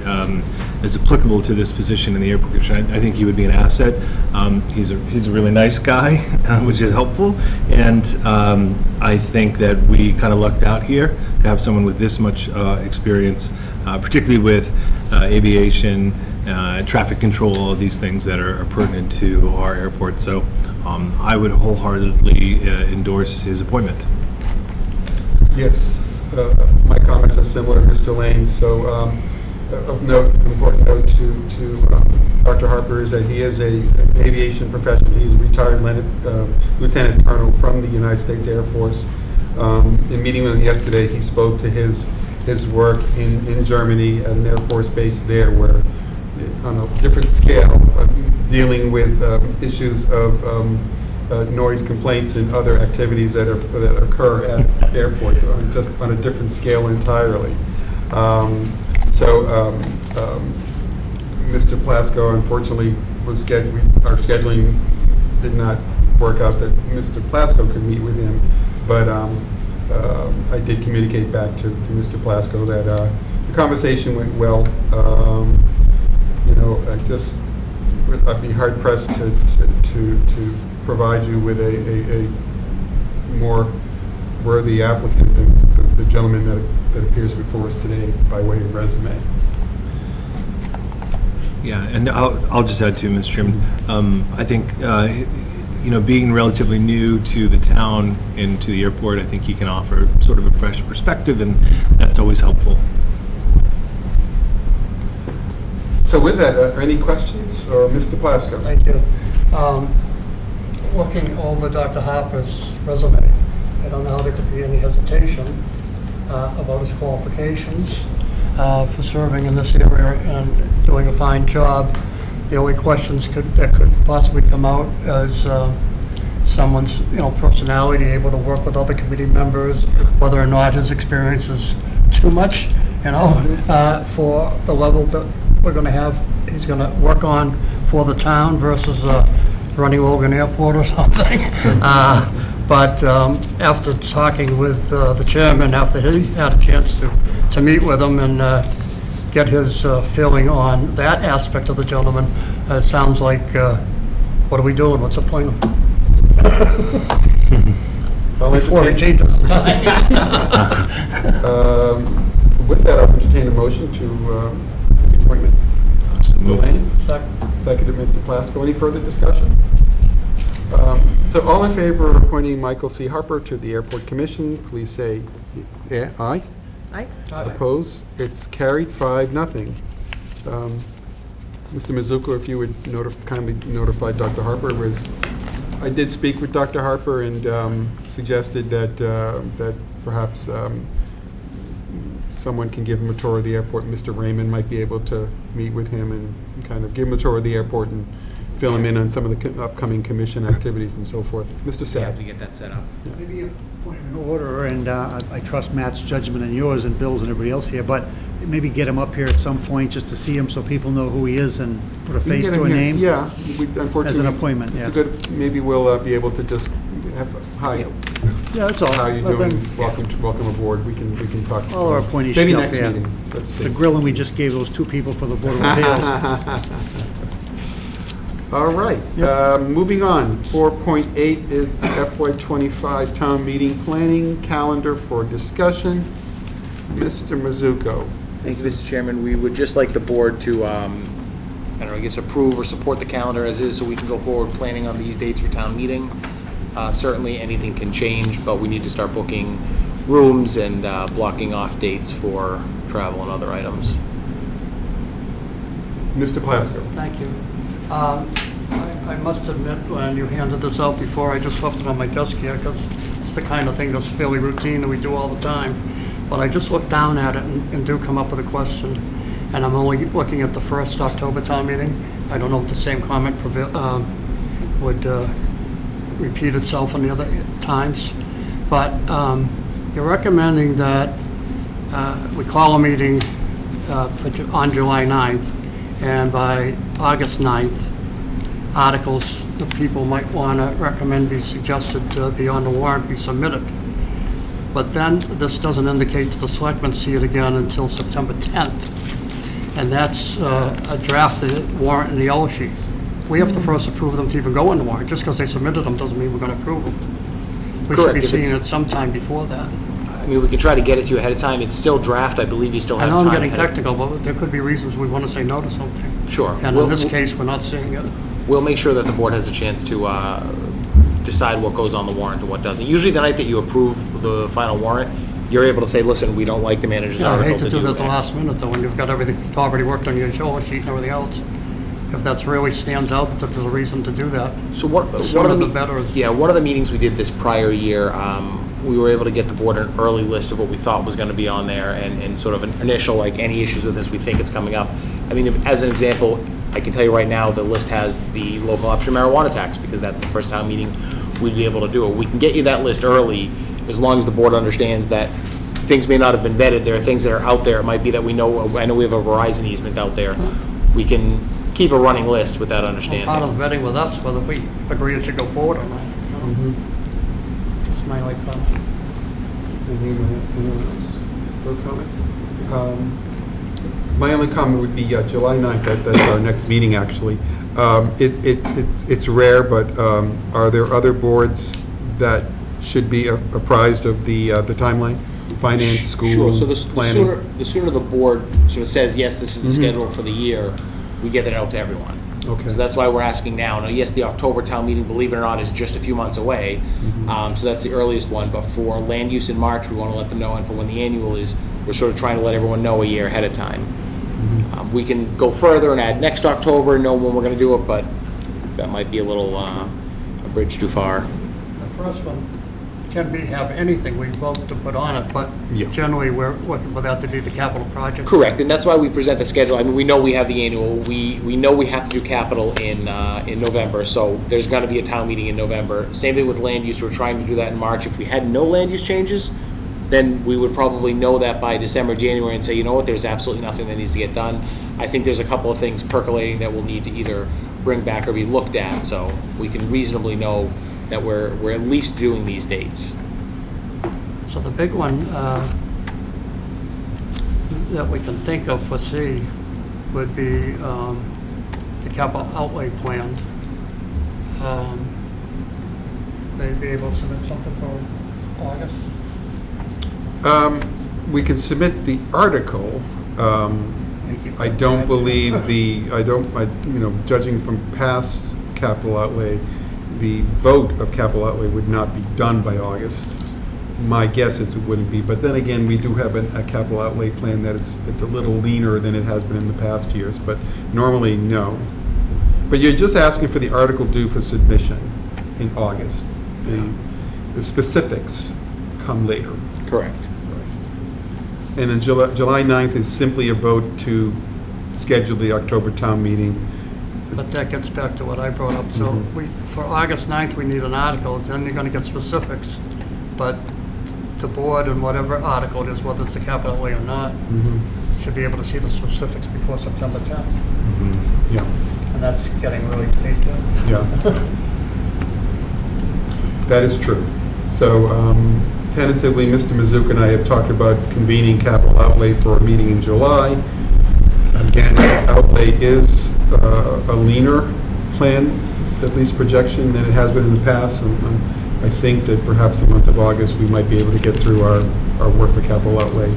is applicable to this position in the Airport Commission. I think he would be an asset. He's a really nice guy, which is helpful. And I think that we kind of lucked out here to have someone with this much experience, particularly with aviation, traffic control, all of these things that are pertinent to our airport. So I would wholeheartedly endorse his appointment. Yes, my comments are similar to Mr. Lane. So of note, important note to Dr. Harper is that he is an aviation professional. He's a retired lieutenant colonel from the United States Air Force. In meeting with him yesterday, he spoke to his work in Germany at an Air Force base there, where on a different scale, dealing with issues of noise complaints and other activities that occur at airports, just on a different scale entirely. Mr. Plasko, unfortunately, our scheduling did not work out that Mr. Plasko could meet with him, but I did communicate back to Mr. Plasko that the conversation went well. You know, I'd be hard pressed to provide you with a more worthy applicant than the gentleman that appears before us today by way of resume. Yeah, and I'll just add to Mr. Chairman. I think you know, being relatively new to the town and to the airport, I think he can offer sort of a fresh perspective, and that's always helpful. So with that, any questions? Or Mr. Plasko? Thank you. Looking over Dr. Harper's resume, I don't know how there could be any hesitation about his qualifications for serving in this area and doing a fine job. The only questions that could possibly come out is someone's, you know, personality, able to work with other committee members, whether or not his experience is too much, you know, for the level that we're going to have, he's going to work on for the town versus running Logan Airport or something. But after talking with the chairman, after he had a chance to meet with him and get his feeling on that aspect of the gentleman, it sounds like, what are we doing? What's the point of before he changes his mind? With that, I'll entertain a motion to the appointment. Seconded, Mr. Plasko. Any further discussion? So all in favor of appointing Michael C. Harper to the Airport Commission, please say aye. Aye. Opposed? It's carried 5-0. Mr. Mizuko, if you would kindly notify Dr. Harper, I did speak with Dr. Harper and suggested that perhaps someone can give him a tour of the airport. Mr. Raymond might be able to meet with him and kind of give him a tour of the airport and fill him in on some of the upcoming commission activities and so forth. Mr. Sad. Happy to get that set up. Maybe a point of order, and I trust Matt's judgment and yours and Bill's and everybody else here, but maybe get him up here at some point just to see him so people know who he is and put a face to a name. Yeah, unfortunately. As an appointment, yeah. It's a good, maybe we'll be able to just have, hi. Yeah, that's all. How are you Well, doing? then- Welcome aboard. We can talk. All our appointees Maybe should be up next there. meeting. Let's see. The grilling we just gave those two people for the Board of Appeals. All right, moving on. 4.8 is the FY25 town meeting planning calendar for discussion. Mr. Mizuko. Thank you, Mr. Chairman. We would just like the board to, I guess approve or support the calendar as is so we can go forward planning on these dates for town meeting. Certainly anything can change, but we need to start booking rooms and blocking off dates for travel and other items. Mr. Plasko. Thank you. I must admit, when you handed this out before, I just left it on my desk here because it's the kind of thing that's fairly routine that we do all the time. But I just looked down at it and do come up with a question. And I'm only looking at the first October town meeting. I don't know if the same comment would repeat itself in the other times. But you're recommending that we call a meeting on July 9th. And by August 9th, articles that people might want to recommend be suggested to be on the warrant be submitted. But then this doesn't indicate that the selectmen see it again until September 10th. And that's a draft of the warrant in the yellow sheet. We have to first approve them to even go in the warrant. Just because they submitted them doesn't mean we're going to approve them. We should be seeing it sometime before that. I mean, we can try to get it to you ahead of time. It's still draft. I believe you still have I time. know I'm getting technical, but there could be reasons we want to say no to something. Sure. And in this case, we're not seeing it. We'll make sure that the board has a chance to decide what goes on the warrant and what doesn't. Usually the night that you approve the final warrant, you're able to say, listen, we don't like the manager's Yeah, I article hate to do that at the X. last minute, though, when you've got everything already worked on your yellow sheet and everything else. If that's really stands out, that there's a reason to do that. So one Sooner of the the better is. Yeah, one of the meetings we did this prior year, we were able to get the board an early list of what we thought was going to be on there and sort of an initial, like, any issues with this, we think it's coming up. I mean, as an example, I can tell you right now, the list has the local option marijuana tax because that's the first town meeting we'd be able to do it. We can get you that list early as long as the board understands that things may not have been vetted. There are things that are out there. It might be that I know we have a Verizon easement out there. We can keep a running list with that understanding. Part of the vetting with us, whether we agree it should go forward or not. It's my like comment. Anyone else for a comment? My only comment would be July 9th. That's our next meeting, actually. It's rare, but are there other boards that should be apprised of the timeline? Finance, school, Sure. So planning? the sooner the board sort of says, yes, this is the schedule for the year, we get it out to everyone. Okay. So that's why we're asking now. Now, yes, the October town meeting, believe it or not, is just a few months away. So that's the earliest one. But for land use in March, we want to let them know. And for when the annual is, we're sort of trying to let everyone know a year ahead of time. We can go further and add next October, know when we're going to do it, but that might be a little a bridge too far. The first one can have anything we vote to put on it, but generally we're looking for that to be the capital project. Correct, and that's why we present the schedule. I mean, we know we have the annual. We know we have to do capital in November, so there's going to be a town meeting in November. Same thing with land use. We're trying to do that in March. If we had no land use changes, then we would probably know that by December, January, and say, you know what, there's absolutely nothing that needs to get done. I think there's a couple of things percolating that we'll need to either bring back or be looked at, so we can reasonably know that we're at least doing these dates. So the big one that we can think of for C would be the capital outlay plan. They'd be able to submit something for August. We can submit the article. I don't believe judging from past capital outlay, the vote of capital outlay would not be done by August. my guess is it wouldn't be, but then again, we do have a capital outlay plan that it's a little leaner than it has been in the past years, but normally, no. But you're just asking for the article due for submission in August. The specifics come later. Correct. And then July 9th is simply a vote to schedule the October town meeting. But that gets back to what I brought up. So for August 9th, we need an article, then you're going to get specifics. But the board and whatever article it is, whether it's the capital outlay or not, should be able to see the specifics before September 10th. Yeah. And that's getting really late. Yeah. That is true. So tentatively, Mr. Mizuka and I have talked about convening capital outlay for a meeting in July. Again, outlay is a leaner plan, at least projection, than it has been in the past. And I think that perhaps the month of August, we might be able to get through our work for capital outlay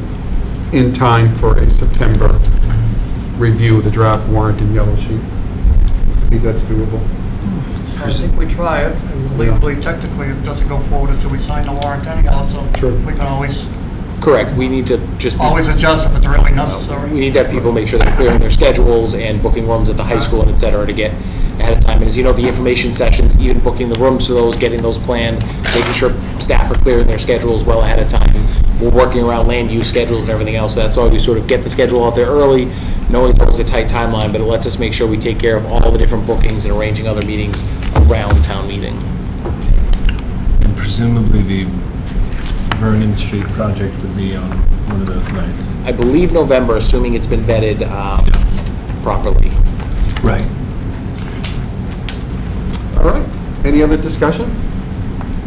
in time for a September review of the draft warrant and yellow sheet. I think that's doable. I think we try it, and legally, technically, it doesn't go forward until we sign the warrant anyhow, so we can always Correct. We need to just always adjust if it's really necessary. We need to have people make sure they're clearing their schedules and booking rooms at the high school and et cetera to get ahead of time. And as you know, the information sessions, even booking the rooms for those, getting those planned, making sure staff are clearing their schedules well ahead of time. We're working around land use schedules and everything else. That's why we sort of get the schedule out there early, knowing it's always a tight timeline, but it lets us make sure we take care of all the different bookings and arranging other meetings around town meeting. And presumably the Vernon Street project would be on one of those nights. I believe November, assuming it's been vetted properly. Right. All right. Any other discussion?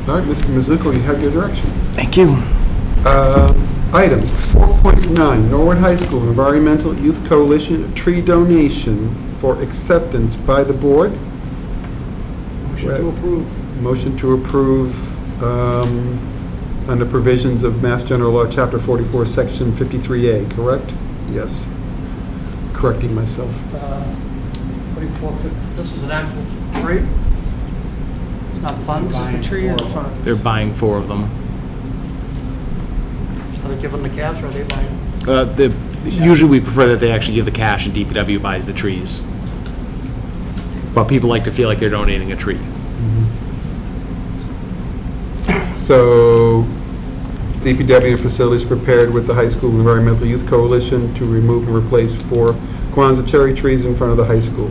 All right, Mr. Mizuko, you have your direction. Thank you. Item 4.9, Norwood High School Environmental Youth Coalition tree donation for acceptance by the board. Motion to approve. Motion to approve under provisions of Mass General Law, Chapter 44, Section 53A, correct? Yes. Correcting myself. 4450. This is an actual tree? It's not funds? This is the tree or the funds? They're buying 4 of them. Are they giving the cash or are they buying? Usually we prefer that they actually give the cash and DPW buys the trees. But people like to feel like they're donating a tree. So, DPW facilities prepared with the High School Environmental Youth Coalition to remove and replace 4 Kwanzaa cherry trees in front of the high school.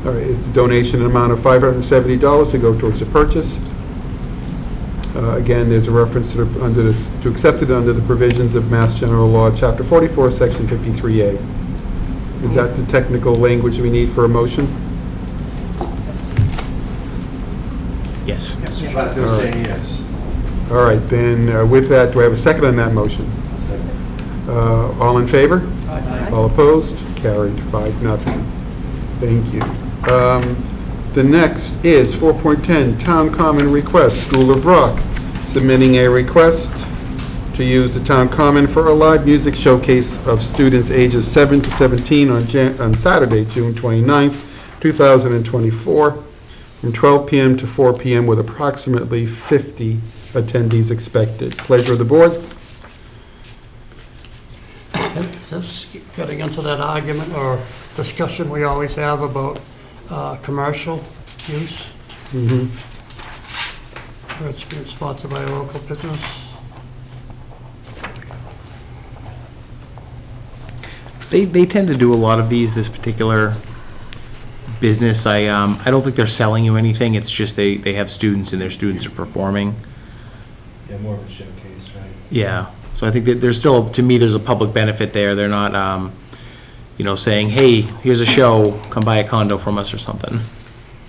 All right, it's a donation amount of $570 to go towards the purchase. Again, there's a reference to to accept it under the provisions of Mass General Law, Chapter 44, Section 53A. Is that the technical language we need for a motion? Yes. All right. All right, then with that, do I have a second on that motion? All in favor? Aye. All opposed? Carried, 5-0. Thank you. The next is 4.10, Town Common Request, School of Rock, submitting a request to use the Town Common for a live music showcase of students ages 7 to 17 on Saturday, June 29th, 2024, from 12 p.m. to 4 p.m. with approximately 50 attendees expected. Pleasure of the board. Is this getting into that argument or discussion we always have about commercial use? Where it's being sponsored by a local business? They tend to do a lot of these, this particular business. I don't think they're selling you anything. It's just they have students and their students are performing. Yeah, more of a showcase, right? Yeah. So I think that there's still, to me, there's a public benefit there. They're not, saying, hey, here's a show, come buy a condo from us or something.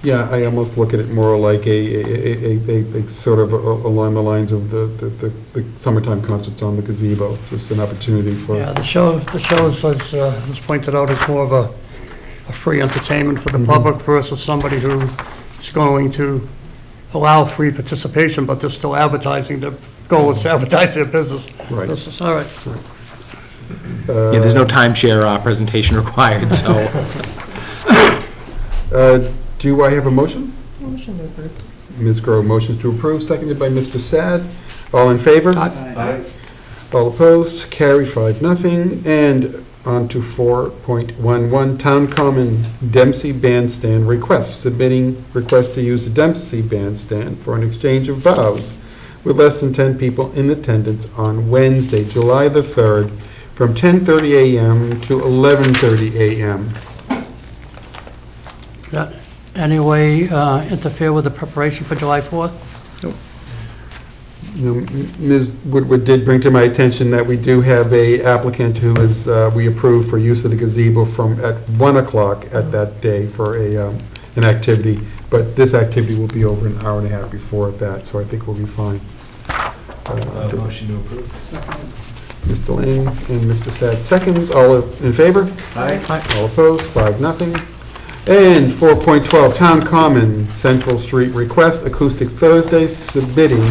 Yeah, I almost look at it more like a sort of along the lines of the summertime concerts on the gazebo, just an opportunity for... Yeah, the shows, as pointed out, is more of a free entertainment for the public versus somebody who is going to allow free participation, but they're still advertising. Their goal is to advertise their business. Right. This is, all right. Yeah, there's no timeshare presentation required, so. Do I have a motion? Motion to approve. Ms. Grove motions to approve, seconded by Mr. Sad. All in favor? Aye. All opposed? Carried 5-0. And on to 4.11, Town Common Dempsey Bandstand request. Submitting request to use the Dempsey Bandstand for an exchange of vows with less than 10 people in attendance on Wednesday, July the 3rd, from 10:30 a.m. to 11:30 a.m. That any way interfere with the preparation for July 4th? Ms. Woodward did bring to my attention that we do have a applicant who is, we approved for use of the gazebo at 1 o'clock at that day for an activity, but this activity will be over an hour and a half before that, so I think we'll be fine. Motion to approve. Mr. Lane and Mr. Sad seconds. All in favor? Aye. All opposed? 5-0. And 4.12, Town Common Central Street request, Acoustic Thursdays, submitting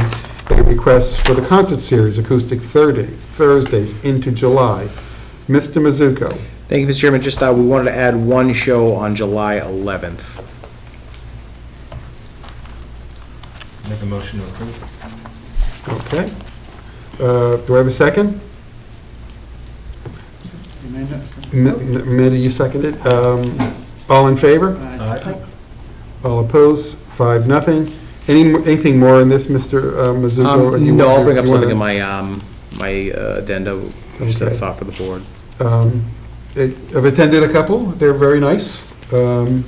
a request for the concert series, Acoustic Thursdays into July. Mr. Mizuko. Thank you, Mr. Chairman. Just, we wanted to add one show on July 11th. Make a motion to approve. Okay. Do I have a second? Amanda, you seconded. All in favor? Aye. All opposed? 5-0. Anything more in this, Mr. Mizuko? No, I'll bring up something in my my addenda, just a thought for the board. I've attended a couple. They're very nice. And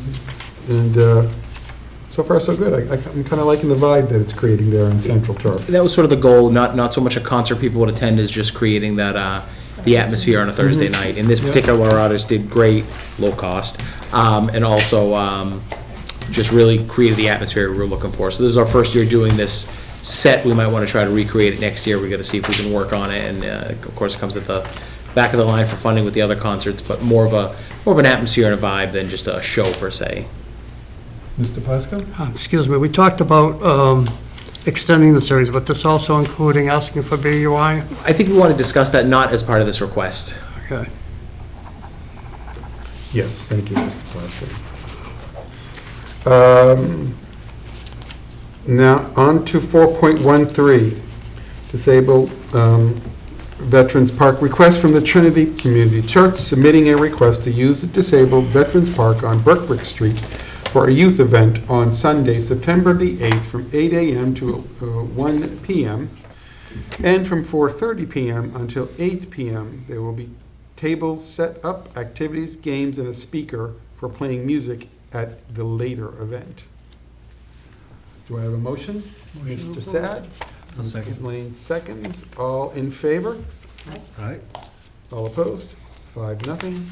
so far, so good. I'm kind of liking the vibe that it's creating there in Central Turf. That was sort of the goal, not so much a concert people would attend, as just creating that the atmosphere on a Thursday night. And this particular artist did great, low cost, and also just really created the atmosphere we were looking for. So this is our first year doing this set. We might want to try to recreate it next year. We got to see if we can work on it, and of course, it comes at the back of the line for funding with the other concerts, but more of an atmosphere and a vibe than just a show per se. Mr. Plasko? Excuse me, we talked about extending the series, but this also including asking for BUI? I think we want to discuss that not as part of this request. Okay. Yes, thank you, Mr. Plasko. Now, on to 4.13, Disabled Veterans Park. Request from the Trinity Community Church submitting a request to use the Disabled Veterans Park on Brookbrick Street for a youth event on Sunday, September the 8th, from 8 a.m. to 1 p.m. and from 4:30 p.m. until 8 p.m. There will be tables set up, activities, games, and a speaker for playing music at the later event. Do I have a motion? Mr. Sad? I'll second. Mrs. Lane seconds. All in favor? Aye. All opposed? 5-0.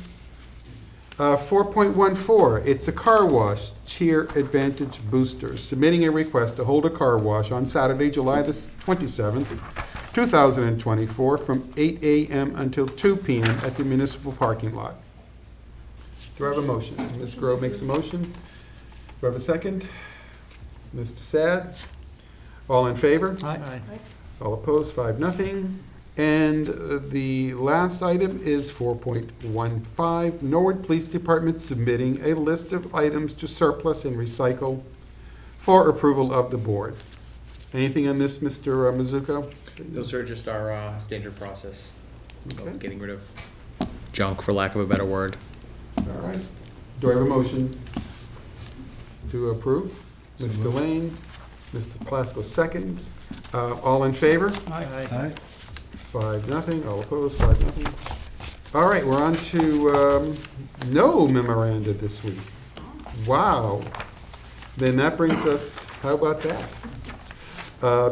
4.14, it's a car wash, Cheer Advantage Boosters, submitting a request to hold a car wash on Saturday, July the 27th, 2024, from 8 a.m. until 2 p.m. at the municipal parking lot. Do I have a motion? Ms. Grove makes a motion. Do I have a second? Mr. Sad? All in favor? Aye. All opposed, 5-0. And the last item is 4.15, Norwood Police Department submitting a list of items to surplus and recycle for approval of the board. Anything on this, Mr. Mizuko? Those are just our standard process Okay. of getting rid of junk, for lack of a better word. All right. Do I have a motion to approve? Mr. Lane, Mr. Plasko seconds. All in favor? Aye. 5-0, all opposed, 5-0. All right, we're on to no memoranda this week. Wow. Then that brings us, how about that?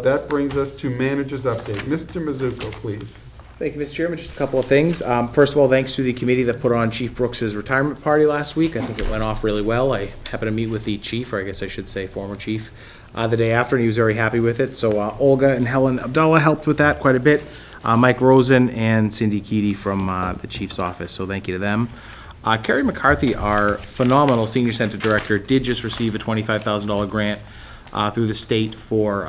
That brings us to manager's update. Mr. Mizuko, please. Thank you, Mr. Chairman. Just a couple of things. First of all, thanks to the committee that put on Chief Brooks's retirement party last week. I think it went off really well. I happened to meet with the chief, or I guess I should say former chief, the day after, and he was very happy with it. So Olga and Helen Abdullah helped with that quite a bit. Mike Rosen and Cindy Keady from the chief's office, so thank you to them. Carrie McCarthy, our phenomenal senior center director, did just receive a $25,000 grant through the state for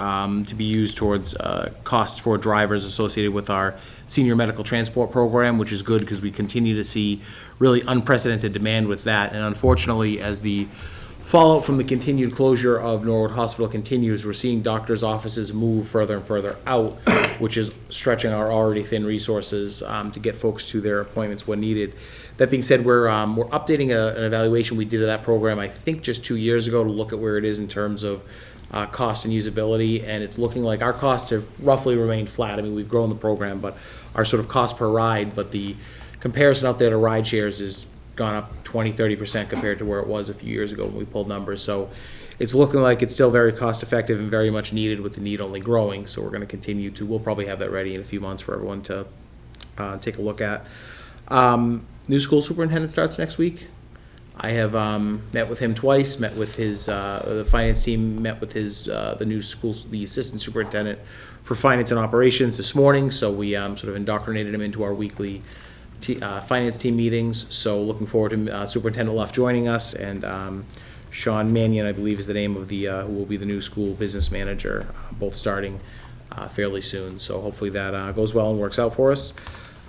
to be used towards costs for drivers associated with our senior medical transport program, which is good because we continue to see really unprecedented demand with that. And unfortunately, as the fallout from the continued closure of Norwood Hospital continues. We're seeing doctors' offices move further and further out, which is stretching our already thin resources to get folks to their appointments when needed. That being said, we're updating an evaluation we did of that program, I think just 2 years ago, to look at where it is in terms of cost and usability, and it's looking like our costs have roughly remained flat. I mean, we've grown the program, but our sort of cost per ride, but the comparison out there to ride shares has gone up 20-30% compared to where it was a few years ago when we pulled numbers. So it's looking like it's still very cost effective and very much needed, with the need only growing. So we're going to continue to, we'll probably have that ready in a few months for everyone to take a look at. New school superintendent starts next week. I have met with him twice, met with his, the finance team, met with his, the assistant superintendent for finance and operations this morning. So we sort of indoctrinated him into our weekly finance team meetings. So looking forward to Superintendent Luff joining us, and Sean Mannion, I believe, is the name of the who will be the new school business manager, both starting fairly soon. So hopefully that goes well and works out for us.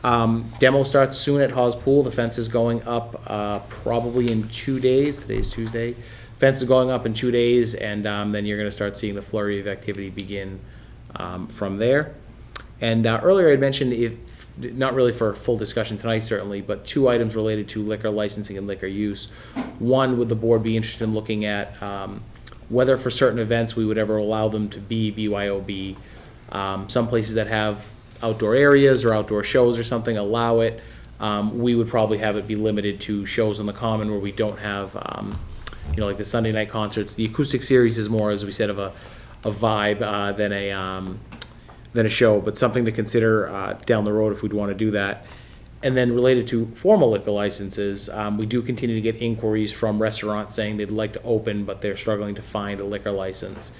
Demo starts soon at Hawes Pool. The fence is going up probably in 2 days. Today's Tuesday. Fence is going up in 2 days, and then you're going to start seeing the flurry of activity begin from there. And earlier I had mentioned, if not really for full discussion tonight certainly, but 2 items related to liquor licensing and liquor use. One, would the board be interested in looking at whether for certain events we would ever allow them to be BYOB. Some places that have outdoor areas or outdoor shows or something allow it. We would probably have it be limited to shows on the common where we don't have, like the Sunday night concerts. The acoustic series is more, as we said, of a vibe than a show, but something to consider down the road if we'd want to do that. And then related to formal liquor licenses, we do continue to get inquiries from restaurants saying they'd like to open, but they're struggling to find a liquor license.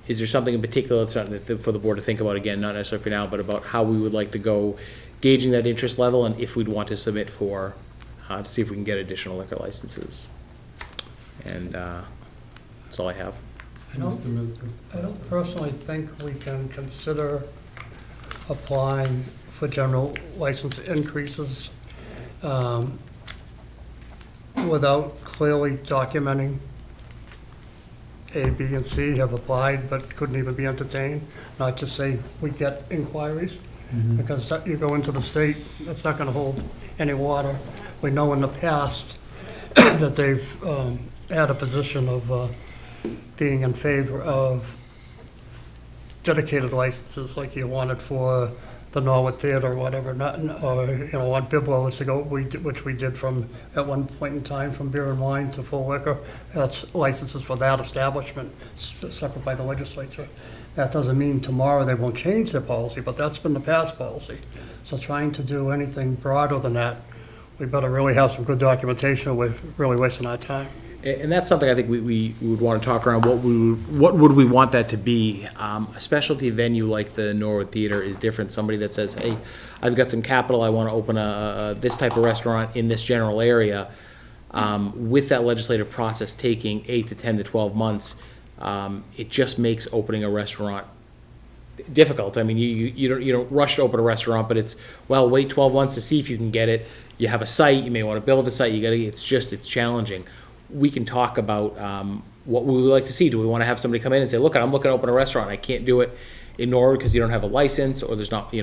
Is there something in particular for the board to think about, again, not necessarily for now, but about how we would like to go gauging that interest level, and if we'd want to submit for, to see if we can get additional liquor licenses? And that's all I have. I don't personally think we can consider applying for general license increases without clearly documenting A, B, and C have applied but couldn't even be entertained, not just say we get inquiries, because you go into the state, that's not going to hold any water. We know in the past that they've had a position of being in favor of dedicated licenses like you wanted for the Norwood Theater or whatever, on Biblos to go, which we did from, at one point in time, from beer and wine to full liquor. That's licenses for that establishment, separate by the legislature. That doesn't mean tomorrow they won't change their policy, but that's been the past policy. So trying to do anything broader than that, we better really have some good documentation, or we're really wasting our time. And that's something I think we would want to talk around. What would we want that to be? A specialty venue like the Norwood Theater is different. Somebody that says, hey, I've got some capital, I want to open this type of restaurant in this general area. With that legislative process taking 8 to 10 to 12 months, it just makes opening a restaurant difficult. I mean, you don't rush to open a restaurant, but it's, well, wait 12 months to see if you can get it. You have a site, you may want to build a site, it's challenging. We can talk about what we would like to see. Do we want to have somebody come in and say, look, I'm looking to open a restaurant. I can't do it in Norwood because you don't have a license, or there's not, the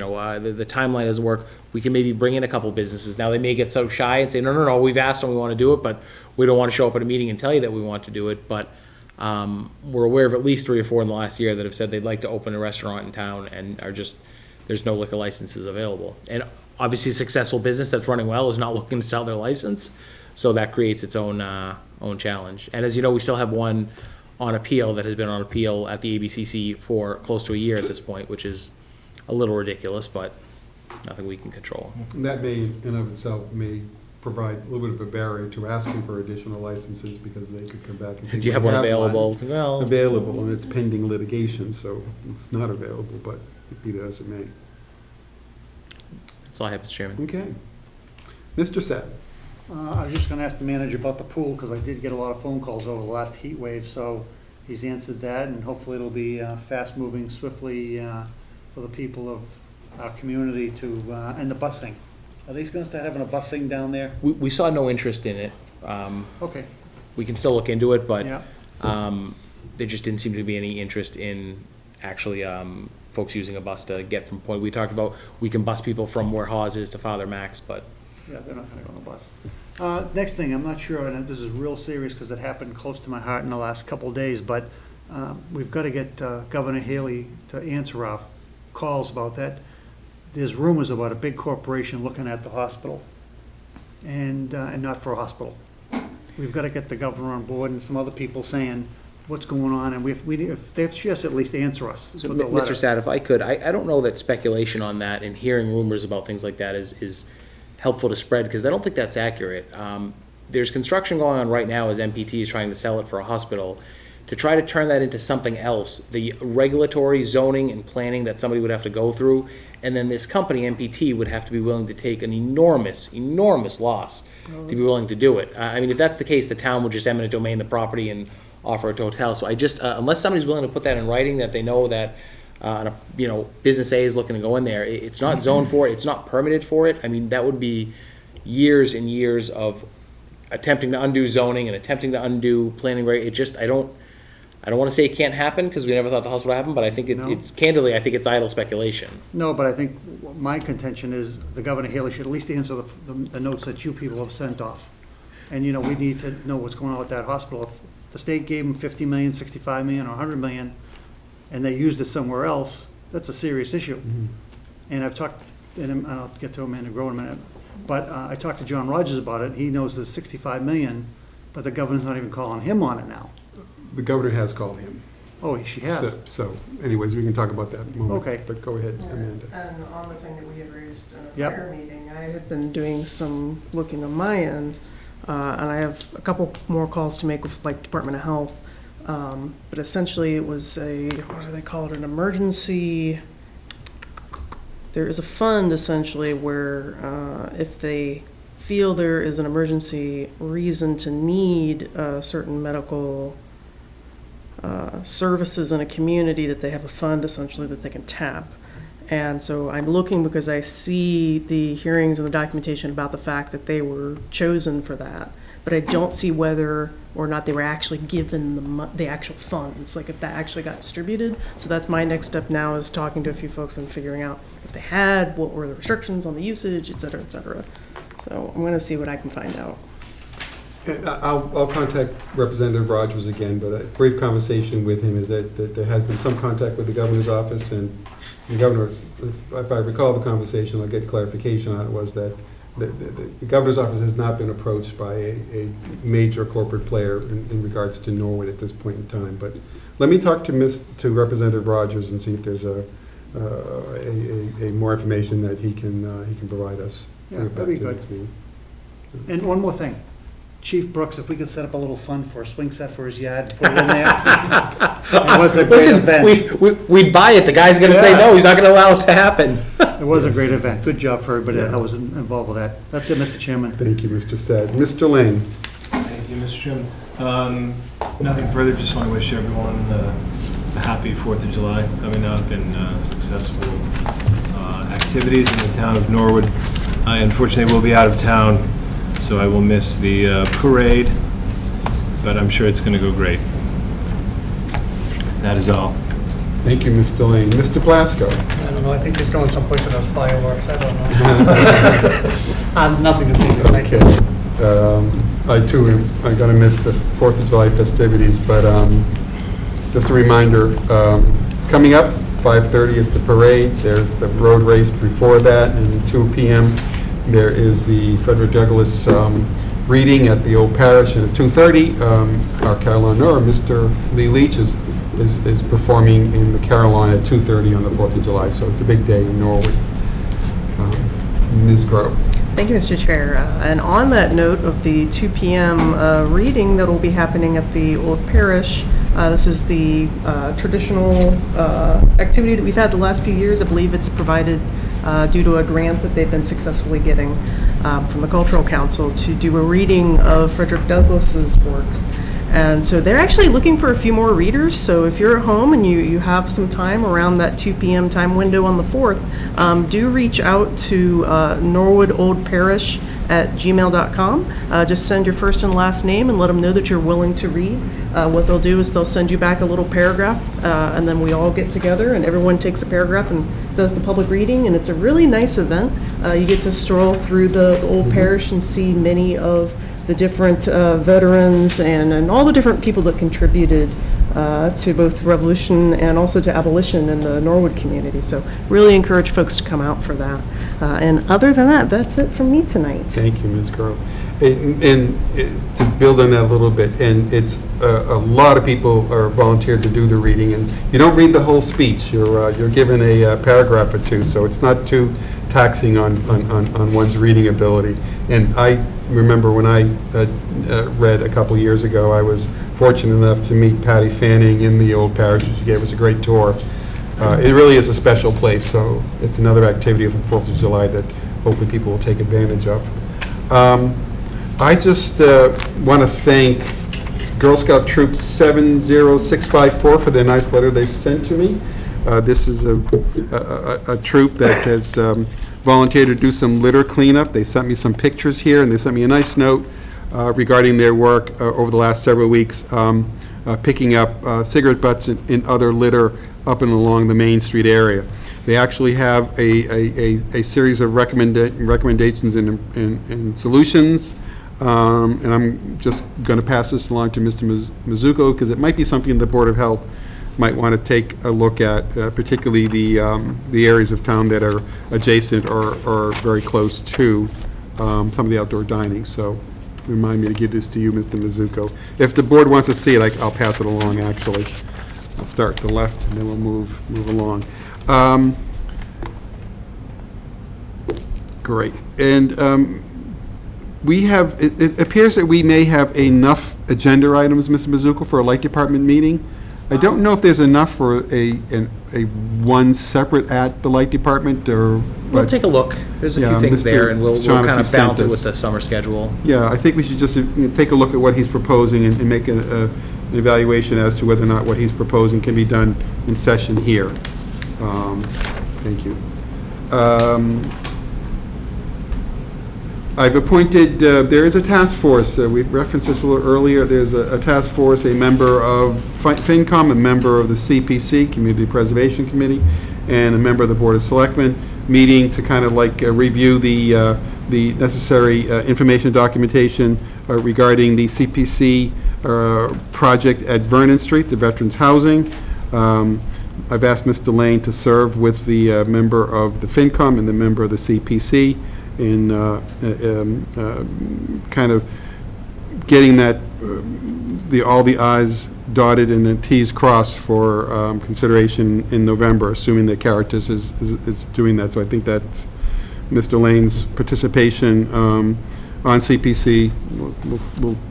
timeline doesn't work. We can maybe bring in a couple businesses. Now, they may get so shy and say, no, we've asked and we want to do it, but we don't want to show up at a meeting and tell you that we want to do it. But we're aware of at least 3 or 4 in the last year that have said they'd like to open a restaurant in town and are just, there's no liquor licenses available. And obviously a successful business that's running well is not looking to sell their license. So that creates its own challenge. And as you know, we still have one on appeal that has been on appeal at the ABCC for close to a year at this point, which is a little ridiculous, but nothing we can control. And that may, in of itself, may provide a little bit of a barrier to asking for additional licenses, because they could come back and say, do you have one available? Well, available, and it's pending litigation, so it's not available, but be that as it may. That's all I have, Mr. Chairman. Okay. Mr. Sad. I was just going to ask the manager about the pool, because I did get a lot of phone calls over the last heat wave, so he's answered that, and hopefully it'll be fast-moving swiftly for the people of our community to, and the busing. Are they going to start having a busing down there? We saw no interest in it. Okay. we can still look into it, but Yeah. there just didn't seem to be any interest in actually folks using a bus to get from point. We talked about, we can bus people from where Hawes is to Father Max, but Yeah, they're not gonna go on a bus. Next thing, I'm not sure, and this is real serious because it happened close to my heart in the last couple of days, but we've got to get Governor Haley to answer our calls about that. There's rumors about a big corporation looking at the hospital, and not for a hospital. We've got to get the governor on board and some other people saying what's going on, and if they have to just at least answer us with a letter. Mr. Sad, if I could, I don't know that speculation on that and hearing rumors about things like that is helpful to spread, because I don't think that's accurate. There's construction going on right now as MPT is trying to sell it for a hospital. To try to turn that into something else, the regulatory zoning and planning that somebody would have to go through, and then this company, MPT, would have to be willing to take an enormous loss to be willing to do it. I mean, if that's the case, the town would just eminent domain the property and offer it to hotel. So I just, unless somebody's willing to put that in writing, that they know that, business A is looking to go in there, it's not zoned for it, it's not permitted for it. I mean, that would be years and years of attempting to undo zoning and attempting to undo planning. It just, I don't want to say it can't happen, because we never thought the hospital happened, but I think it's candidly, I think it's idle speculation. No, but I think my contention is the Governor Haley should at least answer the notes that you people have sent off. And, we need to know what's going on with that hospital. If the state gave them 50 million, 65 million, or 100 million, and they used it somewhere else, that's a serious issue. Mm-hmm. And I've talked, and I'll get to Amanda Grow in a minute, but I talked to John Rogers about it. He knows there's 65 million, but the governor's not even calling him on it now. The governor has called him. Oh, she has? So anyways, we can talk about that in a moment. Okay. But go ahead, Amanda. And on the thing that we had raised in a Yep. prior meeting, I had been doing some looking on my end, and I have a couple more calls to make with like Department of Health. But essentially it was what do they call it, an emergency, there is a fund essentially where if they feel there is an emergency reason to need certain medical services in a community, that they have a fund essentially that they can tap. And so I'm looking because I see the hearings and the documentation about the fact that they were chosen for that, but I don't see whether or not they were actually given the actual funds, like if that actually got distributed. So that's my next step now, is talking to a few folks and figuring out if they had, what were the restrictions on the usage, et cetera, et cetera. So I'm gonna see what I can find out. And I'll contact Representative Rogers again, but a brief conversation with him is that there has been some contact with the governor's office, and the governor, if I recall the conversation, I'll get clarification on it, was that the governor's office has not been approached by a major corporate player in regards to Norwood at this point in time. But let me talk to Representative Rogers and see if there's a more information that he can provide us. Yeah, that'd be good. And one more thing. Chief Brooks, if we could set up a little fund for a swing set for his yard and put it in there. It was a great event. We'd buy it. The guy's going to say no. He's not going to allow it to happen. It was a great event. Good job for everybody that was involved with that. That's it, Mr. Chairman. Thank you, Mr. Stead. Mr. Lane. Thank you, Mr. Chairman. Nothing further. Just want to wish everyone a happy 4th of July coming up, and successful activities in the town of Norwood. I unfortunately will be out of town, so I will miss the parade, but I'm sure it's going to go great. That is all. Thank you, Mr. Lane. Mr. Plasko. I don't know, I think he's going someplace that has fireworks, I don't know. Nothing to think of, thank you. I too am going to miss the 4th of July festivities, but just a reminder, it's coming up, 5:30 is the parade, there's the road race before that, and 2 p.m. there is the Frederick Douglass reading at the Old Parish, and at 2:30, our Carillon, or Mr. Lee Leach is performing in the Carillon at 2:30 on the 4th of July, so it's a big day in Norwood. Ms. Grow. Thank you, Mr. Chair. And on that note of the 2 p.m. Reading that will be happening at the Old Parish, this is the traditional activity that we've had the last few years. I believe it's provided due to a grant that they've been successfully getting from the Cultural Council to do a reading of Frederick Douglass's works. And so they're actually looking for a few more readers. So if you're at home and you have some time around that 2 p.m. time window on the 4th, do reach out to Norwood Old Parish norwood@gmail.com. Just send your first and last name and let them know that you're willing to read. What they'll do is they'll send you back a little paragraph, and then we all get together and everyone takes a paragraph and does the public reading, and it's a really nice event. You get to stroll through the old parish and see many of the different veterans and all the different people that contributed to both revolution and also to abolition in the Norwood community. So really encourage folks to come out for that. And other than that, that's it from me tonight. Thank you, Ms. Grove. And to build on that a little bit, and it's a lot of people are volunteered to do the reading, and you don't read the whole speech. You're given a paragraph or two, so it's not too taxing on one's reading ability. And I remember when I read a couple years ago, I was fortunate enough to meet Patty Fanning in the old parish. She gave us a great tour. It really is a special place, so it's another activity of the 4th of July that hopefully people will take advantage of. I just want to thank Girl Scout Troop 70654 for the nice letter they sent to me. This is a troop that has volunteered to do some litter cleanup. They sent me some pictures here, and they sent me a nice note regarding their work over the last several weeks, picking up cigarette butts and other litter up and along the Main Street area. They actually have a series of recommendations and solutions, and I'm just going to pass this along to Mr. Mizuko, because it might be something the Board of Health might want to take a look at, particularly the areas of town that are adjacent or very close to some of the outdoor dining. So remind me to give this to you, Mr. Mizuko. If the board wants to see it, I'll pass it along, actually. I'll start to the left, and then we'll move along. Great. And we have, it appears that we may have enough agenda items, Mr. Mizuko, for a light department meeting. I don't know if there's enough for a one separate at the light department, or. We'll take a look. There's a few things there, and we'll kind of balance it with the summer schedule. Yeah, I think we should just take a look at what he's proposing and make an evaluation as to whether or not what he's proposing can be done in session here. Thank you. I've appointed, there is a task force, we referenced this a little earlier, there's a task force, a member of FinCom, a member of the CPC, Community Preservation Committee, and a member of the Board of Selectmen, meeting to kind of like review the necessary information documentation regarding the CPC project at Vernon Street, the Veterans Housing. I've asked Mr. Lane to serve with the member of the FinCom and the member of the CPC in kind of getting that all the I's dotted and the T's crossed for consideration in November, assuming that Caritas is doing that. So I think that Mr. Lane's participation on CPC,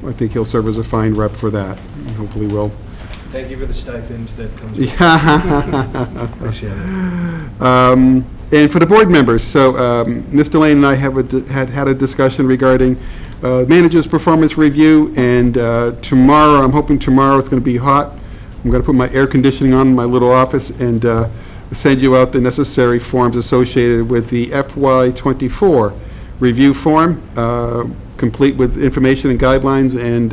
I think he'll serve as a fine rep for that, and hopefully will. Thank you for the stipend that comes with it. Appreciate it. And for the board members, so Mr. Lane and I had a discussion regarding manager's performance review, and tomorrow, I'm hoping tomorrow it's going to be hot. I'm going to put my air conditioning on in my little office and send you out the necessary forms associated with the FY24 review form, complete with information and guidelines, and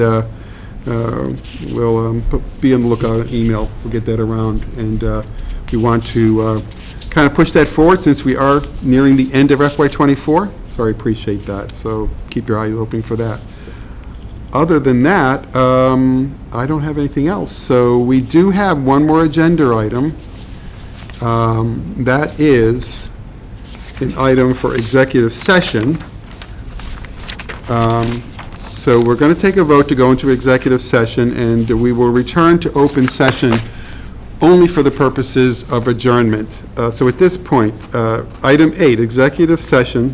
we'll be on the lookout on email. We'll get that around, and we want to kind of push that forward since we are nearing the end of FY24. So I appreciate that. So keep your eyes open for that. Other than that, I don't have anything else. So we do have one more agenda item. That is an item for executive session. So we're going to take a vote to go into executive session, and we will return to open session only for the purposes of adjournment. So at this point, item 8, executive session,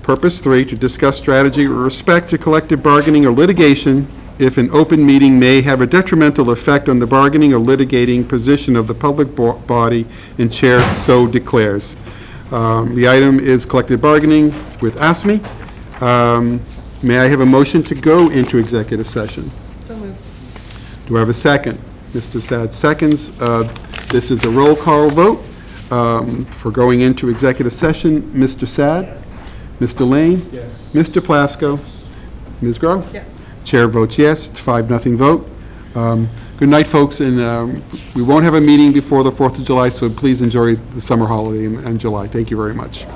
purpose 3, to discuss strategy with respect to collective bargaining or litigation if an open meeting may have a detrimental effect on the bargaining or litigating position of the public body and chair so declares. The item is collective bargaining with ASME. May I have a motion to go into executive session? So moved. Do I have a second? Mr. Sad seconds. This is a roll call vote for going into executive session. Mr. Sad? Mr. Lane? Yes. Mr. Plasko? Ms. Grow? Yes. Chair votes yes, it's 5-0 vote. Good night, folks, and we won't have a meeting before the 4th of July, so please enjoy the summer holiday in July. Thank you very much.